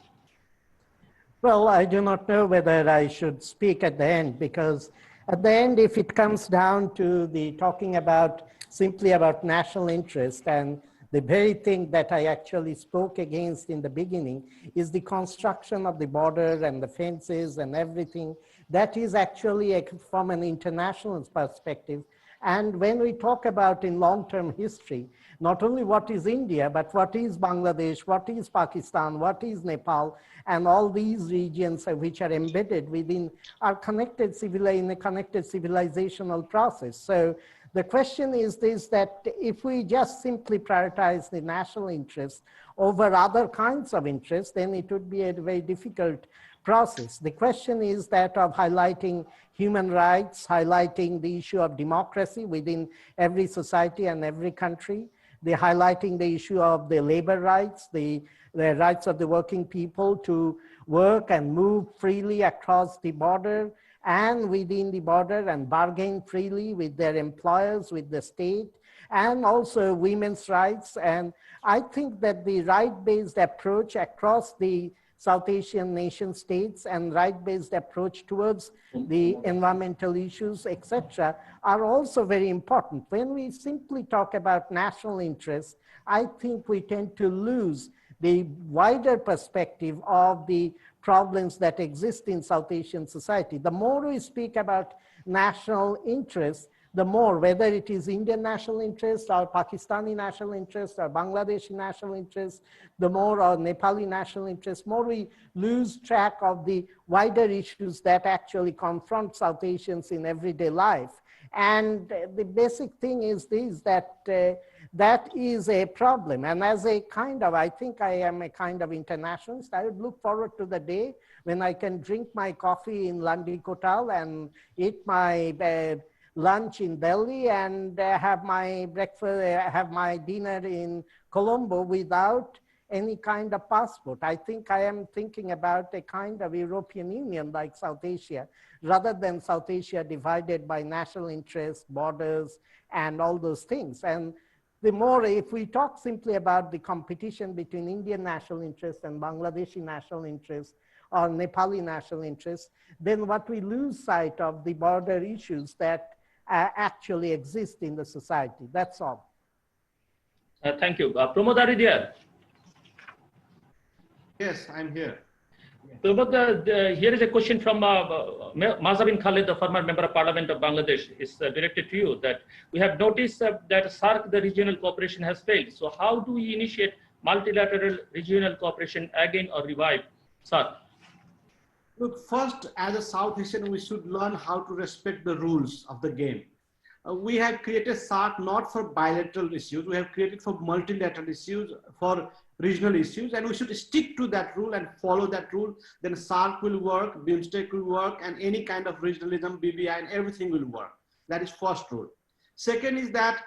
Well, I do not know whether I should speak at the end, because at the end, if it comes down to the talking about simply about national interest, and the very thing that I actually spoke against in the beginning is the construction of the border and the fences and everything. That is actually from an international perspective. And when we talk about in long-term history, not only what is India, but what is Bangladesh, what is Pakistan, what is Nepal, and all these regions which are embedded within are connected in a connected civilizational process. So the question is this, that if we just simply prioritize the national interest over other kinds of interests, then it would be a very difficult process. The question is that of highlighting human rights, highlighting the issue of democracy within every society and every country, highlighting the issue of the labor rights, the rights of the working people to work and move freely across the border and within the border and bargain freely with their employers, with the state, and also women's rights. And I think that the right-based approach across the South Asian nation states and right-based approach towards the environmental issues, etc., are also very important. When we simply talk about national interests, I think we tend to lose the wider perspective of the problems that exist in South Asian society. The more we speak about national interests, the more, whether it is Indian national interest or Pakistani national interest or Bangladeshi national interest, the more, or Nepali national interest, more we lose track of the wider issues that actually confront South Asians in everyday life. And the basic thing is this, that that is a problem. And as a kind of, I think I am a kind of internationalist, I would look forward to the day when I can drink my coffee in Landi Kotal and eat my lunch in Delhi and have my breakfast, have my dinner in Colombo without any kind of passport. I think I am thinking about a kind of European Union like South Asia, rather than South Asia divided by national interests, borders, and all those things. And the more, if we talk simply about the competition between Indian national interests and Bangladeshi national interests or Nepali national interests, then what we lose sight of the border issues that actually exist in the society. That's all. Thank you. Pramod, are you there? Yes, I'm here. Pramod, here is a question from Mazhabin Khalid, the former member of Parliament of Bangladesh. It's directed to you that we have noticed that SAARC, the regional cooperation, has failed. So how do we initiate multilateral regional cooperation again or revive SAARC? Look, first, as a South Asian, we should learn how to respect the rules of the game. We have created SAARC not for bilateral issues. We have created for multilateral issues, for regional issues, and we should stick to that rule and follow that rule. Then SAARC will work, BIMSTEC will work, and any kind of regionalism, BBI, and everything will work. That is first rule. Second is that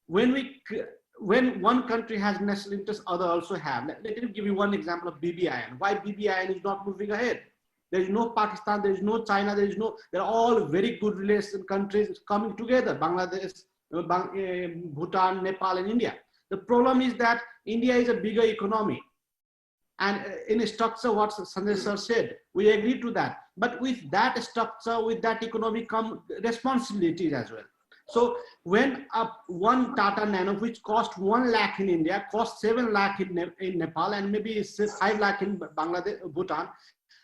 when one country has national interest, other also have. Let me give you one example of BBIN. Why BBIN is not moving ahead? There is no Pakistan, there is no China, they're all very good relation countries coming together, Bangladesh, Bhutan, Nepal, and India. The problem is that India is a bigger economy. And in a structure, what Sanjay sir said, we agree to that. But with that structure, with that economy come responsibilities as well. So when one Tata Nano, which cost 1 lakh in India, cost 7 lakh in Nepal, and maybe 5 lakh in Bangladesh, Bhutan,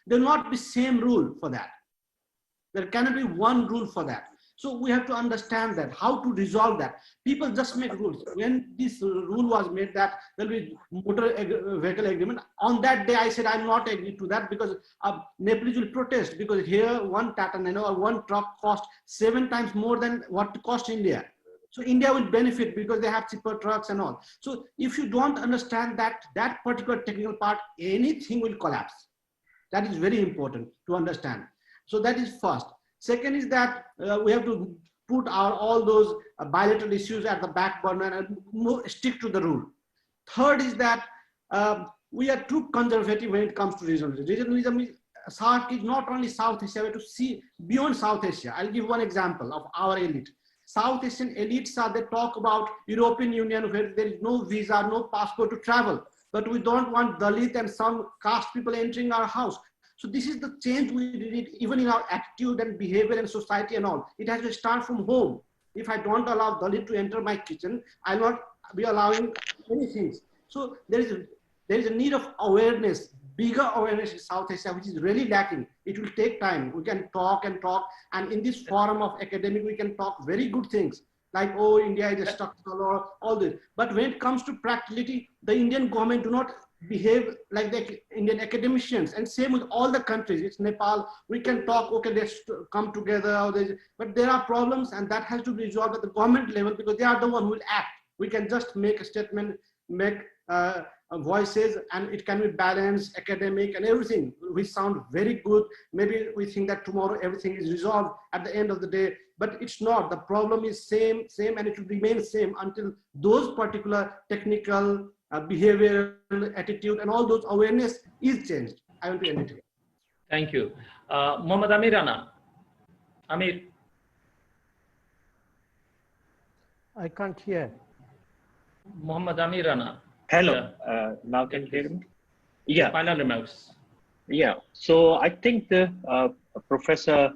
there will not be same rule for that. There cannot be one rule for that. So we have to understand that, how to resolve that. People just make rules. When this rule was made that there will be motor vehicle agreement, on that day I said I'm not agree to that, because Nepalese will protest, because here one Tata Nano or one truck cost 7 times more than what it cost India. So India will benefit because they have cheaper trucks and all. So if you don't understand that particular technical part, anything will collapse. That is very important to understand. So that is first. Second is that we have to put all those bilateral issues at the back burner and stick to the rule. Third is that we are too conservative when it comes to regionalism. Regionalism is, SAARC is not only South Asia, we have to see beyond South Asia. I'll give one example of our elite. South Asian elites they talk about European Union where there is no visa, no passport to travel. But we don't want Dalit and some caste people entering our house. So this is the change we need, even in our attitude and behavior and society and all. It has to start from home. If I don't allow Dalit to enter my kitchen, I'll not be allowing many things. So there is a need of awareness, bigger awareness in South Asia, which is really lacking. It will take time. We can talk and talk. And in this forum of academic, we can talk very good things. Like, oh, India is a structural or all this. But when it comes to practicality, the Indian government do not behave like the Indian academicians, and same with all the countries. It's Nepal, we can talk, okay, let's come together, but there are problems, and that has to be resolved at the government level, because they are the one who will act. We can just make a statement, make voices, and it can be balanced, academic and everything. We sound very good. Maybe we think that tomorrow everything is resolved at the end of the day, but it's not. The problem is same, and it will remain same until those particular technical behavioral attitude and all those awareness is changed. I want to end it here. Thank you. Mohammad Amirana. Amir. I can't hear. Mohammad Amirana. Hello. Now can you hear me? Yeah. Final remarks. Yeah. So I think the Professor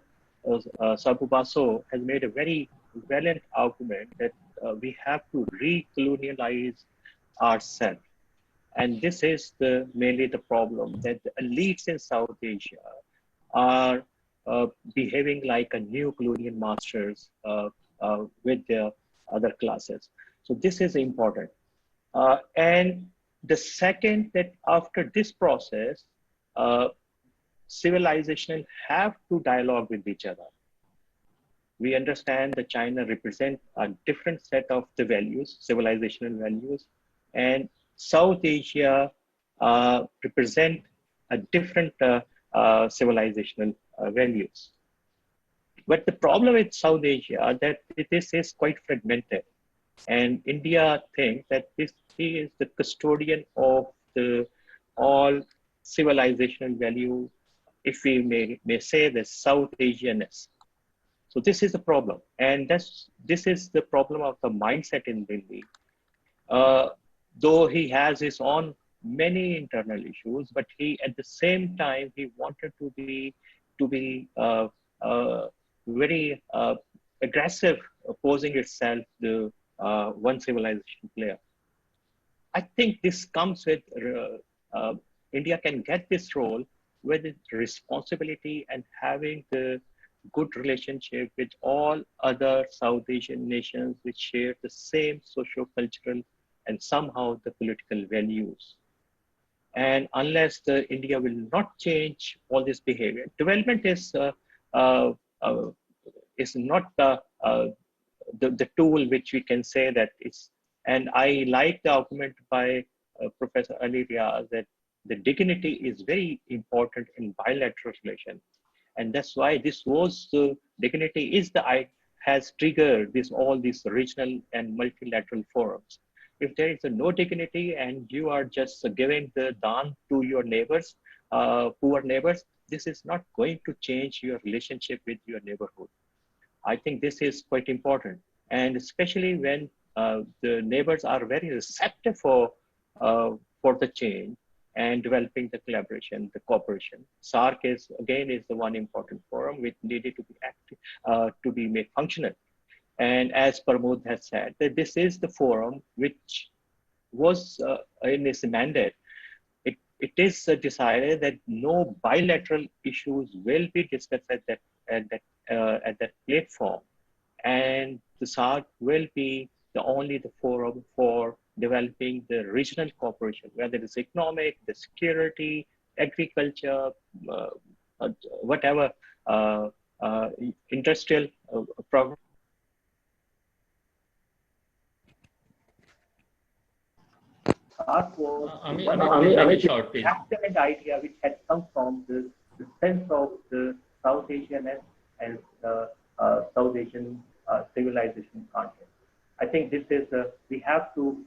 Sabu Basu has made a very valiant argument that we have to recolonialize ourselves. And this is mainly the problem, that the elites in South Asia are behaving like a new colonial masters with their other classes. So this is important. And the second, that after this process, civilization have to dialogue with each other. We understand that China represents a different set of the values, civilizational values, and South Asia represent a different civilizational values. But the problem with South Asia that this is quite fragmented, and India thinks that this is the custodian of all civilizational value, if we may say the South Asianness. So this is the problem, and this is the problem of the mindset in Delhi. Though he has his own many internal issues, but he at the same time he wanted to be very aggressive, opposing itself the one civilization player. I think this comes with India can get this role with its responsibility and having the good relationship with all other South Asian nations which share the same socio-cultural and somehow the political values. And unless India will not change all this behavior, development is not the tool which we can say that it's. And I like the argument by Professor Ali Riaz that the dignity is very important in bilateral relations. And that's why this was the dignity has triggered all these regional and multilateral forums. If there is no dignity and you are just giving the daan to your neighbors, poor neighbors, this is not going to change your relationship with your neighborhood. I think this is quite important. And especially when the neighbors are very receptive for the change and developing the collaboration, the cooperation. SARC is the one important forum which needed to be active, to be made functional. And as Pramod has said, that this is the forum which was in its mandate. It is decided that no bilateral issues will be discussed at that platform, and the SARC will be the forum for developing the regional cooperation, whether it's economic, the security, agriculture, whatever industrial program. SARC was an excellent idea which had come from the sense of the South Asian and South Asian civilization context. I think this is we have to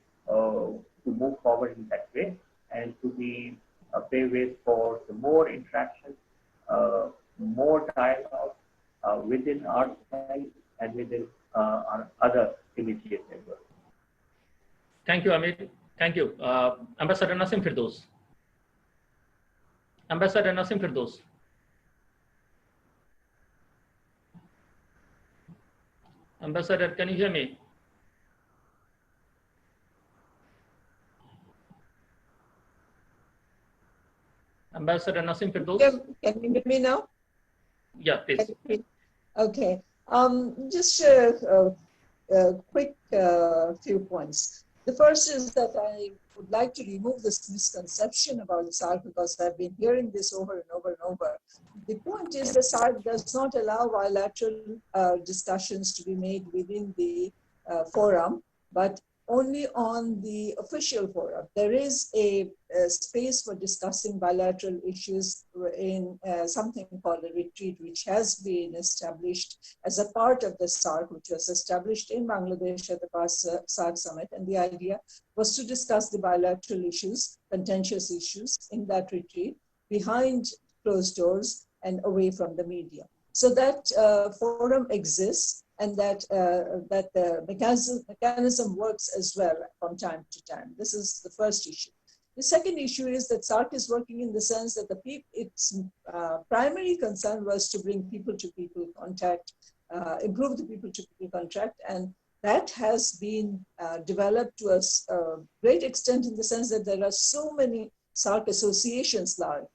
move forward in that way and to be pave way for the more interaction, more dialogue within our side and within our other immediate neighbors. Thank you, Amit. Thank you. Ambassador Nasim Firdaus. Ambassador Nasim Firdaus. Ambassador, can you hear me? Ambassador Nasim Firdaus. Can you hear me now? Yeah, please. Okay. Just a quick few points. The first is that I would like to remove this misconception about SARC because I've been hearing this over and over and over. The point is the SARC does not allow bilateral discussions to be made within the forum, but only on the official forum. There is a space for discussing bilateral issues in something called a retreat, which has been established as a part of the SARC, which was established in Bangladesh at the past SARC summit. And the idea was to discuss the bilateral issues, contentious issues in that retreat behind closed doors and away from the media. So that forum exists, and that the mechanism works as well from time to time. This is the first issue. The second issue is that SARC is working in the sense that its primary concern was to bring people-to-people contact, improve the people-to-people contact, and that has been developed to a great extent in the sense that there are so many SARC associations now.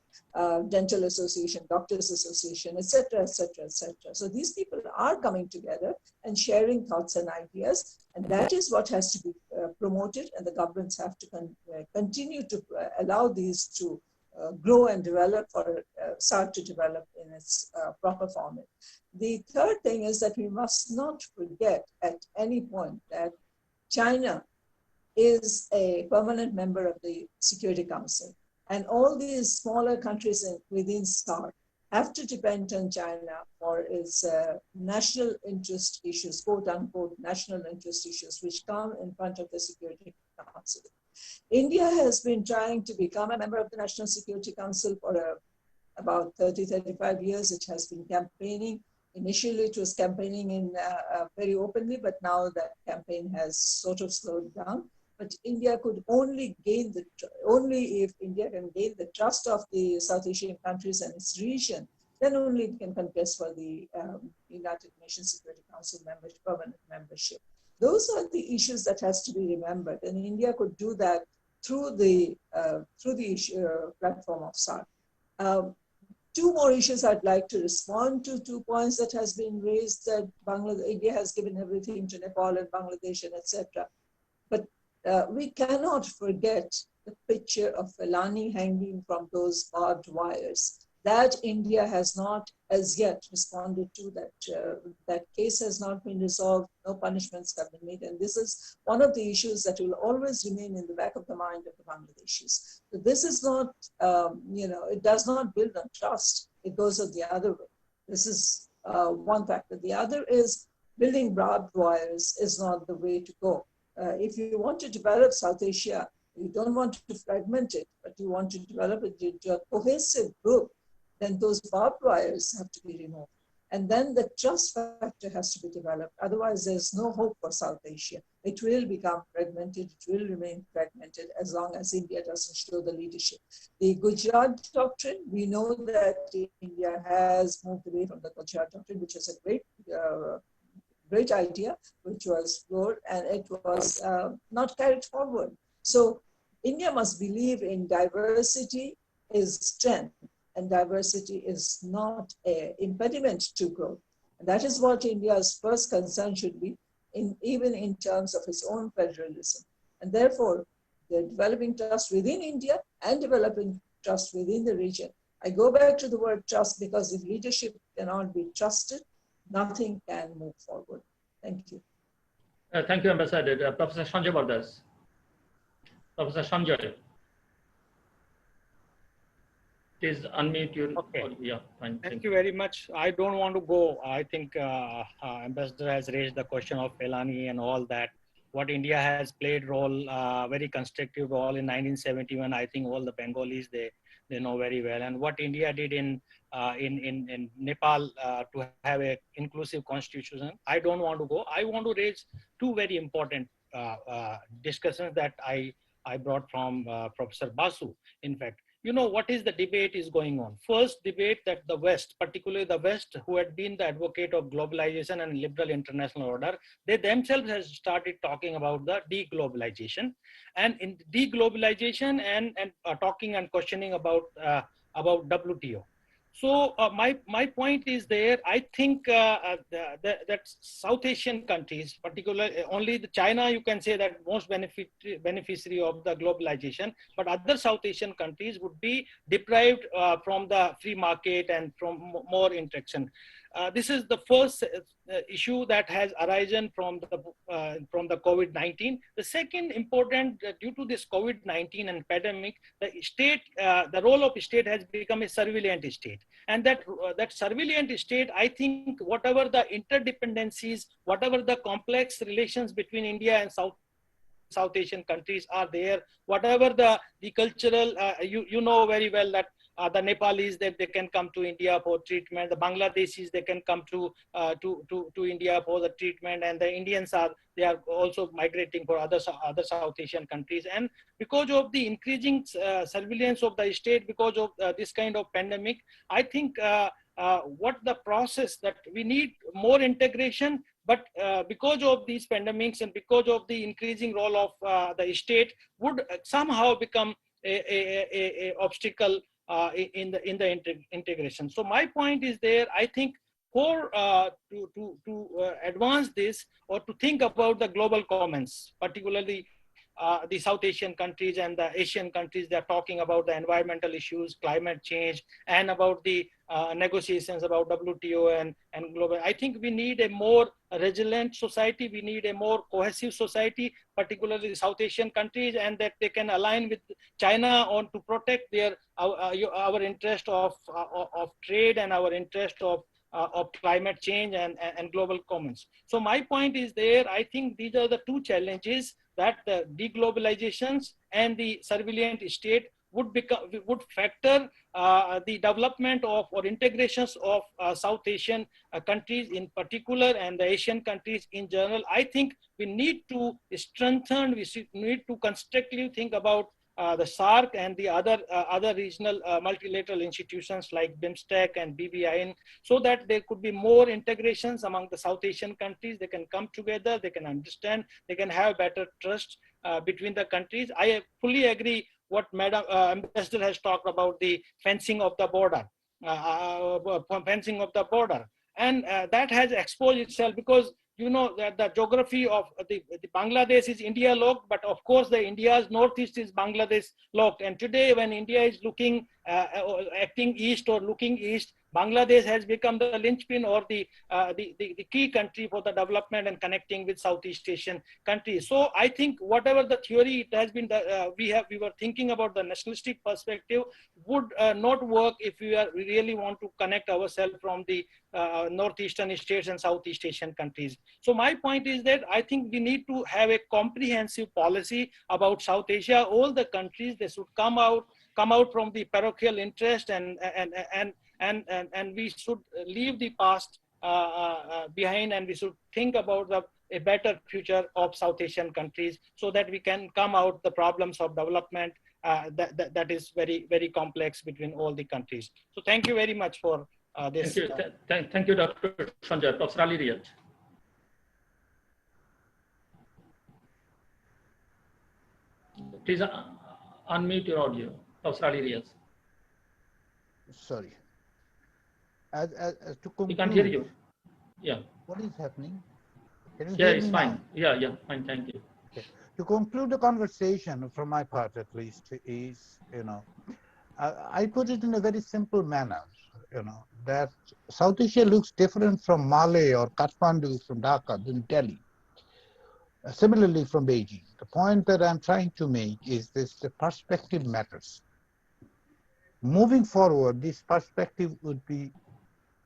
Dental Association, Doctors Association, etc., etc., etc. So these people are coming together and sharing thoughts and ideas, and that is what has to be promoted, and the governments have to continue to allow these to grow and develop, for SARC to develop in its proper format. The third thing is that we must not forget at any point that China is a permanent member of the Security Council. And all these smaller countries within SARC have to depend on China for its national interest issues, quote unquote, national interest issues, which come in front of the Security Council. India has been trying to become a member of the National Security Council for about 30, 35 years. It has been campaigning. Initially, it was campaigning in very openly, but now that campaign has sort of slowed down. But India could only if India can gain the trust of the South Asian countries and its region, then only it can contest for the United Nations Security Council permanent membership. Those are the issues that has to be remembered, and India could do that through the platform of SARC. Two more issues I'd like to respond to. 2 points that has been raised, that India has given everything to Nepal and Bangladesh and etc. But we cannot forget the picture of Felani hanging from those barbed wires. That India has not as yet responded to. That case has not been resolved, no punishments have been made. And this is one of the issues that will always remain in the back of the mind of the Bangladeshis. So this is not, it does not build on trust. It goes the other way. This is one factor. The other is building barbed wires is not the way to go. If you want to develop South Asia, you don't want to fragment it, but you want to develop it into a cohesive group, then those barbed wires have to be removed. And then the trust factor has to be developed. Otherwise, there's no hope for South Asia. It will become fragmented. It will remain fragmented as long as India doesn't show the leadership. The Gujarat doctrine, we know that India has moved away from the Gujarat doctrine, which is a great idea, which was explored, and it was not carried forward. So India must believe in diversity is strength, and diversity is not an impediment to growth. And that is what India's first concern should be, even in terms of its own federalism. And therefore, they're developing trust within India and developing trust within the region. I go back to the word trust because if leadership cannot be trusted, nothing can move forward. Thank you. Thank you, Ambassador. Professor Sanjay Bardas. Professor Sanjay. Please unmute your. Okay. Yeah, fine. Thank you very much. I don't want to go. I think Ambassador has raised the question of Pelani and all that. What India has played role, very constructive role in 1971. I think all the Bengalis they know very well. And what India did in Nepal to have a inclusive constitution. I don't want to go. I want to raise two very important discussions that I brought from Professor Basu. In fact, you know what is the debate is going on. First debate that the West, particularly the West, who had been the advocate of globalization and liberal international order, they themselves have started talking about the deglobalization, and in deglobalization and talking and questioning about WTO. So my point is there. I think that South Asian countries, particularly only the China, you can say that most beneficiary of the globalization, but other South Asian countries would be deprived from the free market and from more interaction. This is the first issue that has arisen from the COVID-19. The second important, due to this COVID-19 and pandemic, the state, the role of state has become a surveillance state, and that surveillance state, I think, whatever the interdependencies, whatever the complex relations between India and South Asian countries are there, whatever the cultural, you know very well that the Nepalis, that they can come to India for treatment, the Bangladeshis, they can come to India for the treatment, and the Indians they are also migrating for other South Asian countries. And because of the increasing surveillance of the state, because of this kind of pandemic, I think what the process that we need more integration, but because of these pandemics and because of the increasing role of the state would somehow become a obstacle in the integration. So my point is there, I think for to advance this or to think about the global commons, particularly the South Asian countries and the Asian countries, they're talking about the environmental issues, climate change, and about the negotiations about WTO and global. I think we need a more resilient society. We need a more cohesive society, particularly the South Asian countries, and that they can align with China on to protect their our interest of trade and our interest of climate change and global commons. So my point is there, I think these are the two challenges that the deglobalizations and the surveillance state would factor the development of or integrations of South Asian countries in particular and the Asian countries in general. I think we need to strengthen, we need to constructively think about the SAARC and the other regional multilateral institutions like BIMSTEC and BBIN, so that there could be more integrations among the South Asian countries. They can come together, they can understand, they can have better trust between the countries. I fully agree what Madam Ambassador has talked about, the fencing of the border, and that has exposed itself because you know that the geography of the Bangladesh is India locked, but of course the India's northeast is Bangladesh locked. And today when India is looking, acting east or looking east, Bangladesh has become the linchpin or the key country for the development and connecting with Southeast Asian countries. So I think whatever the theory it has been, we were thinking about the nationalistic perspective would not work if we really want to connect ourselves from the northeastern states and Southeast Asian countries. So my point is that I think we need to have a comprehensive policy about South Asia. All the countries, they should come out from the parochial interest and and we should leave the past behind, and we should think about a better future of South Asian countries, so that we can come out the problems of development that is very, very complex between all the countries. So thank you very much for this. Thank you. Thank you, Dr. Sanjay. Professor Ali Riyaz. Please unmute your audio, Professor Ali Riyaz. Sorry. As to conclude, We can't hear you. Yeah. What is happening? Can you Yeah, hear it's me fine. now? Yeah, fine. Thank you. Okay. To conclude the conversation, from my part at least, is, I put it in a very simple manner, that South Asia looks different from Male or Kathmandu, from Dhaka, than Delhi. Similarly from Beijing. The point that I'm trying to make is this: the perspective matters. Moving forward, this perspective would be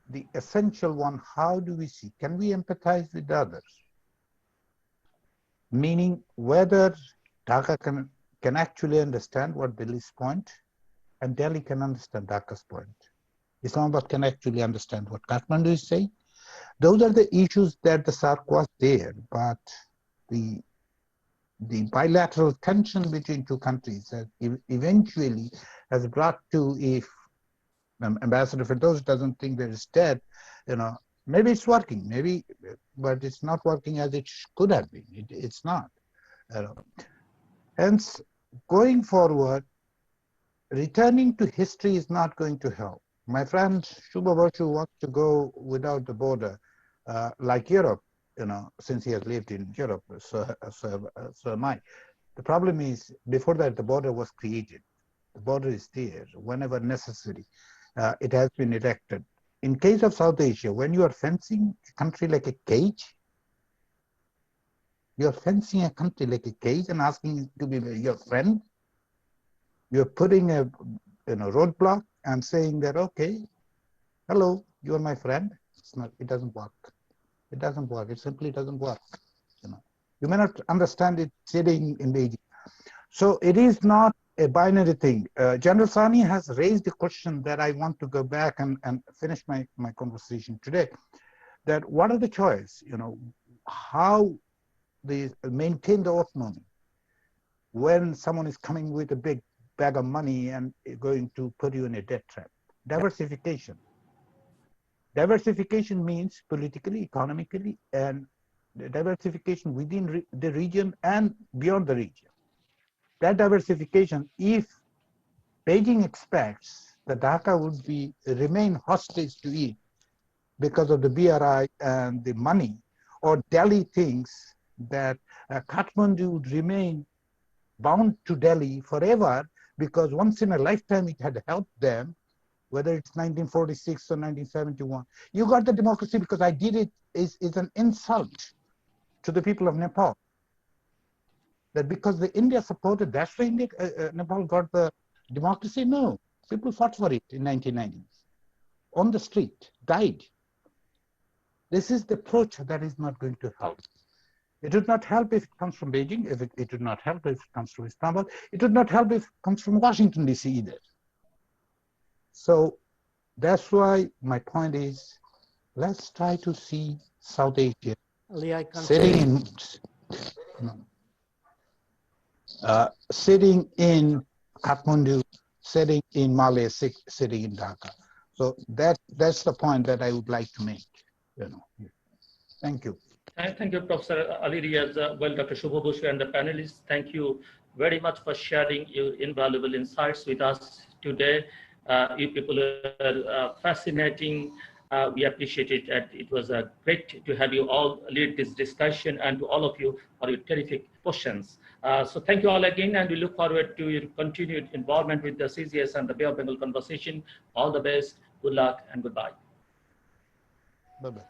the essential one. How do we see? Can we empathize with others? Meaning whether Dhaka can actually understand what Delhi's point, and Delhi can understand Dhaka's point. Islamabad can actually understand what Kathmandu is saying. Those are the issues that the SARC was there, but the bilateral tension between two countries that eventually has brought to, if Ambassador Firdaus doesn't think that it's dead, maybe it's working, maybe, but it's not working as it could have been. It's not. Hence, going forward, returning to history is not going to help. My friend Shubha Basu wants to go without the border, like Europe, since he has lived in Europe, so am I. The problem is, before that, the border was created. The border is there whenever necessary. It has been erected. In case of South Asia, when you are fencing a country like a cage, you are fencing a country like a cage and asking it to be your friend. You're putting a roadblock and saying that, okay, hello, you are my friend. It's not. It doesn't work. It doesn't work. It simply doesn't work. You may not understand it sitting in Beijing. So it is not a binary thing. General Sani has raised the question that I want to go back and finish my conversation today. That what are the choice? How they maintain the autonomy when someone is coming with a big bag of money and going to put you in a debt trap. Diversification. Diversification means politically, economically, and diversification within the region and beyond the region. That diversification, if Beijing expects that Dhaka would remain hostage to it because of the BRI and the money, or Delhi thinks that Kathmandu would remain bound to Delhi forever because once in a lifetime it had helped them, whether it's 1946 or 1971. You got the democracy because I did it is an insult to the people of Nepal. That because the India supported, that's why Nepal got the democracy? No, people fought for it in 1990s. On the street, died. This is the approach that is not going to help. It would not help if it comes from Beijing, it would not help if it comes from Istanbul, it would not help if it comes from Washington, DC either. So that's why my point is, let's try to see South Asia sitting in Kathmandu, sitting in Male, sitting in Dhaka. So that's the point that I would like to make. Thank you. Thank you, Professor Ali Riyaz. Well, Dr. Shubha Basu and the panelists, thank you very much for sharing your invaluable insights with us today. You people are fascinating. We appreciate it. And it was great to have you all lead this discussion, and to all of you for your terrific questions. So thank you all again, and we look forward to your continued involvement with the CCS and the Bay of Bengal conversation. All the best, good luck, and goodbye. Bye-bye.